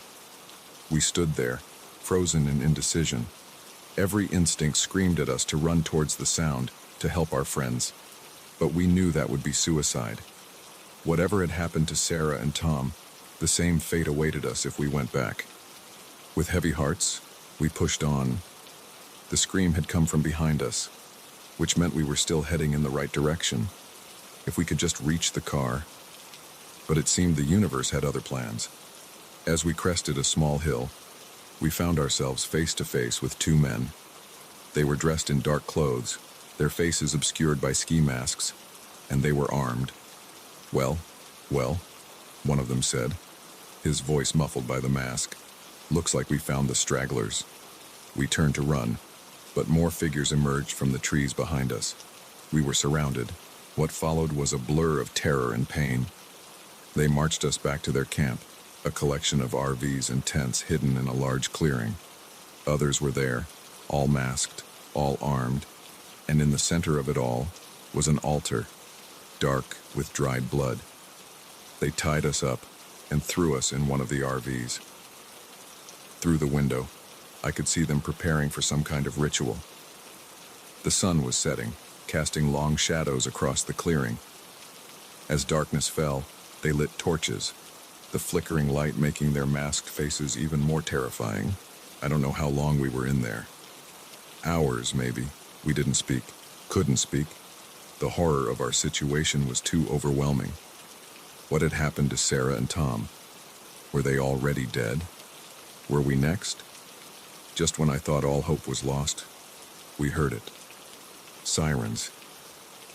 We stood there, frozen in indecision. Every instinct screamed at us to run towards the sound, to help our friends. But we knew that would be suicide. Whatever had happened to Sarah and Tom, the same fate awaited us if we went back. With heavy hearts, we pushed on. The scream had come from behind us, which meant we were still heading in the right direction. If we could just reach the car. But it seemed the universe had other plans. As we crested a small hill, we found ourselves face to face with two men. They were dressed in dark clothes, their faces obscured by ski masks, and they were armed. Well, one of them said, his voice muffled by the mask. "Looks like we found the stragglers." We turned to run, but more figures emerged from the trees behind us. We were surrounded. What followed was a blur of terror and pain. They marched us back to their camp, a collection of RVs and tents hidden in a large clearing. Others were there, all masked, all armed, and in the center of it all was an altar, dark with dried blood. They tied us up and threw us in one of the RVs. Through the window, I could see them preparing for some kind of ritual. The sun was setting, casting long shadows across the clearing. As darkness fell, they lit torches, the flickering light making their masked faces even more terrifying. I don't know how long we were in there. Hours, maybe. We didn't speak, couldn't speak. The horror of our situation was too overwhelming. What had happened to Sarah and Tom? Were they already dead? Were we next? Just when I thought all hope was lost, we heard it. Sirens.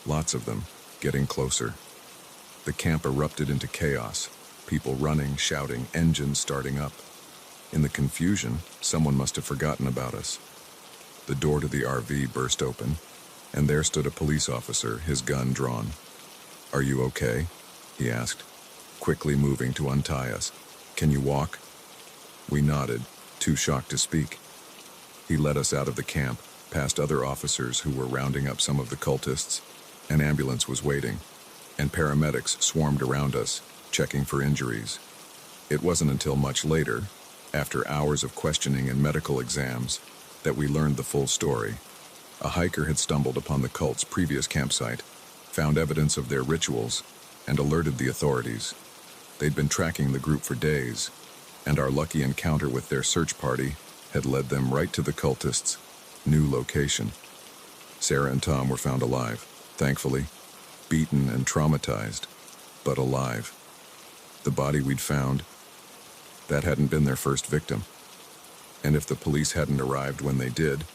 Lots of them, getting closer. The camp erupted into chaos, people running, shouting, engines starting up. In the confusion, someone must have forgotten about us. The door to the RV burst open, and there stood a police officer, his gun drawn. "Are you okay?" he asked, quickly moving to untie us. "Can you walk?" We nodded, too shocked to speak. He led us out of the camp, past other officers who were rounding up some of the cultists. An ambulance was waiting, and paramedics swarmed around us, checking for injuries. It wasn't until much later, after hours of questioning and medical exams, that we learned the full story. A hiker had stumbled upon the cult's previous campsite, found evidence of their rituals, and alerted the authorities. They'd been tracking the group for days, and our lucky encounter with their search party had led them right to the cultists' new location. Sarah and Tom were found alive, thankfully, beaten and traumatized, but alive. The body we'd found, that hadn't been their first victim. And if the police hadn't arrived when they did,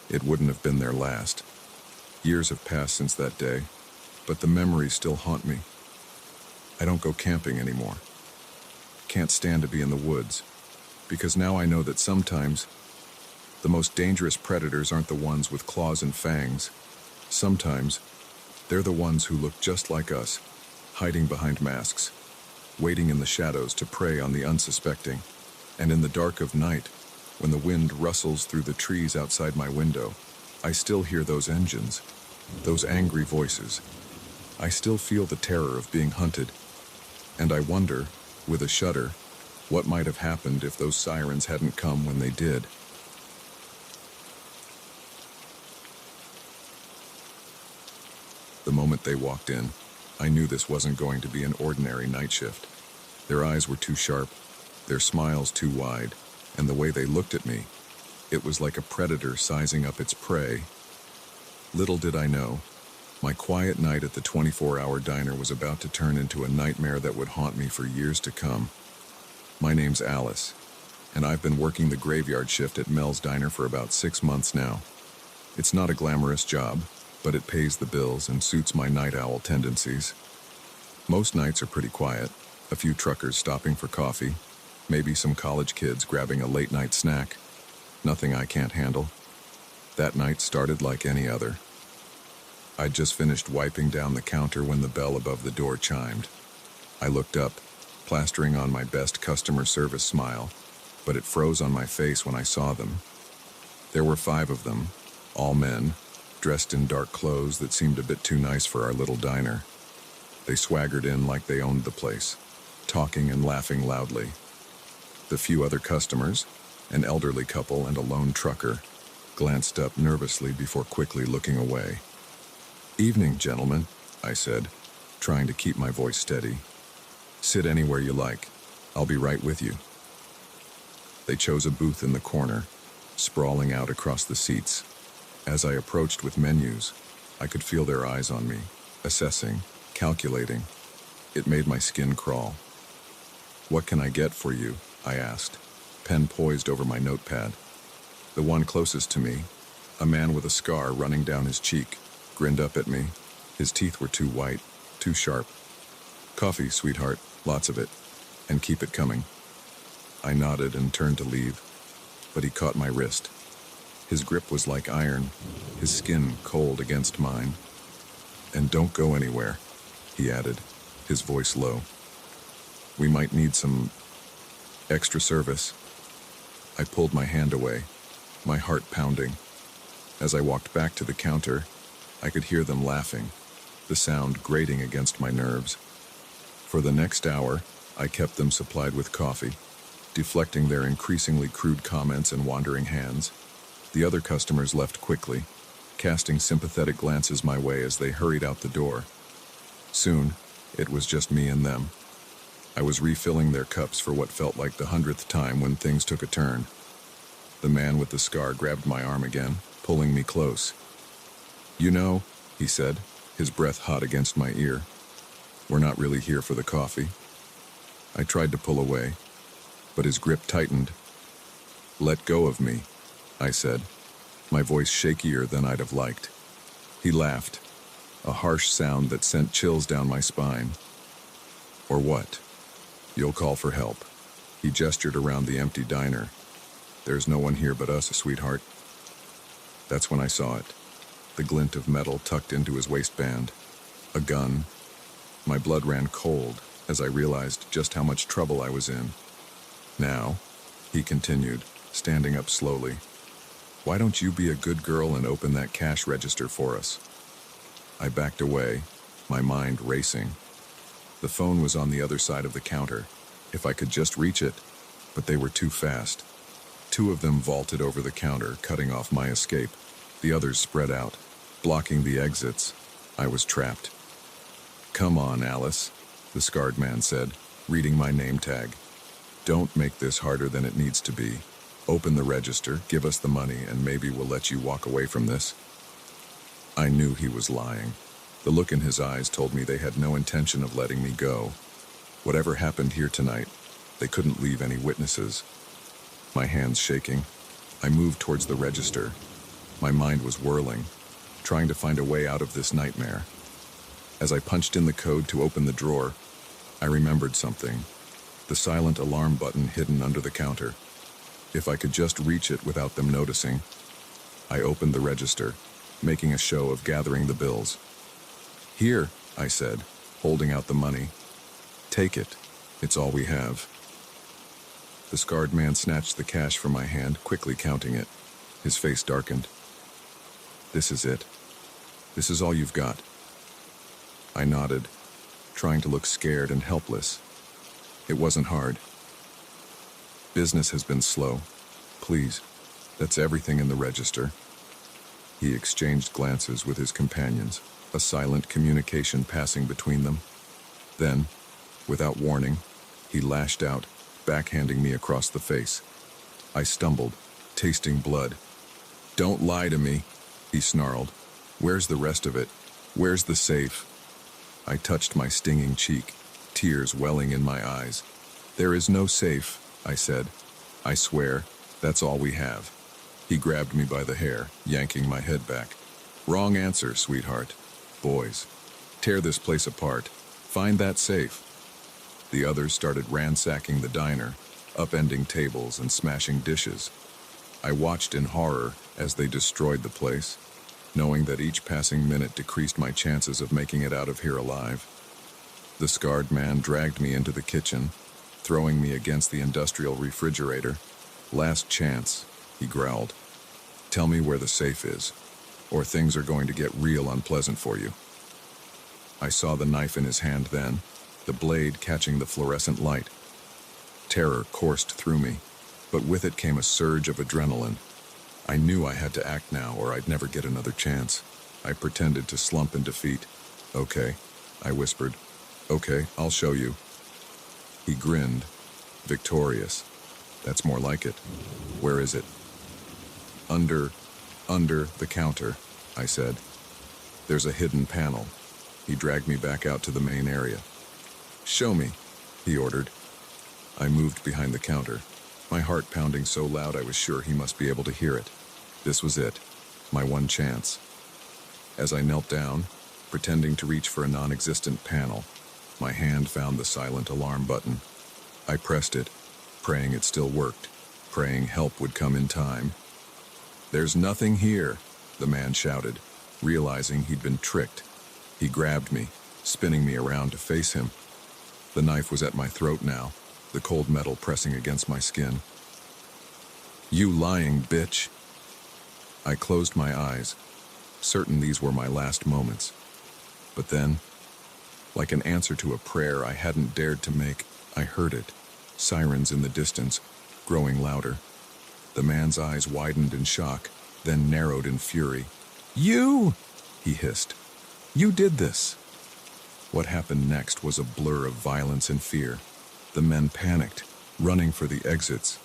it wouldn't have been their last. Years have passed since that day, but the memories still haunt me. I don't go camping anymore. Can't stand to be in the woods, because now I know that sometimes the most dangerous predators aren't the ones with claws and fangs. Sometimes they're the ones who look just like us, hiding behind masks, waiting in the shadows to prey on the unsuspecting. And in the dark of night, when the wind rustles through the trees outside my window, I still hear those engines, those angry voices. I still feel the terror of being hunted, and I wonder, with a shudder, what might have happened if those sirens hadn't come when they did. The moment they walked in, I knew this wasn't going to be an ordinary night shift. Their eyes were too sharp, their smiles too wide, and the way they looked at me, it was like a predator sizing up its prey. Little did I know, my quiet night at the 24-hour diner was about to turn into a nightmare that would haunt me for years to come. My name's Alice, and I've been working the graveyard shift at Mel's Diner for about 6 months now. It's not a glamorous job, but it pays the bills and suits my night owl tendencies. Most nights are pretty quiet, a few truckers stopping for coffee, maybe some college kids grabbing a late-night snack. Nothing I can't handle. That night started like any other. I'd just finished wiping down the counter when the bell above the door chimed. I looked up, plastering on my best customer service smile, but it froze on my face when I saw them. There were 5 of them, all men, dressed in dark clothes that seemed a bit too nice for our little diner. They swaggered in like they owned the place, talking and laughing loudly. The few other customers, an elderly couple and a lone trucker, glanced up nervously before quickly looking away. "Evening, gentlemen," I said, trying to keep my voice steady. "Sit anywhere you like. I'll be right with you." They chose a booth in the corner, sprawling out across the seats. As I approached with menus, I could feel their eyes on me, assessing, calculating. It made my skin crawl. "What can I get for you?" I asked, pen poised over my notepad. The one closest to me, a man with a scar running down his cheek, grinned up at me. His teeth were too white, too sharp. "Coffee, sweetheart, lots of it, and keep it coming." I nodded and turned to leave, but he caught my wrist. His grip was like iron, his skin cold against mine. "And don't go anywhere," he added, his voice low. "We might need some extra service." I pulled my hand away, my heart pounding. As I walked back to the counter, I could hear them laughing, the sound grating against my nerves. For the next hour, I kept them supplied with coffee, deflecting their increasingly crude comments and wandering hands. The other customers left quickly, casting sympathetic glances my way as they hurried out the door. Soon, it was just me and them. I was refilling their cups for what felt like the 100th time when things took a turn. The man with the scar grabbed my arm again, pulling me close. "You know," he said, his breath hot against my ear, "we're not really here for the coffee." I tried to pull away, but his grip tightened. "Let go of me," I said, my voice shakier than I'd have liked. He laughed, a harsh sound that sent chills down my spine. "Or what? You'll call for help." He gestured around the empty diner. "There's no one here but us, sweetheart." That's when I saw it, the glint of metal tucked into his waistband. A gun. My blood ran cold as I realized just how much trouble I was in. "Now," he continued, standing up slowly, "why don't you be a good girl and open that cash register for us?" I backed away, my mind racing. The phone was on the other side of the counter, if I could just reach it, but they were too fast. 2 of them vaulted over the counter, cutting off my escape. The others spread out, blocking the exits. I was trapped. "Come on, Alice," the scarred man said, reading my name tag. "Don't make this harder than it needs to be. Open the register, give us the money, and maybe we'll let you walk away from this." I knew he was lying. The look in his eyes told me they had no intention of letting me go. Whatever happened here tonight, they couldn't leave any witnesses. My hands shaking, I moved towards the register. My mind was whirling, trying to find a way out of this nightmare. As I punched in the code to open the drawer, I remembered something. The silent alarm button hidden under the counter. If I could just reach it without them noticing. I opened the register, making a show of gathering the bills. "Here," I said, holding out the money. "Take it. It's all we have." The scarred man snatched the cash from my hand, quickly counting it. His face darkened. "This is it. This is all you've got." I nodded, trying to look scared and helpless. It wasn't hard. "Business has been slow. Please, that's everything in the register." He exchanged glances with his companions, a silent communication passing between them. Then, without warning, he lashed out, backhanding me across the face. I stumbled, tasting blood. "Don't lie to me," he snarled. "Where's the rest of it? Where's the safe?" I touched my stinging cheek, tears welling in my eyes. "There is no safe," I said. "I swear, that's all we have." He grabbed me by the hair, yanking my head back. "Wrong answer, sweetheart. Boys, tear this place apart. Find that safe." The others started ransacking the diner, upending tables and smashing dishes. I watched in horror as they destroyed the place, knowing that each passing minute decreased my chances of making it out of here alive. The scarred man dragged me into the kitchen, throwing me against the industrial refrigerator. "Last chance," he growled. "Tell me where the safe is, or things are going to get real unpleasant for you." I saw the knife in his hand then, the blade catching the fluorescent light. Terror coursed through me, but with it came a surge of adrenaline. I knew I had to act now or I'd never get another chance. I pretended to slump in defeat. "Okay," I whispered. "Okay, I'll show you." He grinned, victorious. "That's more like it. Where is it?" Under the counter," I said. "There's a hidden panel." He dragged me back out to the main area. "Show me," he ordered. I moved behind the counter, my heart pounding so loud I was sure he must be able to hear it. This was it, my one chance. As I knelt down, pretending to reach for a non-existent panel, my hand found the silent alarm button. I pressed it, praying it still worked, praying help would come in time. "There's nothing here," the man shouted, realizing he'd been tricked. He grabbed me, spinning me around to face him. The knife was at my throat now, the cold metal pressing against my skin. "You lying bitch!" I closed my eyes, certain these were my last moments. But then, like an answer to a prayer I hadn't dared to make, I heard it. Sirens in the distance, growing louder. The man's eyes widened in shock, then narrowed in fury. "You!" he hissed. "You did this!" What happened next was a blur of violence and fear. The men panicked, running for the exits.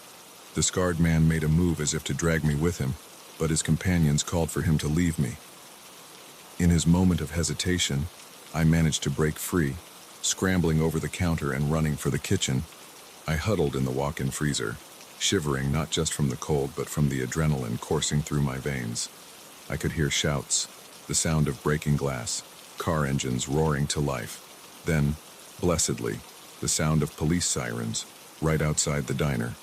The scarred man made a move as if to drag me with him, but his companions called for him to leave me. In his moment of hesitation, I managed to break free, scrambling over the counter and running for the kitchen. I huddled in the walk-in freezer, shivering not just from the cold but from the adrenaline coursing through my veins. I could hear shouts, the sound of breaking glass, car engines roaring to life. Then, blessedly, the sound of police sirens, right outside the diner.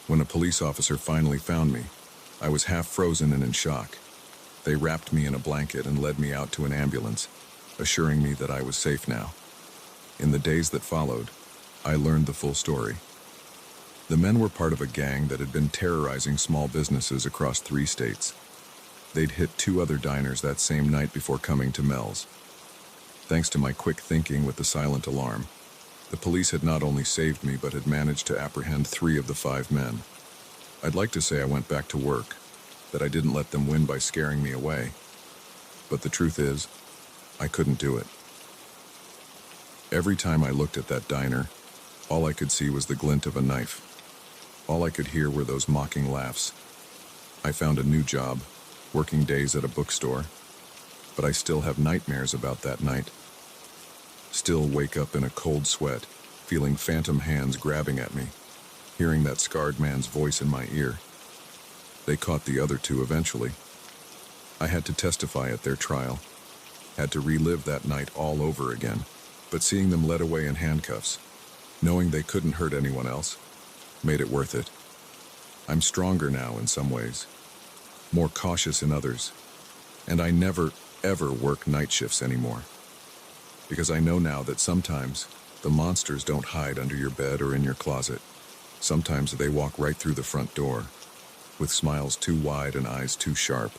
When a police officer finally found me, I was half frozen and in shock. They wrapped me in a blanket and led me out to an ambulance, assuring me that I was safe now. In the days that followed, I learned the full story. The men were part of a gang that had been terrorizing small businesses across 3 states. They'd hit 2 other diners that same night before coming to Mel's. Thanks to my quick thinking with the silent alarm, the police had not only saved me but had managed to apprehend 3 of the 5 men. I'd like to say I went back to work, that I didn't let them win by scaring me away. But the truth is, I couldn't do it. Every time I looked at that diner, all I could see was the glint of a knife. All I could hear were those mocking laughs. I found a new job, working days at a bookstore, but I still have nightmares about that night. Still wake up in a cold sweat, feeling phantom hands grabbing at me, hearing that scarred man's voice in my ear. They caught the other 2 eventually. I had to testify at their trial, had to relive that night all over again, but seeing them led away in handcuffs, knowing they couldn't hurt anyone else, made it worth it. I'm stronger now in some ways, more cautious in others, and I never, ever work night shifts anymore. Because I know now that sometimes the monsters don't hide under your bed or in your closet. Sometimes they walk right through the front door, with smiles too wide and eyes too sharp,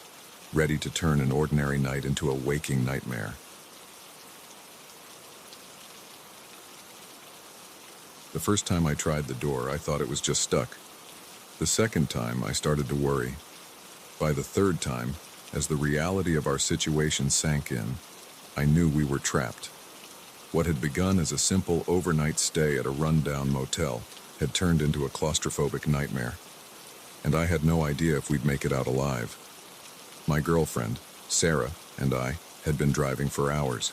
ready to turn an ordinary night into a waking nightmare. The first time I tried the door, I thought it was just stuck. The second time, I started to worry. By the third time, as the reality of our situation sank in, I knew we were trapped. What had begun as a simple overnight stay at a rundown motel had turned into a claustrophobic nightmare, and I had no idea if we'd make it out alive. My girlfriend, Sarah, and I had been driving for hours.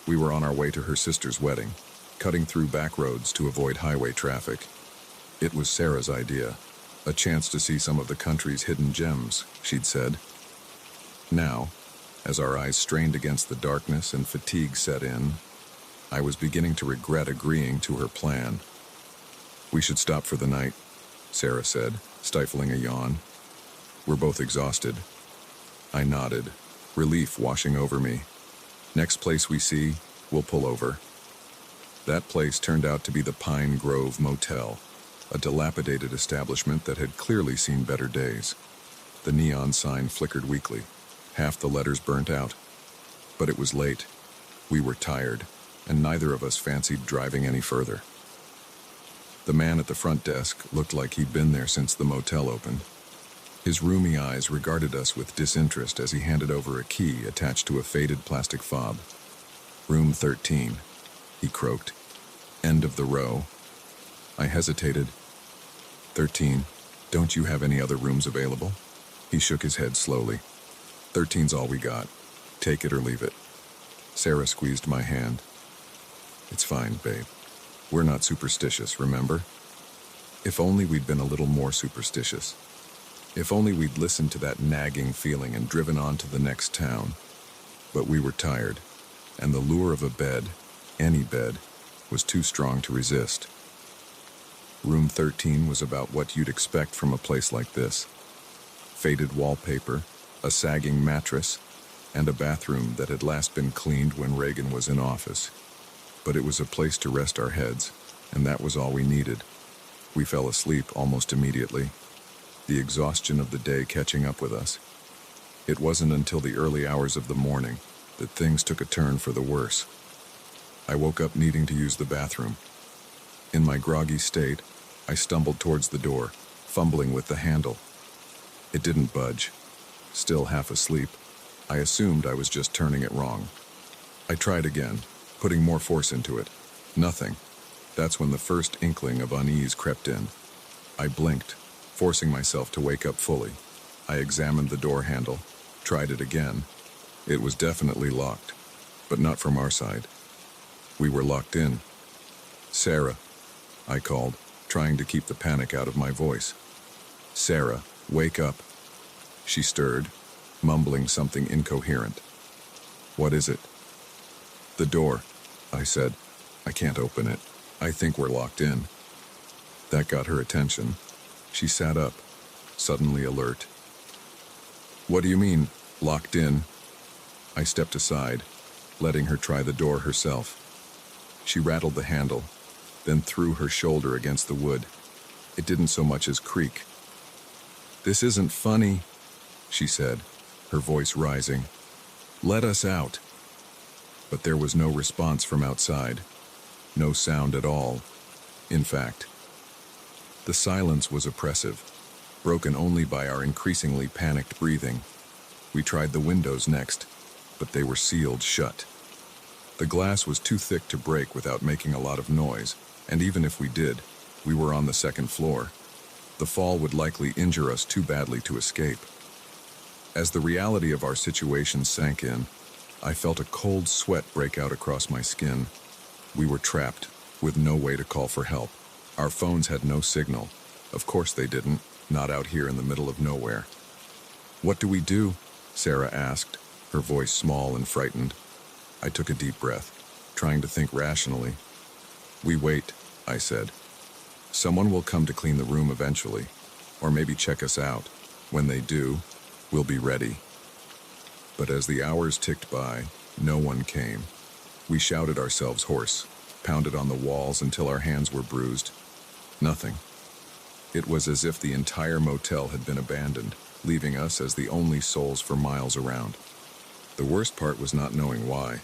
We were on our way to her sister's wedding, cutting through back roads to avoid highway traffic. It was Sarah's idea, a chance to see some of the country's hidden gems, she'd said. Now, as our eyes strained against the darkness and fatigue set in, I was beginning to regret agreeing to her plan. "We should stop for the night," Sarah said, stifling a yawn. "We're both exhausted." I nodded, relief washing over me. "Next place we see, we'll pull over." That place turned out to be the Pine Grove Motel, a dilapidated establishment that had clearly seen better days. The neon sign flickered weakly, half the letters burnt out. But it was late. We were tired, and neither of us fancied driving any further. The man at the front desk looked like he'd been there since the motel opened. His roomy eyes regarded us with disinterest as he handed over a key attached to a faded plastic fob. "Room 13, he croaked. "End of the row." I hesitated. 13, don't you have any other rooms available?" He shook his head slowly. "13's all we got. Take it or leave it." Sarah squeezed my hand. "It's fine, babe. We're not superstitious, remember? If only we'd been a little more superstitious. If only we'd listened to that nagging feeling and driven on to the next town. But we were tired, and the lure of a bed, any bed, was too strong to resist. Room 13 was about what you'd expect from a place like this. Faded wallpaper, a sagging mattress, and a bathroom that had last been cleaned when Reagan was in office. But it was a place to rest our heads, and that was all we needed. We fell asleep almost immediately, the exhaustion of the day catching up with us. It wasn't until the early hours of the morning that things took a turn for the worse. I woke up needing to use the bathroom. In my groggy state, I stumbled towards the door, fumbling with the handle. It didn't budge. Still half asleep, I assumed I was just turning it wrong. I tried again, putting more force into it. Nothing. That's when the first inkling of unease crept in. I blinked, forcing myself to wake up fully. I examined the door handle, tried it again. It was definitely locked, but not from our side. We were locked in. "Sarah," I called, trying to keep the panic out of my voice. "Sarah, wake up." She stirred, mumbling something incoherent. "What is it?" "The door," I said. "I can't open it. I think we're locked in." That got her attention. She sat up, suddenly alert. "What do you mean, locked in?" I stepped aside, letting her try the door herself. She rattled the handle, then threw her shoulder against the wood. It didn't so much as creak. "This isn't funny," she said, her voice rising. "Let us out." But there was no response from outside. No sound at all. In fact, the silence was oppressive, broken only by our increasingly panicked breathing. We tried the windows next, but they were sealed shut. The glass was too thick to break without making a lot of noise, and even if we did, we were on the second floor. The fall would likely injure us too badly to escape. As the reality of our situation sank in, I felt a cold sweat break out across my skin. We were trapped, with no way to call for help. Our phones had no signal. Of course they didn't, not out here in the middle of nowhere. "What do we do?" Sarah asked, her voice small and frightened. I took a deep breath, trying to think rationally. "We wait," I said. "Someone will come to clean the room eventually, or maybe check us out. When they do, we'll be ready." But as the hours ticked by, no one came. We shouted ourselves hoarse, pounded on the walls until our hands were bruised. Nothing. It was as if the entire motel had been abandoned, leaving us as the only souls for miles around. The worst part was not knowing why.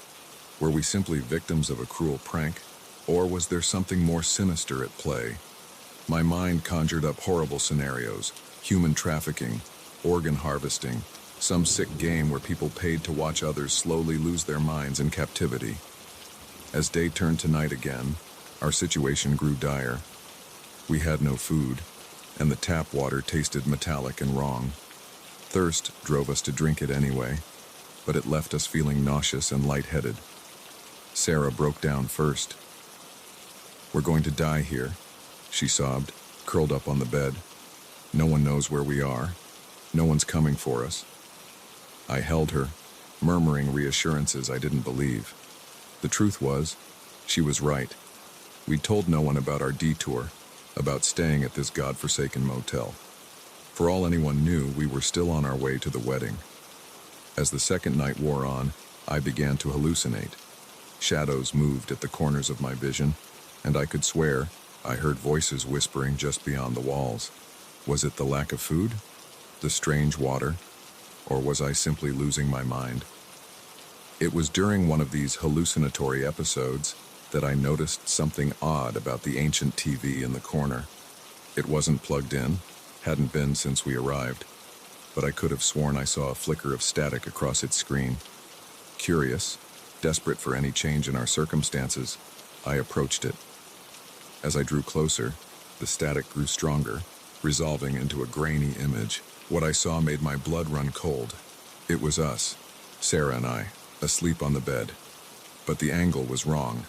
Were we simply victims of a cruel prank, or was there something more sinister at play? My mind conjured up horrible scenarios: human trafficking, organ harvesting, some sick game where people paid to watch others slowly lose their minds in captivity. As day turned to night again, our situation grew dire. We had no food, and the tap water tasted metallic and wrong. Thirst drove us to drink it anyway, but it left us feeling nauseous and lightheaded. Sarah broke down first. "We're going to die here," she sobbed, curled up on the bed. "No one knows where we are. No one's coming for us." I held her, murmuring reassurances I didn't believe. The truth was, she was right. We'd told no one about our detour, about staying at this godforsaken motel. For all anyone knew, we were still on our way to the wedding. As the second night wore on, I began to hallucinate. Shadows moved at the corners of my vision, and I could swear I heard voices whispering just beyond the walls. Was it the lack of food? The strange water? Or was I simply losing my mind? It was during one of these hallucinatory episodes that I noticed something odd about the ancient TV in the corner. It wasn't plugged in, hadn't been since we arrived, but I could have sworn I saw a flicker of static across its screen. Curious, desperate for any change in our circumstances, I approached it. As I drew closer, the static grew stronger, resolving into a grainy image. What I saw made my blood run cold. It was us, Sarah and I, asleep on the bed. But the angle was wrong,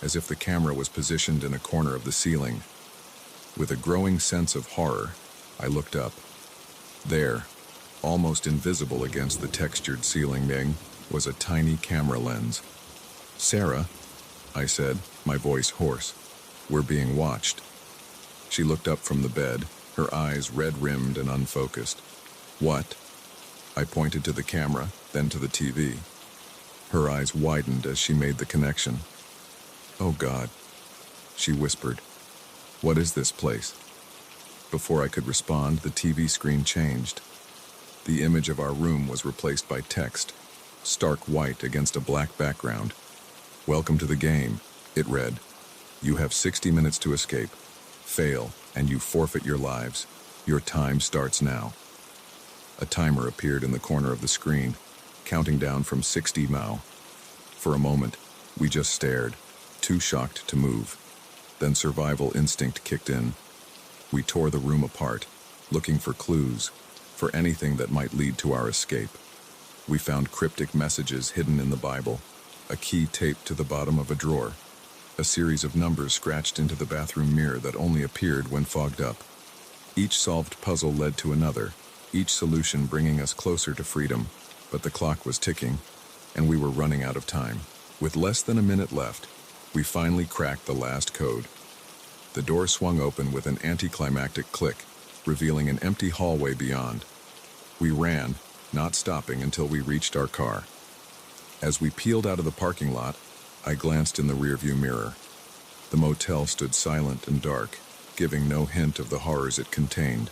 as if the camera was positioned in a corner of the ceiling. With a growing sense of horror, I looked up. There, almost invisible against the textured ceiling, was a tiny camera lens. "Sarah," I said, my voice hoarse, "we're being watched." She looked up from the bed, her eyes red-rimmed and unfocused. "What?" I pointed to the camera, then to the TV. Her eyes widened as she made the connection. "Oh God," she whispered. "What is this place?" Before I could respond, the TV screen changed. The image of our room was replaced by text, stark white against a black background. "Welcome to the game," it read. "You have 60 minutes to escape. Fail, and you forfeit your lives. Your time starts now." A timer appeared in the corner of the screen, counting down from 60 Mao. For a moment, we just stared, too shocked to move. Then survival instinct kicked in. We tore the room apart, looking for clues, for anything that might lead to our escape. We found cryptic messages hidden in the Bible, a key taped to the bottom of a drawer, a series of numbers scratched into the bathroom mirror that only appeared when fogged up. Each solved puzzle led to another, each solution bringing us closer to freedom, but the clock was ticking, and we were running out of time. With less than a minute left, we finally cracked the last code. The door swung open with an anticlimactic click, revealing an empty hallway beyond. We ran, not stopping until we reached our car. As we peeled out of the parking lot, I glanced in the rearview mirror. The motel stood silent and dark, giving no hint of the horrors it contained.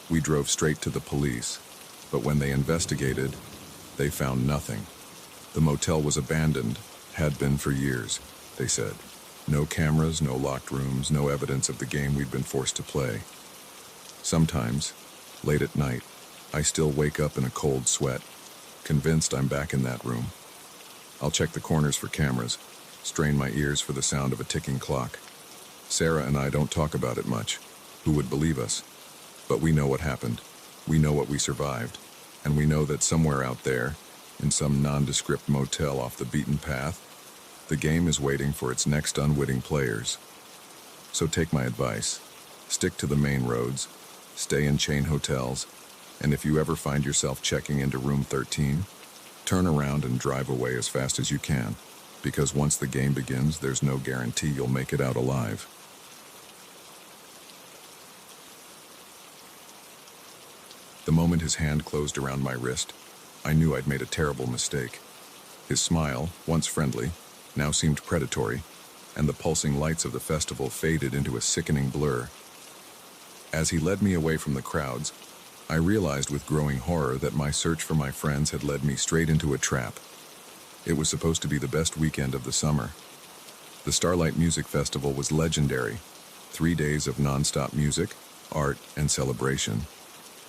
We drove straight to the police, but when they investigated, they found nothing. The motel was abandoned, had been for years, they said. No cameras, no locked rooms, no evidence of the game we'd been forced to play. Sometimes, late at night, I still wake up in a cold sweat, convinced I'm back in that room. I'll check the corners for cameras, strain my ears for the sound of a ticking clock. Sarah and I don't talk about it much. Who would believe us? But we know what happened. We know what we survived. And we know that somewhere out there, in some nondescript motel off the beaten path, the game is waiting for its next unwitting players. So take my advice. Stick to the main roads, stay in chain hotels, and if you ever find yourself checking into room 13, turn around and drive away as fast as you can, because once the game begins, there's no guarantee you'll make it out alive. The moment his hand closed around my wrist, I knew I'd made a terrible mistake. His smile, once friendly, now seemed predatory, and the pulsing lights of the festival faded into a sickening blur. As he led me away from the crowds, I realized with growing horror that my search for my friends had led me straight into a trap. It was supposed to be the best weekend of the summer. The Starlight Music Festival was legendary. 3 days of non-stop music, art, and celebration.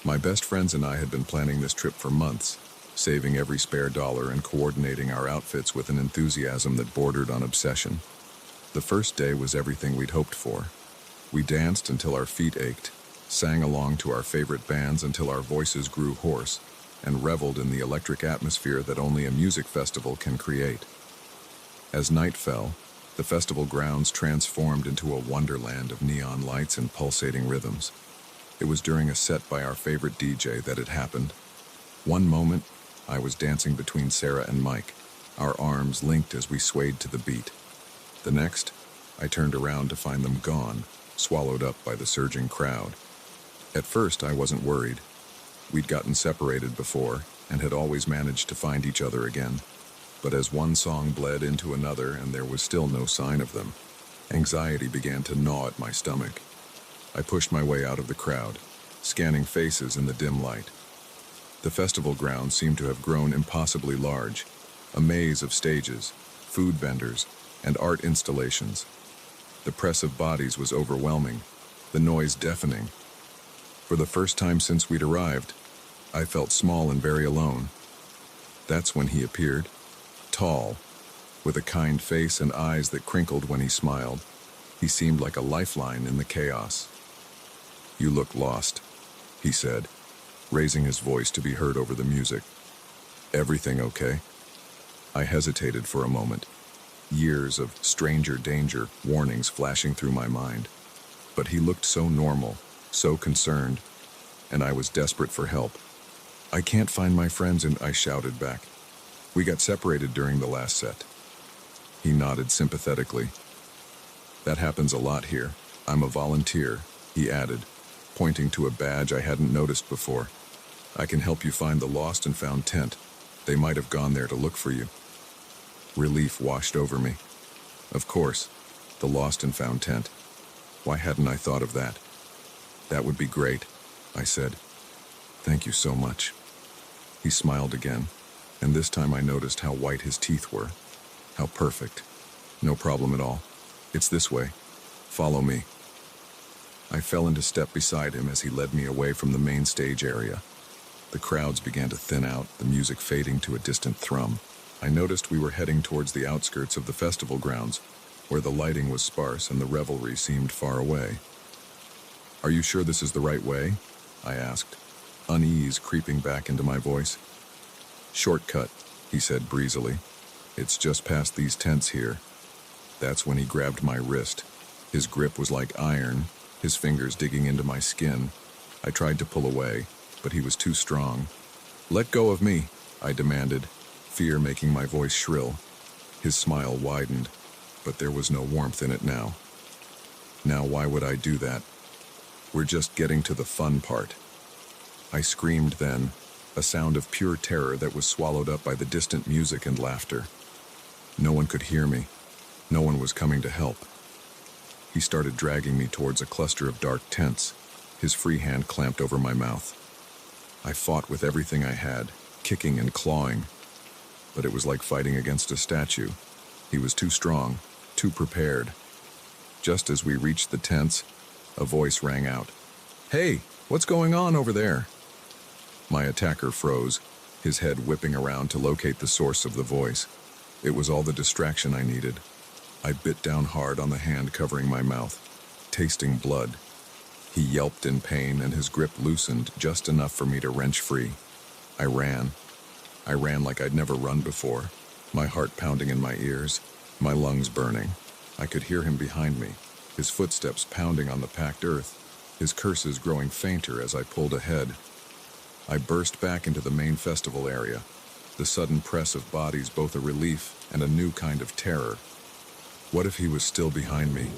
My best friends and I had been planning this trip for months, saving every spare dollar and coordinating our outfits with an enthusiasm that bordered on obsession. The first day was everything we'd hoped for. We danced until our feet ached, sang along to our favorite bands until our voices grew hoarse, and reveled in the electric atmosphere that only a music festival can create. As night fell, the festival grounds transformed into a wonderland of neon lights and pulsating rhythms. It was during a set by our favorite DJ that it happened. One moment, I was dancing between Sarah and Mike, our arms linked as we swayed to the beat. The next, I turned around to find them gone, swallowed up by the surging crowd. At first, I wasn't worried. We'd gotten separated before and had always managed to find each other again. But as one song bled into another and there was still no sign of them, anxiety began to gnaw at my stomach. I pushed my way out of the crowd, scanning faces in the dim light. The festival grounds seemed to have grown impossibly large, a maze of stages, food vendors, and art installations. The press of bodies was overwhelming, the noise deafening. For the first time since we'd arrived, I felt small and very alone. That's when he appeared, tall, with a kind face and eyes that crinkled when he smiled. He seemed like a lifeline in the chaos. "You look lost," he said, raising his voice to be heard over the music. "Everything okay?" I hesitated for a moment, years of stranger danger warnings flashing through my mind. But he looked so normal, so concerned, and I was desperate for help. "I can't find my friends," and I shouted back. "We got separated during the last set." He nodded sympathetically. "That happens a lot here. I'm a volunteer," he added, pointing to a badge I hadn't noticed before. "I can help you find the lost and found tent. They might have gone there to look for you." Relief washed over me. Of course, the lost and found tent. Why hadn't I thought of that? "That would be great," I said. "Thank you so much." He smiled again, and this time I noticed how white his teeth were. How perfect. "No problem at all. It's this way. Follow me." I fell into step beside him as he led me away from the main stage area. The crowds began to thin out, the music fading to a distant thrum. I noticed we were heading towards the outskirts of the festival grounds, where the lighting was sparse and the revelry seemed far away. "Are you sure this is the right way?" I asked, unease creeping back into my voice. "Shortcut," he said breezily. "It's just past these tents here." That's when he grabbed my wrist. His grip was like iron, his fingers digging into my skin. I tried to pull away, but he was too strong. "Let go of me," I demanded, fear making my voice shrill. His smile widened, but there was no warmth in it now. "Now why would I do that? We're just getting to the fun part." I screamed then, a sound of pure terror that was swallowed up by the distant music and laughter. No one could hear me. No one was coming to help. He started dragging me towards a cluster of dark tents, his free hand clamped over my mouth. I fought with everything I had, kicking and clawing, but it was like fighting against a statue. He was too strong, too prepared. Just as we reached the tents, a voice rang out. "Hey, what's going on over there?" My attacker froze, his head whipping around to locate the source of the voice. It was all the distraction I needed. I bit down hard on the hand covering my mouth, tasting blood. He yelped in pain and his grip loosened just enough for me to wrench free. I ran. I ran like I'd never run before, my heart pounding in my ears, my lungs burning. I could hear him behind me, his footsteps pounding on the packed earth, his curses growing fainter as I pulled ahead. I burst back into the main festival area, the sudden press of bodies both a relief and a new kind of terror. What if he was still behind me?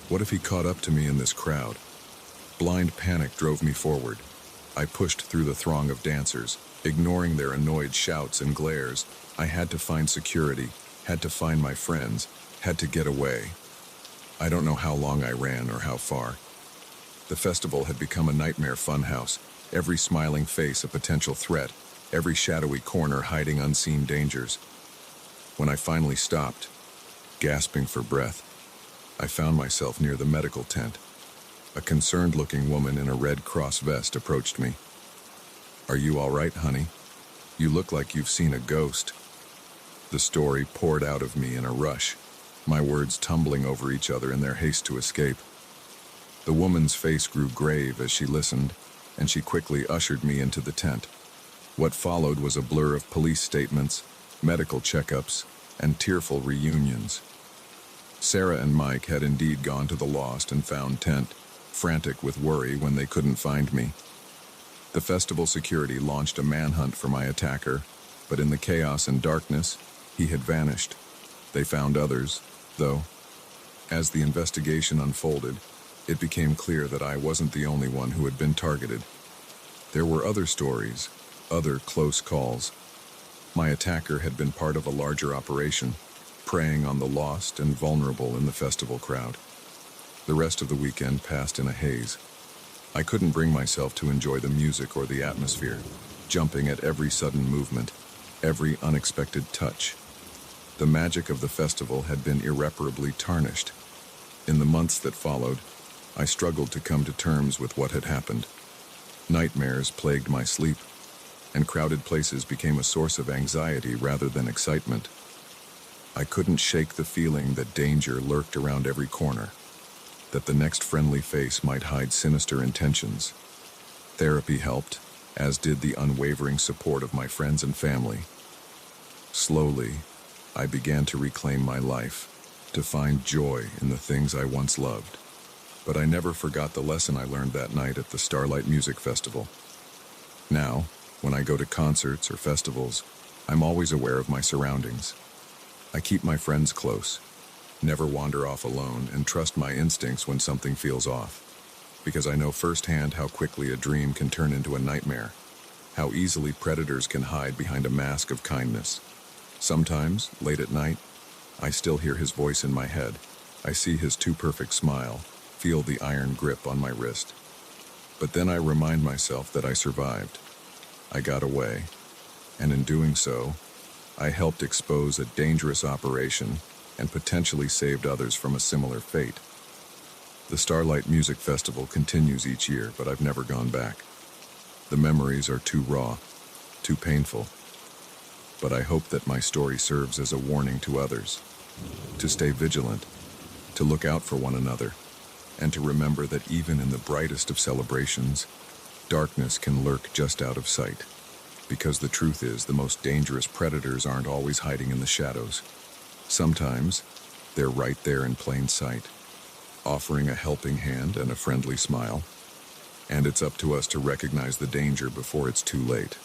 What if he caught up to me in this crowd? Blind panic drove me forward. I pushed through the throng of dancers, ignoring their annoyed shouts and glares. I had to find security, had to find my friends, had to get away. I don't know how long I ran or how far. The festival had become a nightmare funhouse, every smiling face a potential threat, every shadowy corner hiding unseen dangers. When I finally stopped, gasping for breath, I found myself near the medical tent. A concerned-looking woman in a Red Cross vest approached me. "Are you all right, honey? You look like you've seen a ghost." The story poured out of me in a rush, my words tumbling over each other in their haste to escape. The woman's face grew grave as she listened, and she quickly ushered me into the tent. What followed was a blur of police statements, medical checkups, and tearful reunions. Sarah and Mike had indeed gone to the lost and found tent, frantic with worry when they couldn't find me. The festival security launched a manhunt for my attacker, but in the chaos and darkness, he had vanished. They found others, though. As the investigation unfolded, it became clear that I wasn't the only one who had been targeted. There were other stories, other close calls. My attacker had been part of a larger operation, preying on the lost and vulnerable in the festival crowd. The rest of the weekend passed in a haze. I couldn't bring myself to enjoy the music or the atmosphere, jumping at every sudden movement, every unexpected touch. The magic of the festival had been irreparably tarnished. In the months that followed, I struggled to come to terms with what had happened. Nightmares plagued my sleep, and crowded places became a source of anxiety rather than excitement. I couldn't shake the feeling that danger lurked around every corner, that the next friendly face might hide sinister intentions. Therapy helped, as did the unwavering support of my friends and family. Slowly, I began to reclaim my life, to find joy in the things I once loved. But I never forgot the lesson I learned that night at the Starlight Music Festival. Now, when I go to concerts or festivals, I'm always aware of my surroundings. I keep my friends close, never wander off alone, and trust my instincts when something feels off. Because I know firsthand how quickly a dream can turn into a nightmare, how easily predators can hide behind a mask of kindness. Sometimes, late at night, I still hear his voice in my head. I see his too perfect smile, feel the iron grip on my wrist. But then I remind myself that I survived. I got away, and in doing so, I helped expose a dangerous operation and potentially saved others from a similar fate. The Starlight Music Festival continues each year, but I've never gone back. The memories are too raw, too painful. But I hope that my story serves as a warning to others, to stay vigilant, to look out for one another, and to remember that even in the brightest of celebrations, darkness can lurk just out of sight. Because the truth is, the most dangerous predators aren't always hiding in the shadows. Sometimes, they're right there in plain sight, offering a helping hand and a friendly smile. And it's up to us to recognize the danger before it's too late.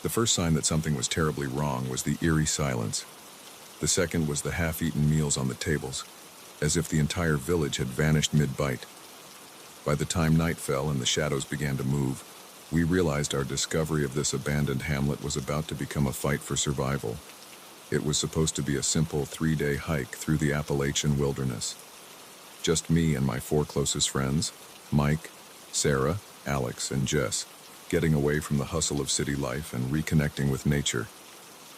The first sign that something was terribly wrong was the eerie silence. The second was the half-eaten meals on the tables, as if the entire village had vanished mid-bite. By the time night fell and the shadows began to move, we realized our discovery of this abandoned hamlet was about to become a fight for survival. It was supposed to be a simple 3-day hike through the Appalachian wilderness. Just me and my 4 closest friends, Mike, Sarah, Alex, and Jess, getting away from the hustle of city life and reconnecting with nature.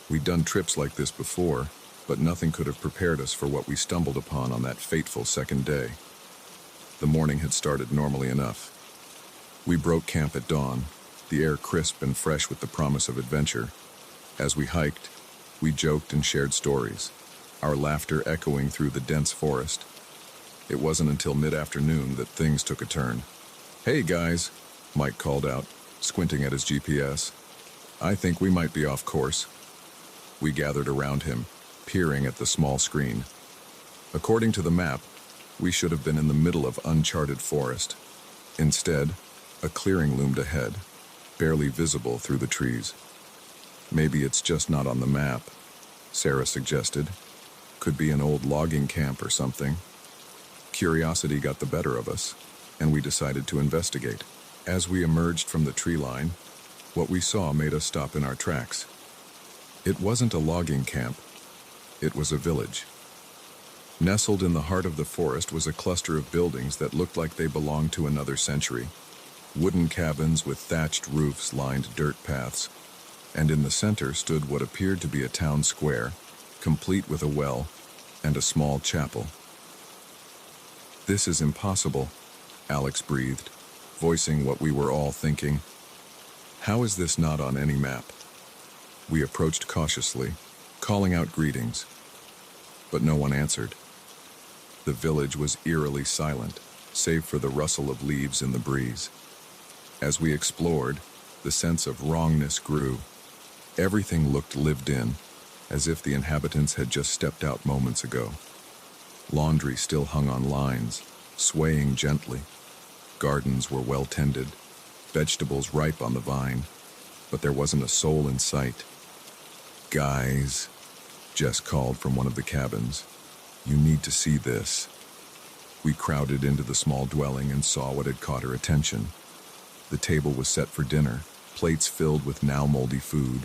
We'd done trips like this before, but nothing could have prepared us for what we stumbled upon on that fateful second day. The morning had started normally enough. We broke camp at dawn, the air crisp and fresh with the promise of adventure. As we hiked, we joked and shared stories, our laughter echoing through the dense forest. It wasn't until mid-afternoon that things took a turn. "Hey guys," Mike called out, squinting at his GPS. "I think we might be off course." We gathered around him, peering at the small screen. According to the map, we should have been in the middle of uncharted forest. Instead, a clearing loomed ahead, barely visible through the trees. "Maybe it's just not on the map," Sarah suggested. "Could be an old logging camp or something." Curiosity got the better of us, and we decided to investigate. As we emerged from the tree line, what we saw made us stop in our tracks. It wasn't a logging camp. It was a village. Nestled in the heart of the forest was a cluster of buildings that looked like they belonged to another century. Wooden cabins with thatched roofs lined dirt paths, and in the center stood what appeared to be a town square, complete with a well and a small chapel. "This is impossible," Alex breathed, voicing what we were all thinking. "How is this not on any map?" We approached cautiously, calling out greetings, but no one answered. The village was eerily silent, save for the rustle of leaves in the breeze. As we explored, the sense of wrongness grew. Everything looked lived in, as if the inhabitants had just stepped out moments ago. Laundry still hung on lines, swaying gently. Gardens were well tended, vegetables ripe on the vine, but there wasn't a soul in sight. "Guys," Jess called from one of the cabins, "you need to see this." We crowded into the small dwelling and saw what had caught her attention. The table was set for dinner, plates filled with now moldy food.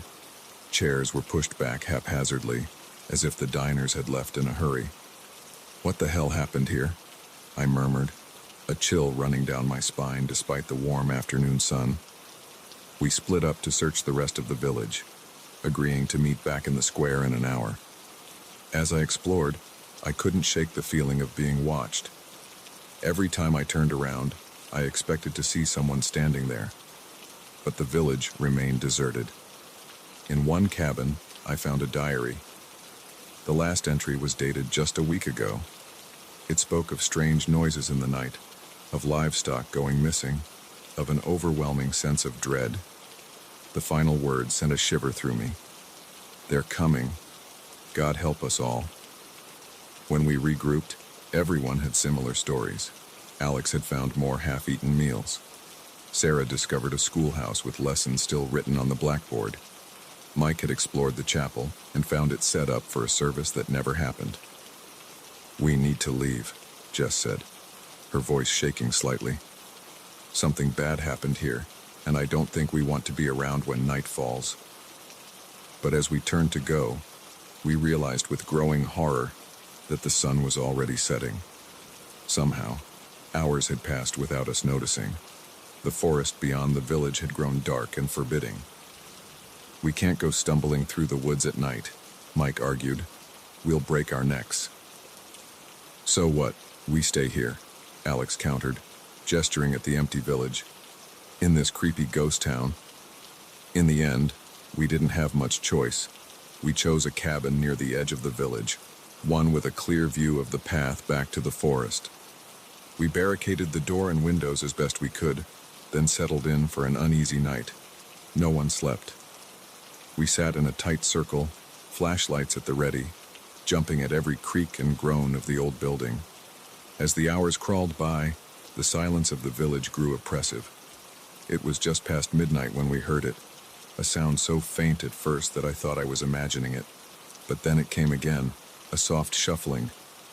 Chairs were pushed back haphazardly, as if the diners had left in a hurry. "What the hell happened here?" I murmured, a chill running down my spine despite the warm afternoon sun. We split up to search the rest of the village, agreeing to meet back in the square in an hour. As I explored, I couldn't shake the feeling of being watched. Every time I turned around, I expected to see someone standing there. But the village remained deserted. In one cabin, I found a diary. The last entry was dated just a week ago. It spoke of strange noises in the night, of livestock going missing, of an overwhelming sense of dread. The final words sent a shiver through me. "They're coming. God help us all." When we regrouped, everyone had similar stories. Alex had found more half-eaten meals. Sarah discovered a schoolhouse with lessons still written on the blackboard. Mike had explored the chapel and found it set up for a service that never happened. "We need to leave," Jess said, her voice shaking slightly. "Something bad happened here, and I don't think we want to be around when night falls." But as we turned to go, we realized with growing horror that the sun was already setting. Somehow, hours had passed without us noticing. The forest beyond the village had grown dark and forbidding. "We can't go stumbling through the woods at night," Mike argued. "We'll break our necks." "So what? We stay here," Alex countered, gesturing at the empty village. "In this creepy ghost town." In the end, we didn't have much choice. We chose a cabin near the edge of the village, one with a clear view of the path back to the forest. We barricaded the door and windows as best we could, then settled in for an uneasy night. No one slept. We sat in a tight circle, flashlights at the ready, jumping at every creak and groan of the old building. As the hours crawled by, the silence of the village grew oppressive. It was just past midnight when we heard it, a sound so faint at first that I thought I was imagining it. But then it came again, a soft shuffling,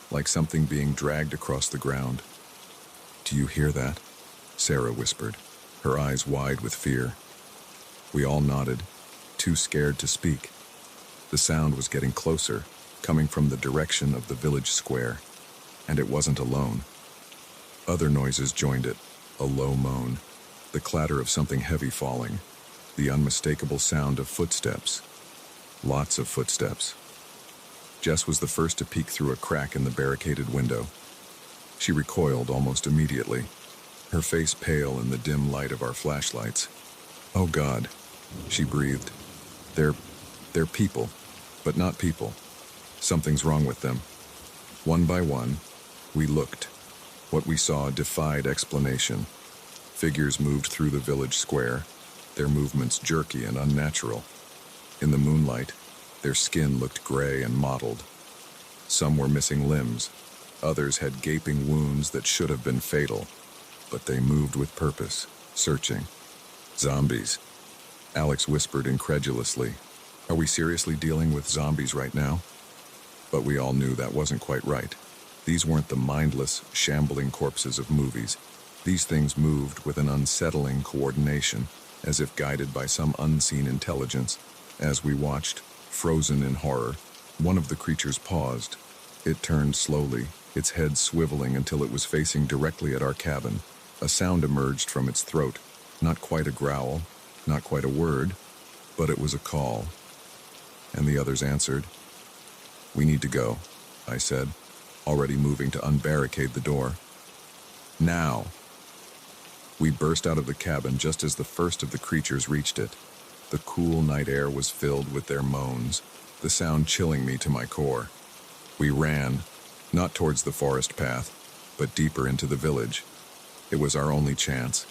like something being dragged across the ground. "Do you hear that?" Sarah whispered, her eyes wide with fear. We all nodded, too scared to speak. The sound was getting closer, coming from the direction of the village square, and it wasn't alone. Other noises joined it, a low moan, the clatter of something heavy falling, the unmistakable sound of footsteps. Lots of footsteps. Jess was the first to peek through a crack in the barricaded window. She recoiled almost immediately, her face pale in the dim light of our flashlights. "Oh God," she breathed. They're people, but not people. Something's wrong with them." One by one, we looked. What we saw defied explanation. Figures moved through the village square, their movements jerky and unnatural. In the moonlight, their skin looked gray and mottled. Some were missing limbs. Others had gaping wounds that should have been fatal. But they moved with purpose, searching. "Zombies," Alex whispered incredulously. "Are we seriously dealing with zombies right now?" But we all knew that wasn't quite right. These weren't the mindless, shambling corpses of movies. These things moved with an unsettling coordination, as if guided by some unseen intelligence. As we watched, frozen in horror, one of the creatures paused. It turned slowly, its head swiveling until it was facing directly at our cabin. A sound emerged from its throat, not quite a growl, not quite a word, but it was a call. And the others answered. "We need to go," I said, already moving to unbarricade the door. "Now!" We burst out of the cabin just as the first of the creatures reached it. The cool night air was filled with their moans, the sound chilling me to my core. We ran, not towards the forest path, but deeper into the village. It was our only chance,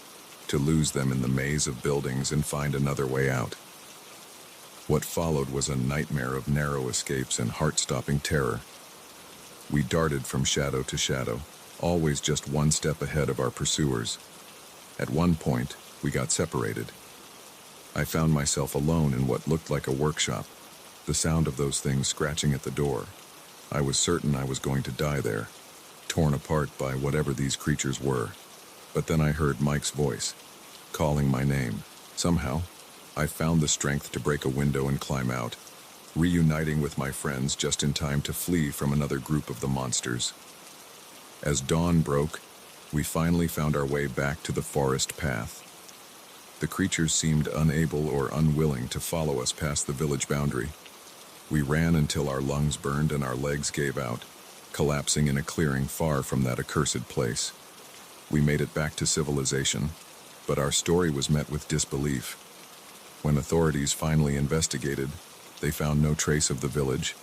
to lose them in the maze of buildings and find another way out. What followed was a nightmare of narrow escapes and heart-stopping terror. We darted from shadow to shadow, always just one step ahead of our pursuers. At one point, we got separated. I found myself alone in what looked like a workshop, the sound of those things scratching at the door. I was certain I was going to die there, torn apart by whatever these creatures were. But then I heard Mike's voice. calling my name. Somehow, I found the strength to break a window and climb out, reuniting with my friends just in time to flee from another group of the monsters. As dawn broke, we finally found our way back to the forest path. The creatures seemed unable or unwilling to follow us past the village boundary. We ran until our lungs burned and our legs gave out, collapsing in a clearing far from that accursed place. We made it back to civilization, but our story was met with disbelief. When authorities finally investigated, they found no trace of the village.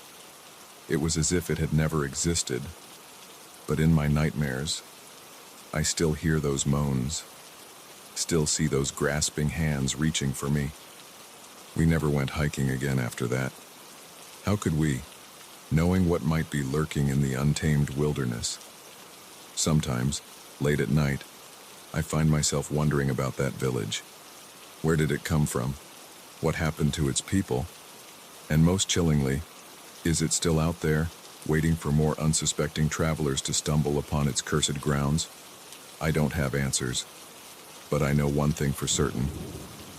It was as if it had never existed. But in my nightmares, I still hear those moans, still see those grasping hands reaching for me. We never went hiking again after that. How could we, knowing what might be lurking in the untamed wilderness? Sometimes, late at night, I find myself wondering about that village. Where did it come from? What happened to its people? And most chillingly, is it still out there, waiting for more unsuspecting travelers to stumble upon its cursed grounds? I don't have answers, but I know one thing for certain.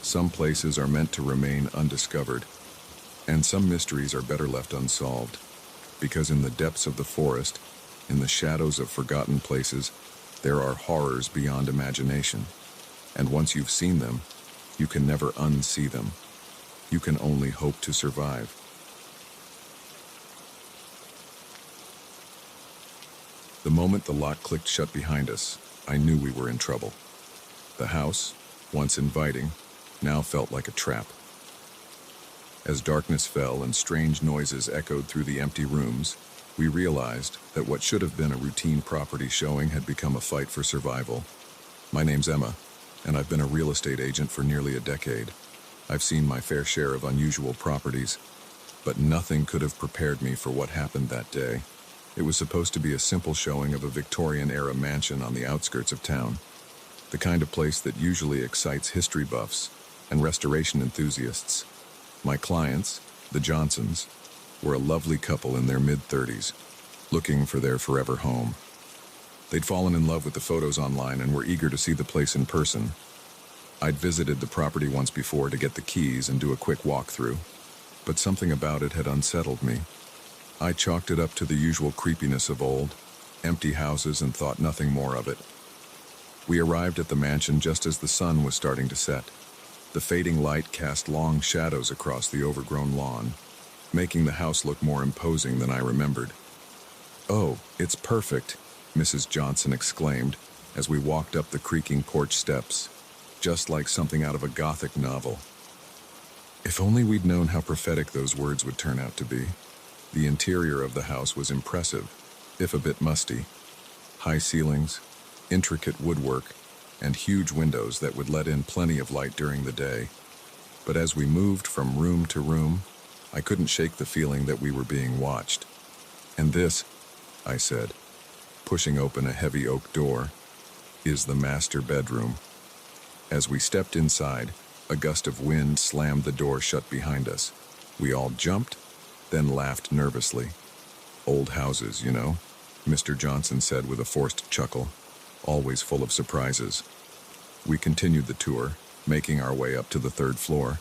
Some places are meant to remain undiscovered, and some mysteries are better left unsolved, because in the depths of the forest, in the shadows of forgotten places, there are horrors beyond imagination. And once you've seen them, you can never unsee them. You can only hope to survive. The moment the lock clicked shut behind us, I knew we were in trouble. The house, once inviting, now felt like a trap. As darkness fell and strange noises echoed through the empty rooms, we realized that what should have been a routine property showing had become a fight for survival. My name's Emma, and I've been a real estate agent for nearly a decade. I've seen my fair share of unusual properties, but nothing could have prepared me for what happened that day. It was supposed to be a simple showing of a Victorian-era mansion on the outskirts of town, the kind of place that usually excites history buffs and restoration enthusiasts. My clients, the Johnsons, were a lovely couple in their mid-30s, looking for their forever home. They'd fallen in love with the photos online and were eager to see the place in person. I'd visited the property once before to get the keys and do a quick walkthrough, but something about it had unsettled me. I chalked it up to the usual creepiness of old, empty houses, and thought nothing more of it. We arrived at the mansion just as the sun was starting to set. The fading light cast long shadows across the overgrown lawn, making the house look more imposing than I remembered. "Oh, it's perfect," Mrs. Johnson exclaimed as we walked up the creaking porch steps, just like something out of a Gothic novel. If only we'd known how prophetic those words would turn out to be. The interior of the house was impressive, if a bit musty. High ceilings, intricate woodwork, and huge windows that would let in plenty of light during the day. But as we moved from room to room, I couldn't shake the feeling that we were being watched. "And this," I said, pushing open a heavy oak door, "is the master bedroom." As we stepped inside, a gust of wind slammed the door shut behind us. We all jumped, then laughed nervously. "Old houses, you know," Mr. Johnson said with a forced chuckle, always full of surprises. We continued the tour, making our way up to the third floor.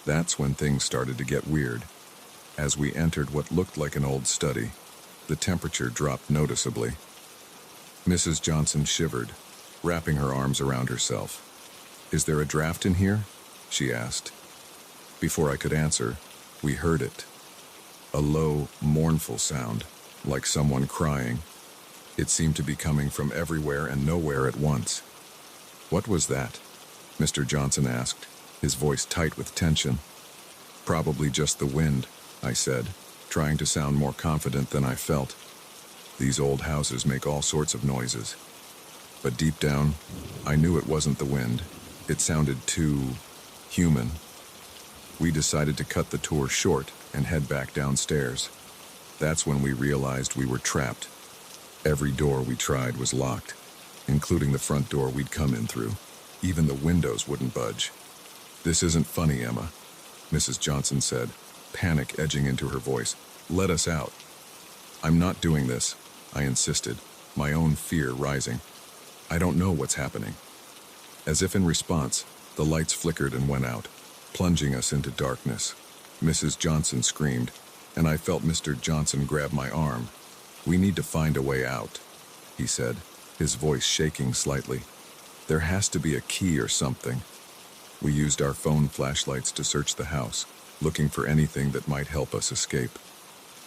That's when things started to get weird. As we entered what looked like an old study, the temperature dropped noticeably. Mrs. Johnson shivered, wrapping her arms around herself. "Is there a draft in here?" she asked. Before I could answer, we heard it. A low, mournful sound, like someone crying. It seemed to be coming from everywhere and nowhere at once. "What was that?" Mr. Johnson asked, his voice tight with tension. "Probably just the wind," I said, trying to sound more confident than I felt. These old houses make all sorts of noises. But deep down, I knew it wasn't the wind. It sounded too human. We decided to cut the tour short and head back downstairs. That's when we realized we were trapped. Every door we tried was locked, including the front door we'd come in through. Even the windows wouldn't budge. "This isn't funny, Emma," Mrs. Johnson said, panic edging into her voice. "Let us out." "I'm not doing this," I insisted, my own fear rising. "I don't know what's happening." As if in response, the lights flickered and went out, plunging us into darkness. Mrs. Johnson screamed, and I felt Mr. Johnson grab my arm. "We need to find a way out," he said, his voice shaking slightly. "There has to be a key or something." We used our phone flashlights to search the house, looking for anything that might help us escape.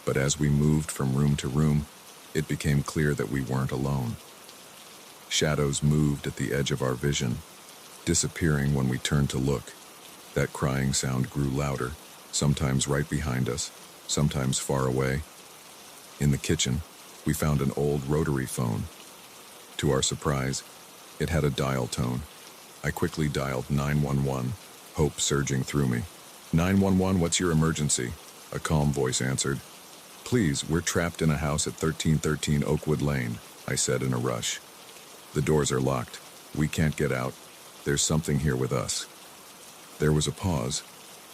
But as we moved from room to room, it became clear that we weren't alone. Shadows moved at the edge of our vision, disappearing when we turned to look. That crying sound grew louder, sometimes right behind us, sometimes far away. In the kitchen, we found an old rotary phone. To our surprise, it had a dial tone. I quickly dialed 911, hope surging through me. "911, what's your emergency?" a calm voice answered. "Please, we're trapped in a house at 1313 Oakwood Lane," I said in a rush. "The doors are locked. We can't get out. There's something here with us." There was a pause.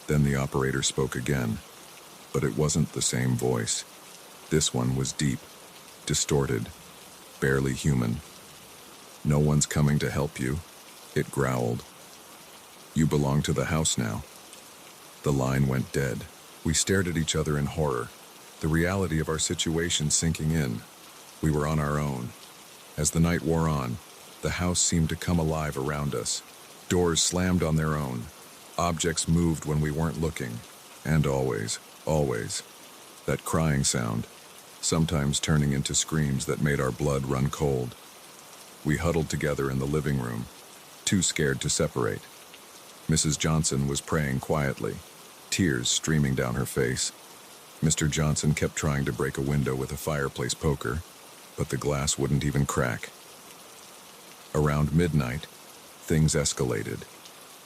Then the operator spoke again. But it wasn't the same voice. This one was deep, distorted, barely human. "No one's coming to help you," it growled. "You belong to the house now." The line went dead. We stared at each other in horror, the reality of our situation sinking in. We were on our own. As the night wore on, the house seemed to come alive around us. Doors slammed on their own. Objects moved when we weren't looking. And always, that crying sound, sometimes turning into screams that made our blood run cold. We huddled together in the living room, too scared to separate. Mrs. Johnson was praying quietly, tears streaming down her face. Mr. Johnson kept trying to break a window with a fireplace poker, but the glass wouldn't even crack. Around midnight, things escalated.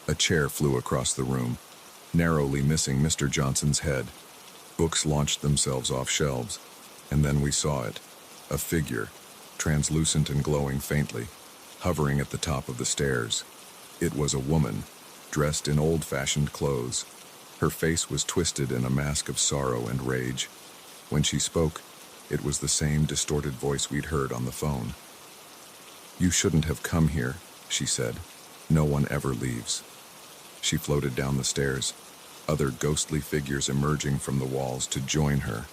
A chair flew across the room, narrowly missing Mr. Johnson's head. Books launched themselves off shelves, and then we saw it, a figure, translucent and glowing faintly, hovering at the top of the stairs. It was a woman, dressed in old-fashioned clothes. Her face was twisted in a mask of sorrow and rage. When she spoke, it was the same distorted voice we'd heard on the phone. "You shouldn't have come here," she said. "No one ever leaves." She floated down the stairs, other ghostly figures emerging from the walls to join her.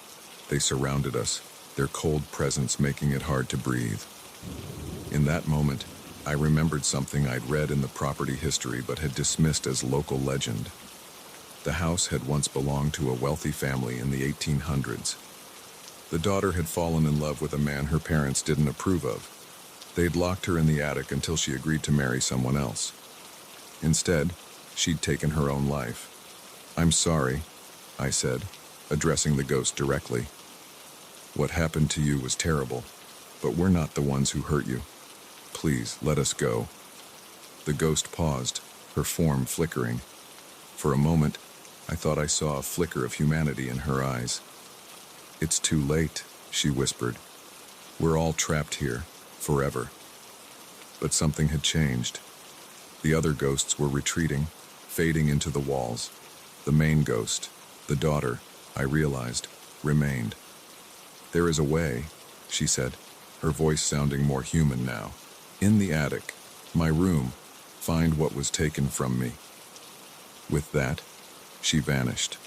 They surrounded us, their cold presence making it hard to breathe. In that moment, I remembered something I'd read in the property history but had dismissed as local legend. The house had once belonged to a wealthy family in the 1800s. The daughter had fallen in love with a man her parents didn't approve of. They'd locked her in the attic until she agreed to marry someone else. Instead, she'd taken her own life. "I'm sorry," I said, addressing the ghost directly. "What happened to you was terrible, but we're not the ones who hurt you. Please, let us go." The ghost paused, her form flickering. For a moment, I thought I saw a flicker of humanity in her eyes. "It's too late," she whispered. "We're all trapped here, forever." But something had changed. The other ghosts were retreating, fading into the walls. The main ghost, the daughter, I realized, remained. "There is a way," she said, her voice sounding more human now. "In the attic, my room, find what was taken from me." With that, she vanished.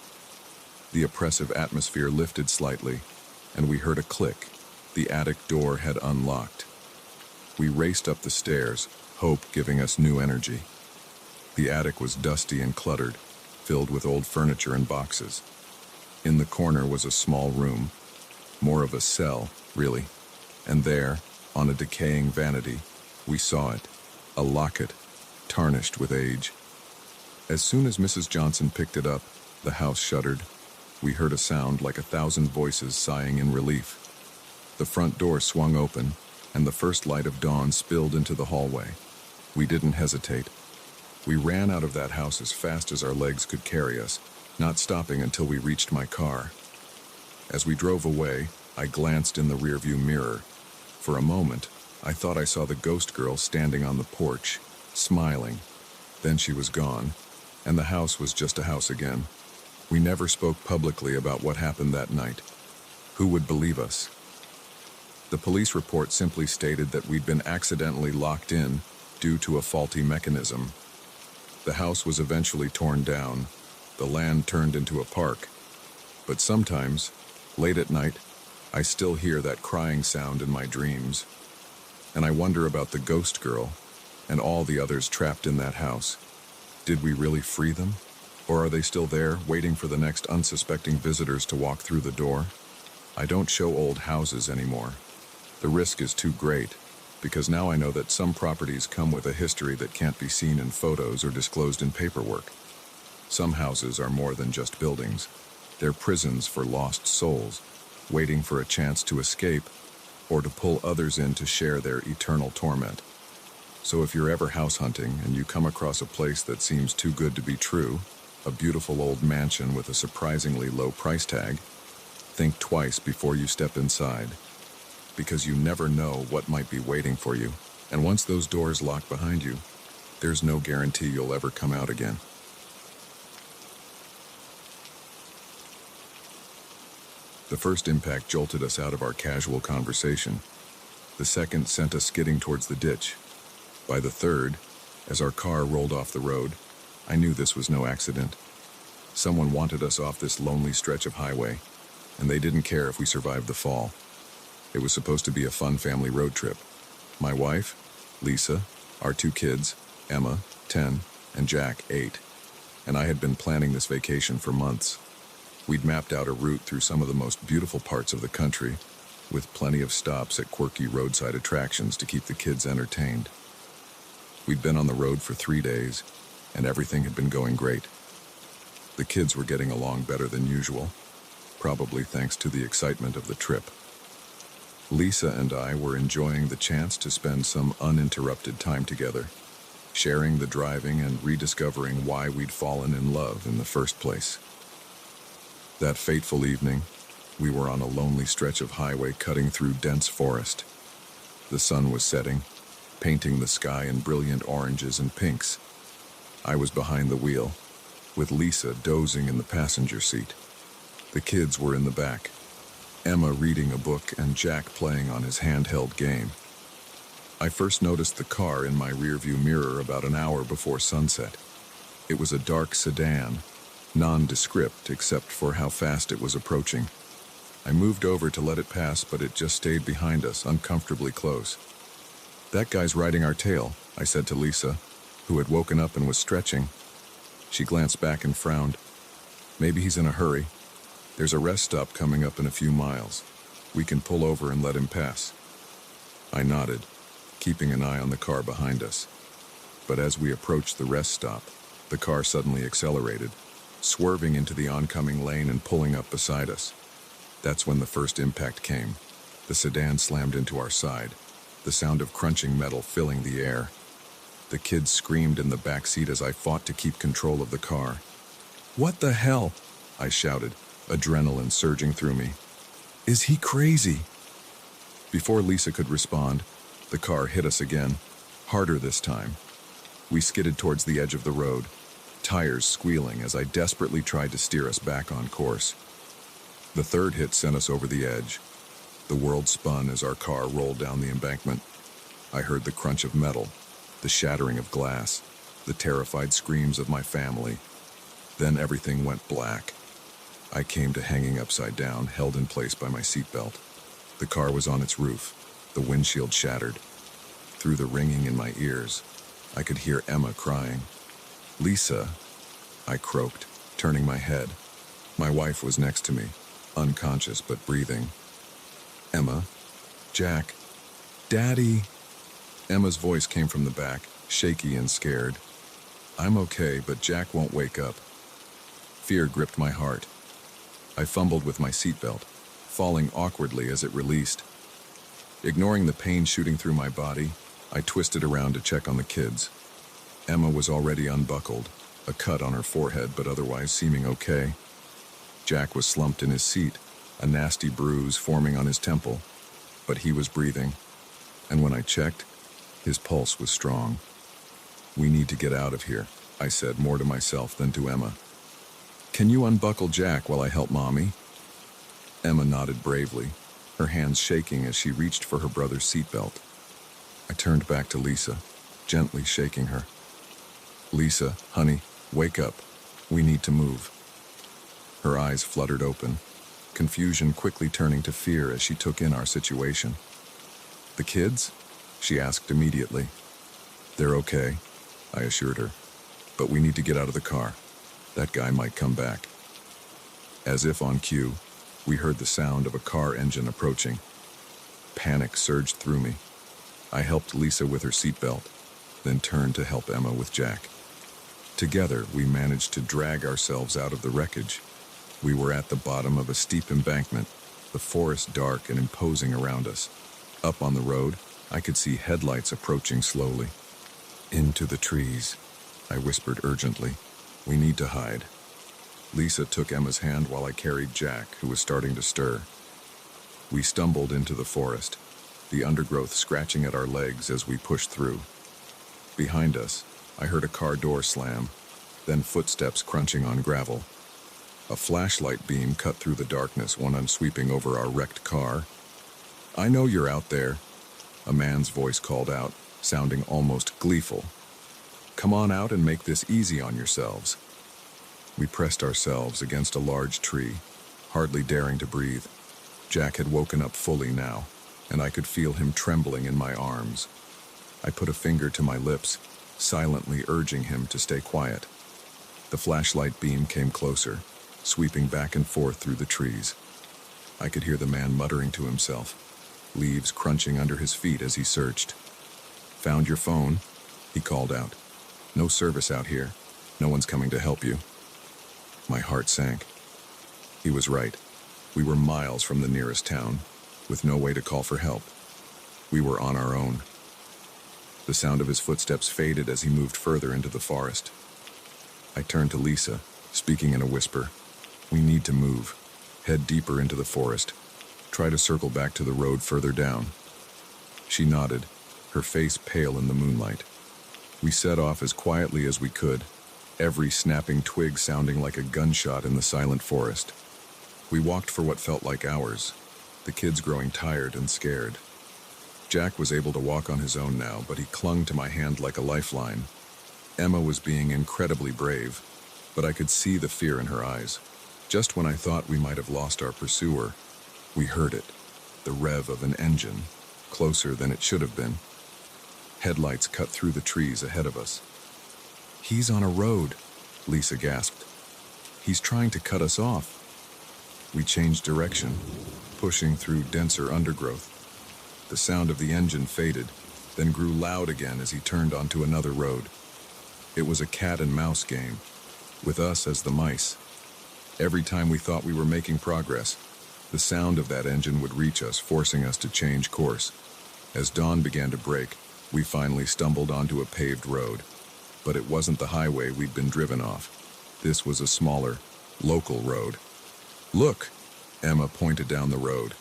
The oppressive atmosphere lifted slightly, and we heard a click. The attic door had unlocked. We raced up the stairs, hope giving us new energy. The attic was dusty and cluttered, filled with old furniture and boxes. In the corner was a small room, more of a cell, really, and there, on a decaying vanity, we saw it, a locket, tarnished with age. As soon as Mrs. Johnson picked it up, the house shuddered. We heard a sound like 1,000 voices sighing in relief. The front door swung open, and the first light of dawn spilled into the hallway. We didn't hesitate. We ran out of that house as fast as our legs could carry us, not stopping until we reached my car. As we drove away, I glanced in the rearview mirror. For a moment, I thought I saw the ghost girl standing on the porch, smiling. Then she was gone, and the house was just a house again. We never spoke publicly about what happened that night. Who would believe us? The police report simply stated that we'd been accidentally locked in, due to a faulty mechanism. The house was eventually torn down, the land turned into a park, but sometimes, late at night, I still hear that crying sound in my dreams. And I wonder about the ghost girl and all the others trapped in that house. Did we really free them? Or are they still there, waiting for the next unsuspecting visitors to walk through the door? I don't show old houses anymore. The risk is too great, because now I know that some properties come with a history that can't be seen in photos or disclosed in paperwork. Some houses are more than just buildings. They're prisons for lost souls, waiting for a chance to escape or to pull others in to share their eternal torment. So if you're ever house hunting and you come across a place that seems too good to be true, a beautiful old mansion with a surprisingly low price tag, think twice before you step inside, because you never know what might be waiting for you. And once those doors lock behind you, there's no guarantee you'll ever come out again. The first impact jolted us out of our casual conversation. The second sent us skidding towards the ditch. By the third, as our car rolled off the road, I knew this was no accident. Someone wanted us off this lonely stretch of highway, and they didn't care if we survived the fall. It was supposed to be a fun family road trip. My wife, Lisa, our 2 kids, Emma, 10, and Jack, 8, and I had been planning this vacation for months. We'd mapped out a route through some of the most beautiful parts of the country, with plenty of stops at quirky roadside attractions to keep the kids entertained. We'd been on the road for 3 days, and everything had been going great. The kids were getting along better than usual, probably thanks to the excitement of the trip. Lisa and I were enjoying the chance to spend some uninterrupted time together, sharing the driving and rediscovering why we'd fallen in love in the first place. That fateful evening, we were on a lonely stretch of highway cutting through dense forest. The sun was setting, painting the sky in brilliant oranges and pinks. I was behind the wheel, with Lisa dozing in the passenger seat. The kids were in the back, Emma reading a book and Jack playing on his handheld game. I first noticed the car in my rearview mirror about an hour before sunset. It was a dark sedan, nondescript except for how fast it was approaching. I moved over to let it pass, but it just stayed behind us, uncomfortably close. "That guy's riding our tail," I said to Lisa, who had woken up and was stretching. She glanced back and frowned. "Maybe he's in a hurry. There's a rest stop coming up in a few miles. We can pull over and let him pass." I nodded, keeping an eye on the car behind us. But as we approached the rest stop, the car suddenly accelerated, swerving into the oncoming lane and pulling up beside us. That's when the first impact came. The sedan slammed into our side, the sound of crunching metal filling the air. The kids screamed in the back seat as I fought to keep control of the car. "What the hell?" I shouted, adrenaline surging through me. "Is he crazy?" Before Lisa could respond, the car hit us again, harder this time. We skidded towards the edge of the road, tires squealing as I desperately tried to steer us back on course. The third hit sent us over the edge. The world spun as our car rolled down the embankment. I heard the crunch of metal, the shattering of glass, the terrified screams of my family. Then everything went black. I came to hanging upside down, held in place by my seatbelt. The car was on its roof, the windshield shattered. Through the ringing in my ears, I could hear Emma crying. "Lisa," I croaked, turning my head. My wife was next to me, unconscious but breathing. "Emma, Jack, Daddy." Emma's voice came from the back, shaky and scared. "I'm okay, but Jack won't wake up." Fear gripped my heart. I fumbled with my seatbelt, falling awkwardly as it released. Ignoring the pain shooting through my body, I twisted around to check on the kids. Emma was already unbuckled, a cut on her forehead but otherwise seeming okay. Jack was slumped in his seat, a nasty bruise forming on his temple, but he was breathing, and when I checked, his pulse was strong. "We need to get out of here," I said, more to myself than to Emma. "Can you unbuckle Jack while I help Mommy?" Emma nodded bravely, her hands shaking as she reached for her brother's seatbelt. I turned back to Lisa. gently shaking her. "Lisa, honey, wake up. We need to move." Her eyes fluttered open, confusion quickly turning to fear as she took in our situation. "The kids?" she asked immediately. "They're okay," I assured her. "But we need to get out of the car. That guy might come back." As if on cue, we heard the sound of a car engine approaching. Panic surged through me. I helped Lisa with her seatbelt, then turned to help Emma with Jack. Together, we managed to drag ourselves out of the wreckage. We were at the bottom of a steep embankment, the forest dark and imposing around us. Up on the road, I could see headlights approaching slowly. "Into the trees," I whispered urgently. "We need to hide." Lisa took Emma's hand while I carried Jack, who was starting to stir. We stumbled into the forest, the undergrowth scratching at our legs as we pushed through. Behind us, I heard a car door slam, then footsteps crunching on gravel. A flashlight beam cut through the darkness, one sweeping over our wrecked car. "I know you're out there," a man's voice called out, sounding almost gleeful. "Come on out and make this easy on yourselves." We pressed ourselves against a large tree, hardly daring to breathe. Jack had woken up fully now, and I could feel him trembling in my arms. I put a finger to my lips, silently urging him to stay quiet. The flashlight beam came closer, sweeping back and forth through the trees. I could hear the man muttering to himself, leaves crunching under his feet as he searched. "Found your phone?" he called out. "No service out here. No one's coming to help you." My heart sank. He was right. We were miles from the nearest town, with no way to call for help. We were on our own. The sound of his footsteps faded as he moved further into the forest. I turned to Lisa, speaking in a whisper. "We need to move. Head deeper into the forest. Try to circle back to the road further down." She nodded, her face pale in the moonlight. We set off as quietly as we could, every snapping twig sounding like a gunshot in the silent forest. We walked for what felt like hours, the kids growing tired and scared. Jack was able to walk on his own now, but he clung to my hand like a lifeline. Emma was being incredibly brave, but I could see the fear in her eyes. Just when I thought we might have lost our pursuer, we heard it, the rev of an engine, closer than it should have been. Headlights cut through the trees ahead of us. "He's on a road," Lisa gasped. "He's trying to cut us off." We changed direction, pushing through denser undergrowth. The sound of the engine faded, then grew loud again as he turned onto another road. It was a cat and mouse game, with us as the mice. Every time we thought we were making progress, the sound of that engine would reach us, forcing us to change course. As dawn began to break, we finally stumbled onto a paved road. But it wasn't the highway we'd been driven off. This was a smaller, local road. "Look!" Emma pointed down the road.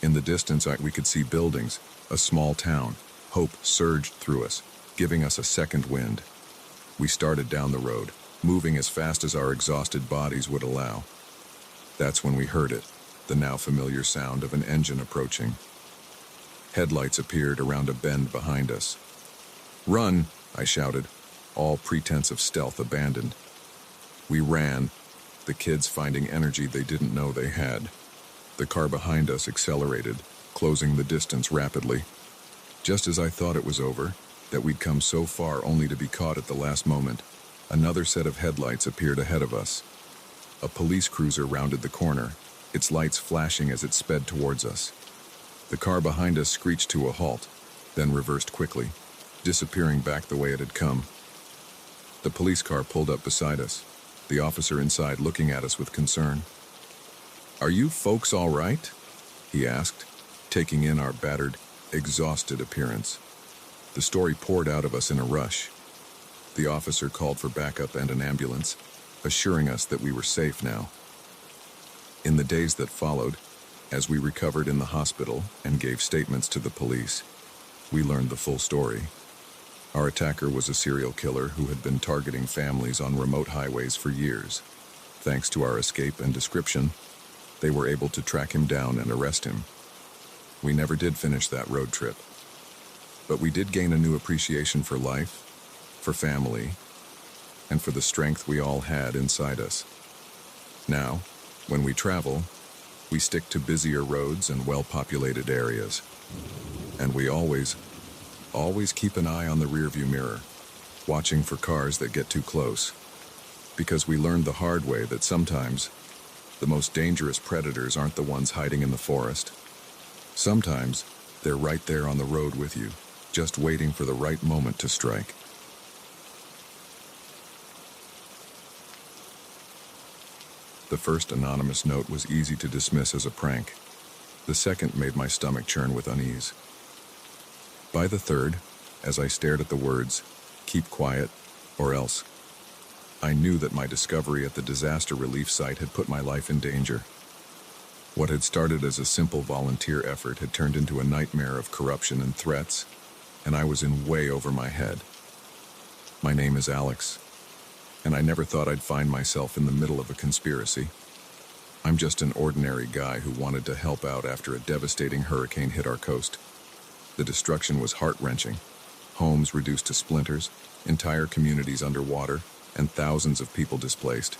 In the distance, we could see buildings, a small town. Hope surged through us, giving us a second wind. We started down the road, moving as fast as our exhausted bodies would allow. That's when we heard it, the now familiar sound of an engine approaching. Headlights appeared around a bend behind us. "Run!" I shouted, all pretense of stealth abandoned. We ran, the kids finding energy they didn't know they had. The car behind us accelerated, closing the distance rapidly. Just as I thought it was over, that we'd come so far only to be caught at the last moment, another set of headlights appeared ahead of us. A police cruiser rounded the corner, its lights flashing as it sped towards us. The car behind us screeched to a halt, then reversed quickly, disappearing back the way it had come. The police car pulled up beside us, the officer inside looking at us with concern. "Are you folks all right?" he asked, taking in our battered, exhausted appearance. The story poured out of us in a rush. The officer called for backup and an ambulance, assuring us that we were safe now. In the days that followed, as we recovered in the hospital and gave statements to the police, we learned the full story. Our attacker was a serial killer who had been targeting families on remote highways for years. Thanks to our escape and description, they were able to track him down and arrest him. We never did finish that road trip. But we did gain a new appreciation for life, for family, and for the strength we all had inside us. Now, when we travel, we stick to busier roads and well-populated areas. And we always keep an eye on the rearview mirror, watching for cars that get too close. Because we learned the hard way that sometimes the most dangerous predators aren't the ones hiding in the forest. Sometimes they're right there on the road with you, just waiting for the right moment to strike. The first anonymous note was easy to dismiss as a prank. The second made my stomach churn with unease. By the third, as I stared at the words, "Keep quiet, or else," I knew that my discovery at the disaster relief site had put my life in danger. What had started as a simple volunteer effort had turned into a nightmare of corruption and threats, and I was in way over my head. My name is Alex, and I never thought I'd find myself in the middle of a conspiracy. I'm just an ordinary guy who wanted to help out after a devastating hurricane hit our coast. The destruction was heart-wrenching. Homes reduced to splinters, entire communities underwater, and thousands of people displaced.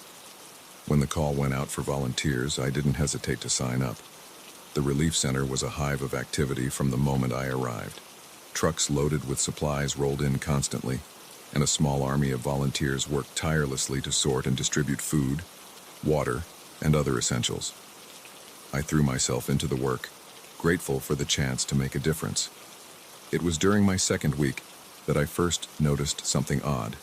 When the call went out for volunteers, I didn't hesitate to sign up. The relief center was a hive of activity from the moment I arrived. Trucks loaded with supplies rolled in constantly, and a small army of volunteers worked tirelessly to sort and distribute food, water, and other essentials. I threw myself into the work, grateful for the chance to make a difference. It was during my second week that I first noticed something odd.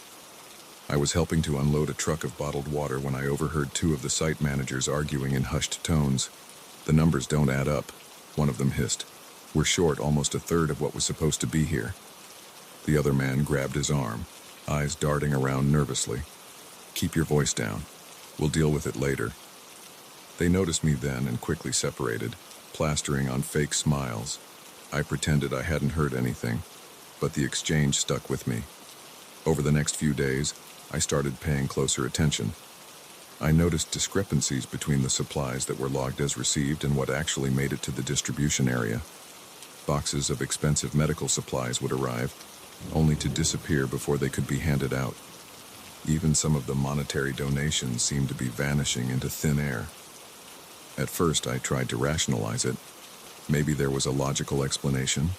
I was helping to unload a truck of bottled water when I overheard two of the site managers arguing in hushed tones. "The numbers don't add up," one of them hissed. "We're short almost a third of what was supposed to be here." The other man grabbed his arm, eyes darting around nervously. "Keep your voice down. We'll deal with it later." They noticed me then and quickly separated, plastering on fake smiles. I pretended I hadn't heard anything, but the exchange stuck with me. Over the next few days, I started paying closer attention. I noticed discrepancies between the supplies that were logged as received and what actually made it to the distribution area. Boxes of expensive medical supplies would arrive, only to disappear before they could be handed out. Even some of the monetary donations seemed to be vanishing into thin air. At first, I tried to rationalize it. Maybe there was a logical explanation.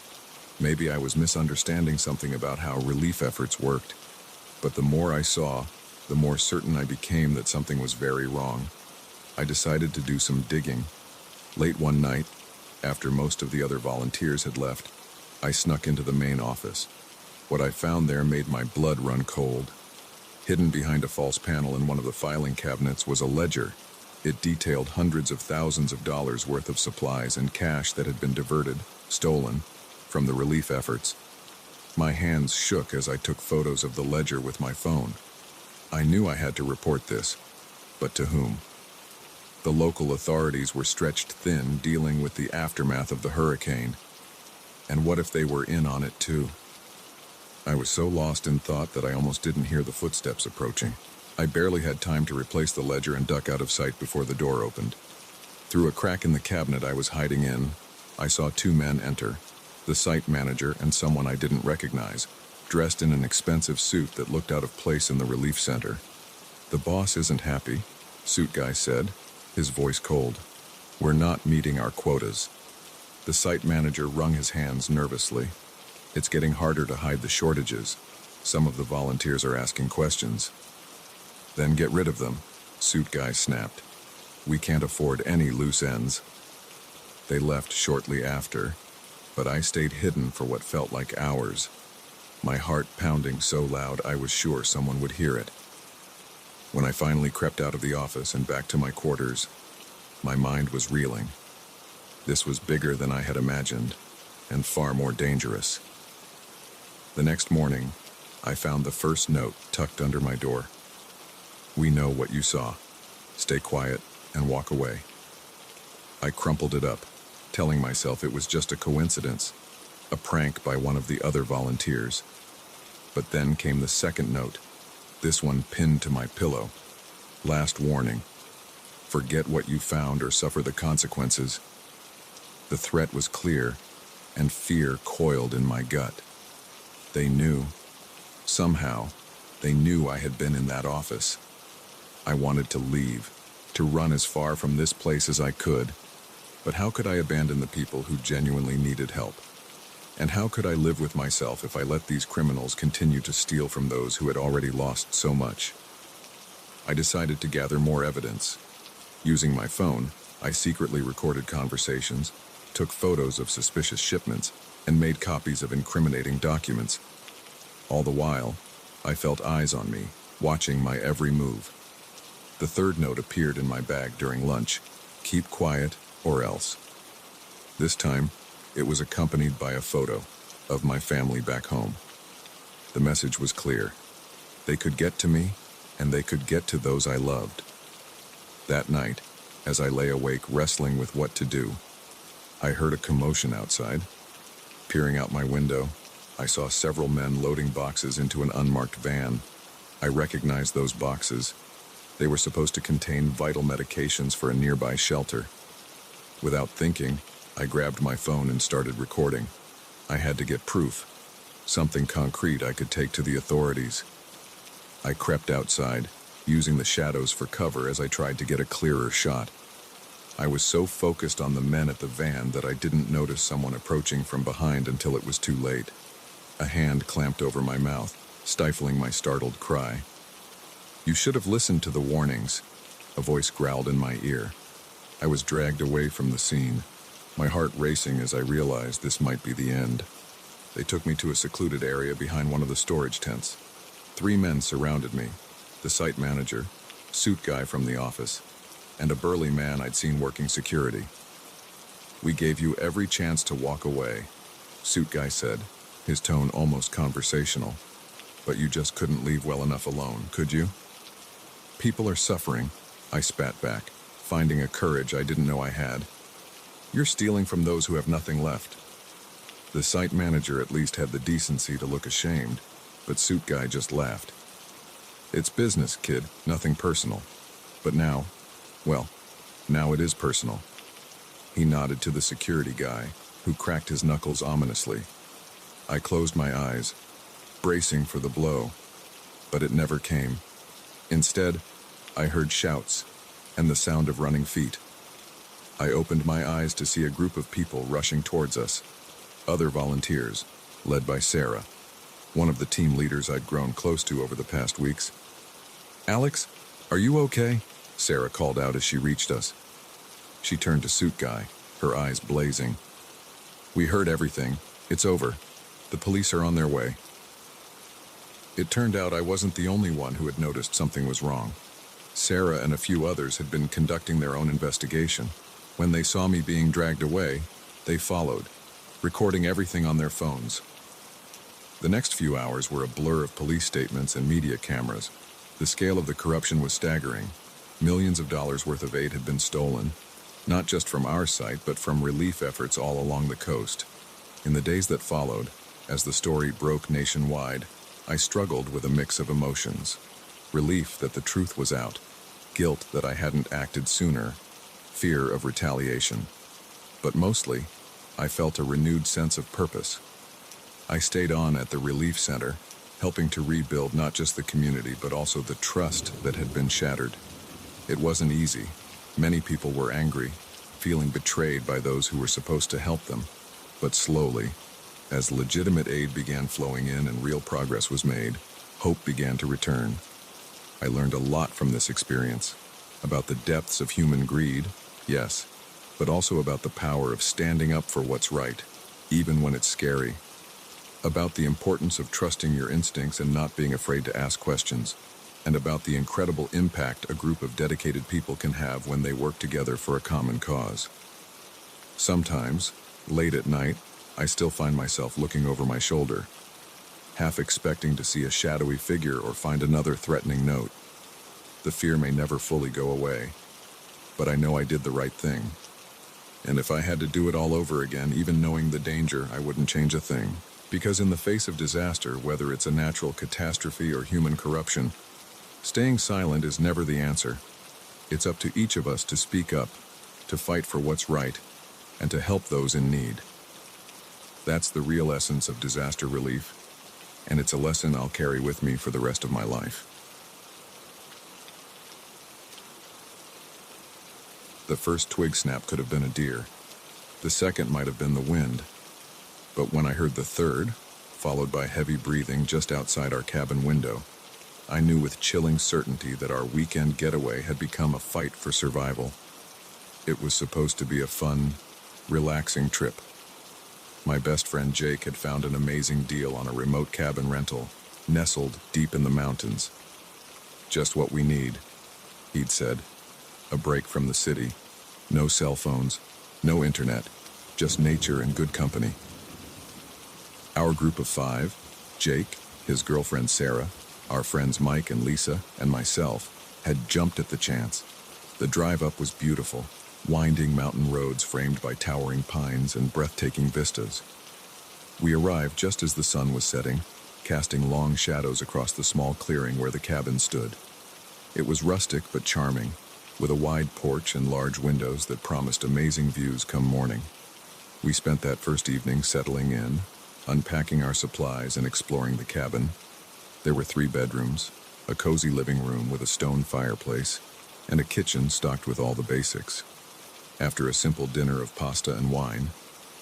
Maybe I was misunderstanding something about how relief efforts worked. But the more I saw, the more certain I became that something was very wrong. I decided to do some digging. Late one night, after most of the other volunteers had left, I snuck into the main office. What I found there made my blood run cold. Hidden behind a false panel in one of the filing cabinets was a ledger. It detailed hundreds of thousands of dollars worth of supplies and cash that had been diverted, stolen, from the relief efforts. My hands shook as I took photos of the ledger with my phone. I knew I had to report this, but to whom? The local authorities were stretched thin dealing with the aftermath of the hurricane. And what if they were in on it too? I was so lost in thought that I almost didn't hear the footsteps approaching. I barely had time to replace the ledger and duck out of sight before the door opened. Through a crack in the cabinet I was hiding in, I saw two men enter, the site manager and someone I didn't recognize, dressed in an expensive suit that looked out of place in the relief center. "The boss isn't happy," suit guy said, his voice cold. "We're not meeting our quotas." The site manager wrung his hands nervously. "It's getting harder to hide the shortages. Some of the volunteers are asking questions." "Then get rid of them," suit guy snapped. "We can't afford any loose ends." They left shortly after, but I stayed hidden for what felt like hours, my heart pounding so loud I was sure someone would hear it. When I finally crept out of the office and back to my quarters, my mind was reeling. This was bigger than I had imagined, and far more dangerous. The next morning, I found the first note tucked under my door. "We know what you saw. Stay quiet and walk away." I crumpled it up, telling myself it was just a coincidence, a prank by one of the other volunteers. But then came the second note, this one pinned to my pillow. "Last warning. Forget what you found or suffer the consequences." The threat was clear, and fear coiled in my gut. They knew. Somehow, they knew I had been in that office. I wanted to leave, to run as far from this place as I could. But how could I abandon the people who genuinely needed help? And how could I live with myself if I let these criminals continue to steal from those who had already lost so much? I decided to gather more evidence. Using my phone, I secretly recorded conversations, took photos of suspicious shipments, and made copies of incriminating documents. All the while, I felt eyes on me, watching my every move. The third note appeared in my bag during lunch: keep quiet or else. This time, it was accompanied by a photo of my family back home. The message was clear. They could get to me, and they could get to those I loved. That night, as I lay awake wrestling with what to do, I heard a commotion outside. Peering out my window, I saw several men loading boxes into an unmarked van. I recognized those boxes. They were supposed to contain vital medications for a nearby shelter. Without thinking, I grabbed my phone and started recording. I had to get proof, something concrete I could take to the authorities. I crept outside, using the shadows for cover as I tried to get a clearer shot. I was so focused on the men at the van that I didn't notice someone approaching from behind until it was too late. A hand clamped over my mouth, stifling my startled cry. "You should have listened to the warnings," a voice growled in my ear. I was dragged away from the scene, my heart racing as I realized this might be the end. They took me to a secluded area behind one of the storage tents. 3 men surrounded me: the site manager, suit guy from the office, and a burly man I'd seen working security. "We gave you every chance to walk away," suit guy said, his tone almost conversational. "But you just couldn't leave well enough alone, could you?" "People are suffering," I spat back, finding a courage I didn't know I had. "You're stealing from those who have nothing left." The site manager at least had the decency to look ashamed, but suit guy just laughed. "It's business, kid, nothing personal. But now, well, now it is personal." He nodded to the security guy, who cracked his knuckles ominously. I closed my eyes, bracing for the blow, but it never came. Instead, I heard shouts and the sound of running feet. I opened my eyes to see a group of people rushing towards us. Other volunteers, led by Sarah, one of the team leaders I'd grown close to over the past weeks. "Alex, are you okay?" Sarah called out as she reached us. She turned to suit guy, her eyes blazing. "We heard everything. It's over. The police are on their way." It turned out I wasn't the only one who had noticed something was wrong. Sarah and a few others had been conducting their own investigation. When they saw me being dragged away, they followed, recording everything on their phones. The next few hours were a blur of police statements and media cameras. The scale of the corruption was staggering. Millions of dollars worth of aid had been stolen, not just from our site, but from relief efforts all along the coast. In the days that followed, as the story broke nationwide, I struggled with a mix of emotions. Relief that the truth was out, guilt that I hadn't acted sooner, fear of retaliation. But mostly, I felt a renewed sense of purpose. I stayed on at the relief center, helping to rebuild not just the community, but also the trust that had been shattered. It wasn't easy. Many people were angry, feeling betrayed by those who were supposed to help them. But slowly, as legitimate aid began flowing in and real progress was made, hope began to return. I learned a lot from this experience, about the depths of human greed, yes, but also about the power of standing up for what's right, even when it's scary. About the importance of trusting your instincts and not being afraid to ask questions, and about the incredible impact a group of dedicated people can have when they work together for a common cause. Sometimes, late at night, I still find myself looking over my shoulder, half expecting to see a shadowy figure or find another threatening note. The fear may never fully go away, but I know I did the right thing. And if I had to do it all over again, even knowing the danger, I wouldn't change a thing. Because in the face of disaster, whether it's a natural catastrophe or human corruption, staying silent is never the answer. It's up to each of us to speak up, to fight for what's right, and to help those in need. That's the real essence of disaster relief. and it's a lesson I'll carry with me for the rest of my life. The first twig snap could have been a deer. The second might have been the wind. But when I heard the third, followed by heavy breathing just outside our cabin window, I knew with chilling certainty that our weekend getaway had become a fight for survival. It was supposed to be a fun, relaxing trip. My best friend Jake had found an amazing deal on a remote cabin rental, nestled deep in the mountains. Just what we need, he'd said. A break from the city. No cell phones, no internet, just nature and good company. Our group of 5, Jake, his girlfriend Sarah, our friends Mike and Lisa, and myself, had jumped at the chance. The drive up was beautiful, winding mountain roads framed by towering pines and breathtaking vistas. We arrived just as the sun was setting, casting long shadows across the small clearing where the cabin stood. It was rustic but charming, with a wide porch and large windows that promised amazing views come morning. We spent that first evening settling in, unpacking our supplies and exploring the cabin. There were 3 bedrooms, a cozy living room with a stone fireplace, and a kitchen stocked with all the basics. After a simple dinner of pasta and wine,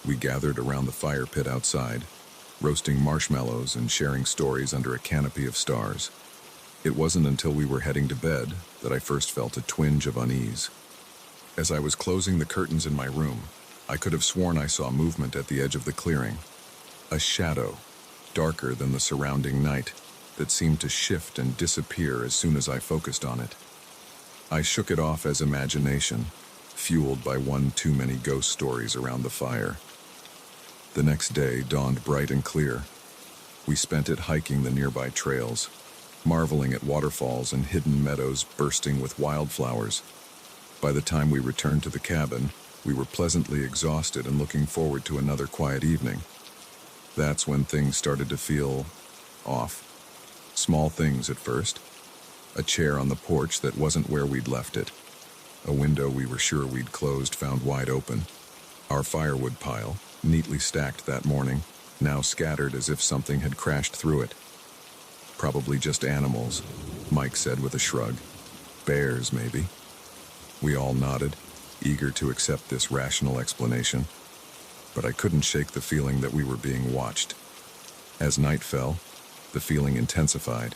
we gathered around the fire pit outside, roasting marshmallows and sharing stories under a canopy of stars. It wasn't until we were heading to bed that I first felt a twinge of unease. As I was closing the curtains in my room, I could have sworn I saw movement at the edge of the clearing. A shadow, darker than the surrounding night, that seemed to shift and disappear as soon as I focused on it. I shook it off as imagination, fueled by one too many ghost stories around the fire. The next day dawned bright and clear. We spent it hiking the nearby trails, marveling at waterfalls and hidden meadows bursting with wildflowers. By the time we returned to the cabin, we were pleasantly exhausted and looking forward to another quiet evening. That's when things started to feel off. Small things at first. A chair on the porch that wasn't where we'd left it. A window we were sure we'd closed found wide open. Our firewood pile, neatly stacked that morning, now scattered as if something had crashed through it. Probably just animals, Mike said with a shrug. Bears, maybe. We all nodded, eager to accept this rational explanation. But I couldn't shake the feeling that we were being watched. As night fell, the feeling intensified.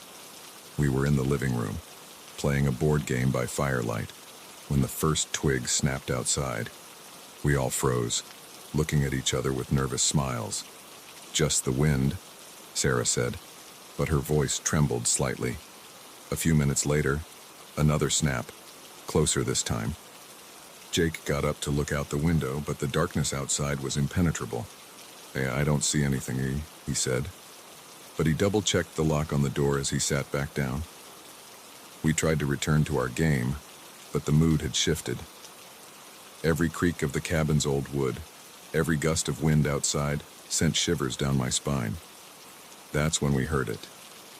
We were in the living room, playing a board game by firelight, when the first twig snapped outside. We all froze, looking at each other with nervous smiles. Just the wind, Sarah said, but her voice trembled slightly. A few minutes later, another snap, closer this time. Jake got up to look out the window, but the darkness outside was impenetrable. "Hey, I don't see anything," he said. But he double-checked the lock on the door as he sat back down. We tried to return to our game, but the mood had shifted. Every creak of the cabin's old wood, every gust of wind outside, sent shivers down my spine. That's when we heard it.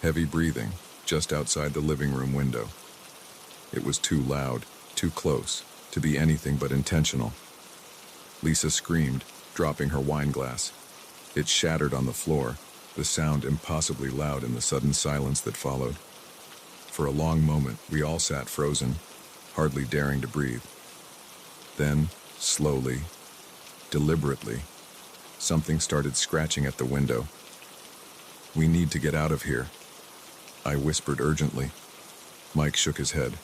Heavy breathing, just outside the living room window. It was too loud, too close, to be anything but intentional. Lisa screamed, dropping her wine glass. It shattered on the floor, the sound impossibly loud in the sudden silence that followed. For a long moment, we all sat frozen, hardly daring to breathe. Then, slowly, deliberately, something started scratching at the window. "We need to get out of here," I whispered urgently. Mike shook his head.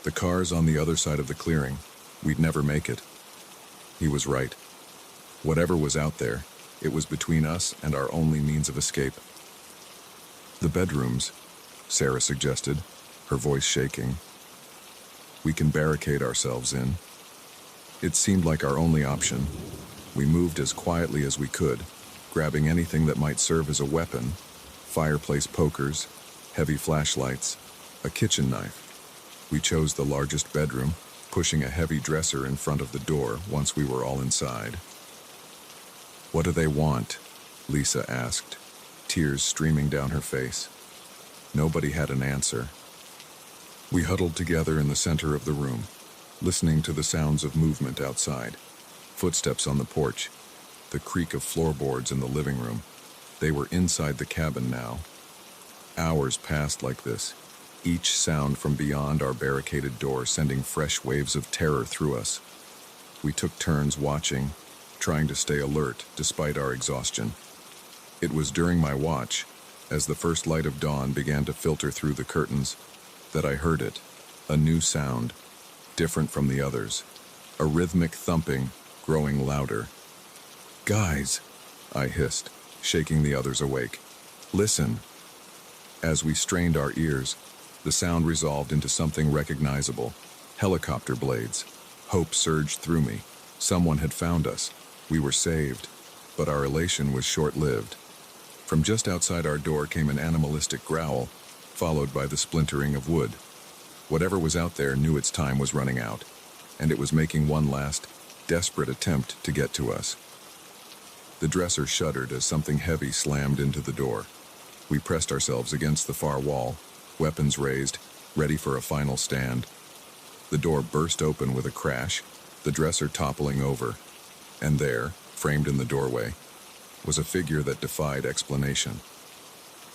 "The car's on the other side of the clearing. We'd never make it." He was right. Whatever was out there, it was between us and our only means of escape. "The bedrooms," Sarah suggested, her voice shaking. "We can barricade ourselves in." It seemed like our only option. We moved as quietly as we could, grabbing anything that might serve as a weapon: fireplace pokers, heavy flashlights, a kitchen knife. We chose the largest bedroom, pushing a heavy dresser in front of the door once we were all inside. "What do they want?" Lisa asked, tears streaming down her face. Nobody had an answer. We huddled together in the center of the room, listening to the sounds of movement outside, footsteps on the porch, the creak of floorboards in the living room. They were inside the cabin now. Hours passed like this, each sound from beyond our barricaded door sending fresh waves of terror through us. We took turns watching, trying to stay alert despite our exhaustion. It was during my watch, as the first light of dawn began to filter through the curtains, that I heard it, a new sound, different from the others, a rhythmic thumping, growing louder. "Guys," I hissed, shaking the others awake. "Listen." As we strained our ears, the sound resolved into something recognizable. Helicopter blades. Hope surged through me. Someone had found us. We were saved. But our elation was short-lived. From just outside our door came an animalistic growl, followed by the splintering of wood. Whatever was out there knew its time was running out, and it was making one last, desperate attempt to get to us. The dresser shuddered as something heavy slammed into the door. We pressed ourselves against the far wall, weapons raised, ready for a final stand. The door burst open with a crash, the dresser toppling over, and there, framed in the doorway, was a figure that defied explanation.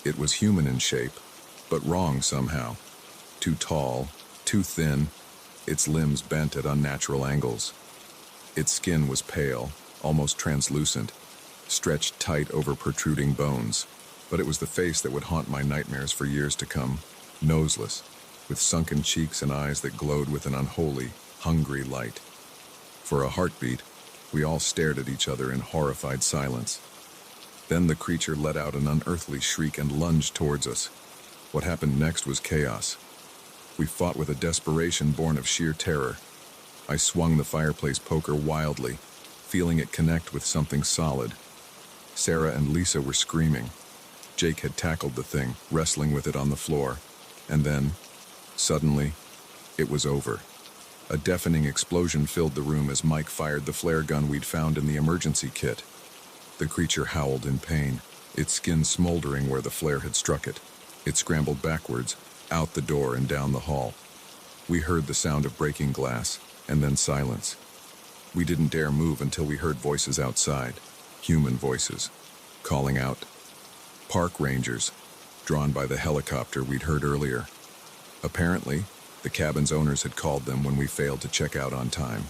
It was human in shape, but wrong somehow. Too tall, too thin, its limbs bent at unnatural angles. Its skin was pale, almost translucent, stretched tight over protruding bones. But it was the face that would haunt my nightmares for years to come, noseless, with sunken cheeks and eyes that glowed with an unholy, hungry light. For a heartbeat, we all stared at each other in horrified silence. Then the creature let out an unearthly shriek and lunged towards us. What happened next was chaos. We fought with a desperation born of sheer terror. I swung the fireplace poker wildly, feeling it connect with something solid. Sarah and Lisa were screaming. Jake had tackled the thing, wrestling with it on the floor. And then, suddenly, it was over. A deafening explosion filled the room as Mike fired the flare gun we'd found in the emergency kit. The creature howled in pain, its skin smoldering where the flare had struck it. It scrambled backwards, out the door and down the hall. We heard the sound of breaking glass, and then silence. We didn't dare move until we heard voices outside, human voices, calling out. Park rangers, drawn by the helicopter we'd heard earlier. Apparently, the cabin's owners had called them when we failed to check out on time.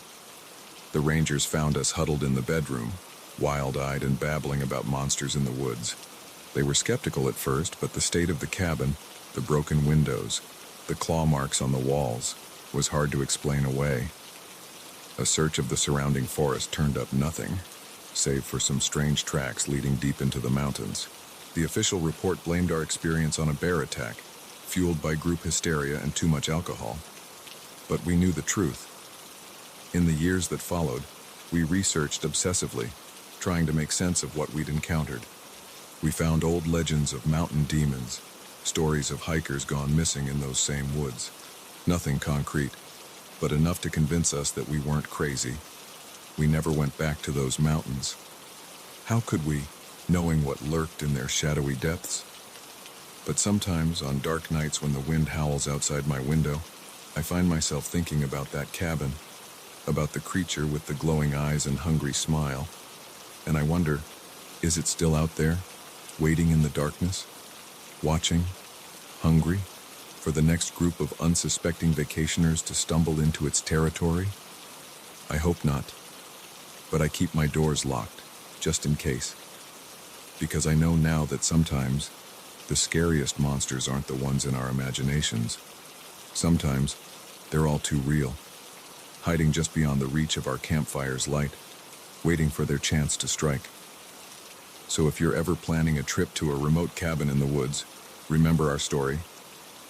The rangers found us huddled in the bedroom, wild-eyed and babbling about monsters in the woods. They were skeptical at first, but the state of the cabin, the broken windows, the claw marks on the walls, was hard to explain away. A search of the surrounding forest turned up nothing, save for some strange tracks leading deep into the mountains. The official report blamed our experience on a bear attack, fueled by group hysteria and too much alcohol. But we knew the truth. In the years that followed, we researched obsessively, trying to make sense of what we'd encountered. We found old legends of mountain demons, stories of hikers gone missing in those same woods. Nothing concrete, but enough to convince us that we weren't crazy. We never went back to those mountains. How could we, knowing what lurked in their shadowy depths? But sometimes, on dark nights when the wind howls outside my window, I find myself thinking about that cabin, about the creature with the glowing eyes and hungry smile, and I wonder, is it still out there, waiting in the darkness, watching, hungry, for the next group of unsuspecting vacationers to stumble into its territory? I hope not, but I keep my doors locked, just in case. Because I know now that sometimes the scariest monsters aren't the ones in our imaginations. Sometimes they're all too real, hiding just beyond the reach of our campfire's light, waiting for their chance to strike. So if you're ever planning a trip to a remote cabin in the woods, remember our story.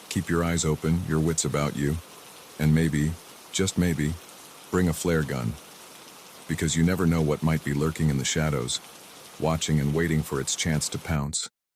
Keep your eyes open, your wits about you, and maybe, just maybe, bring a flare gun. Because you never know what might be lurking in the shadows, watching and waiting for its chance to pounce.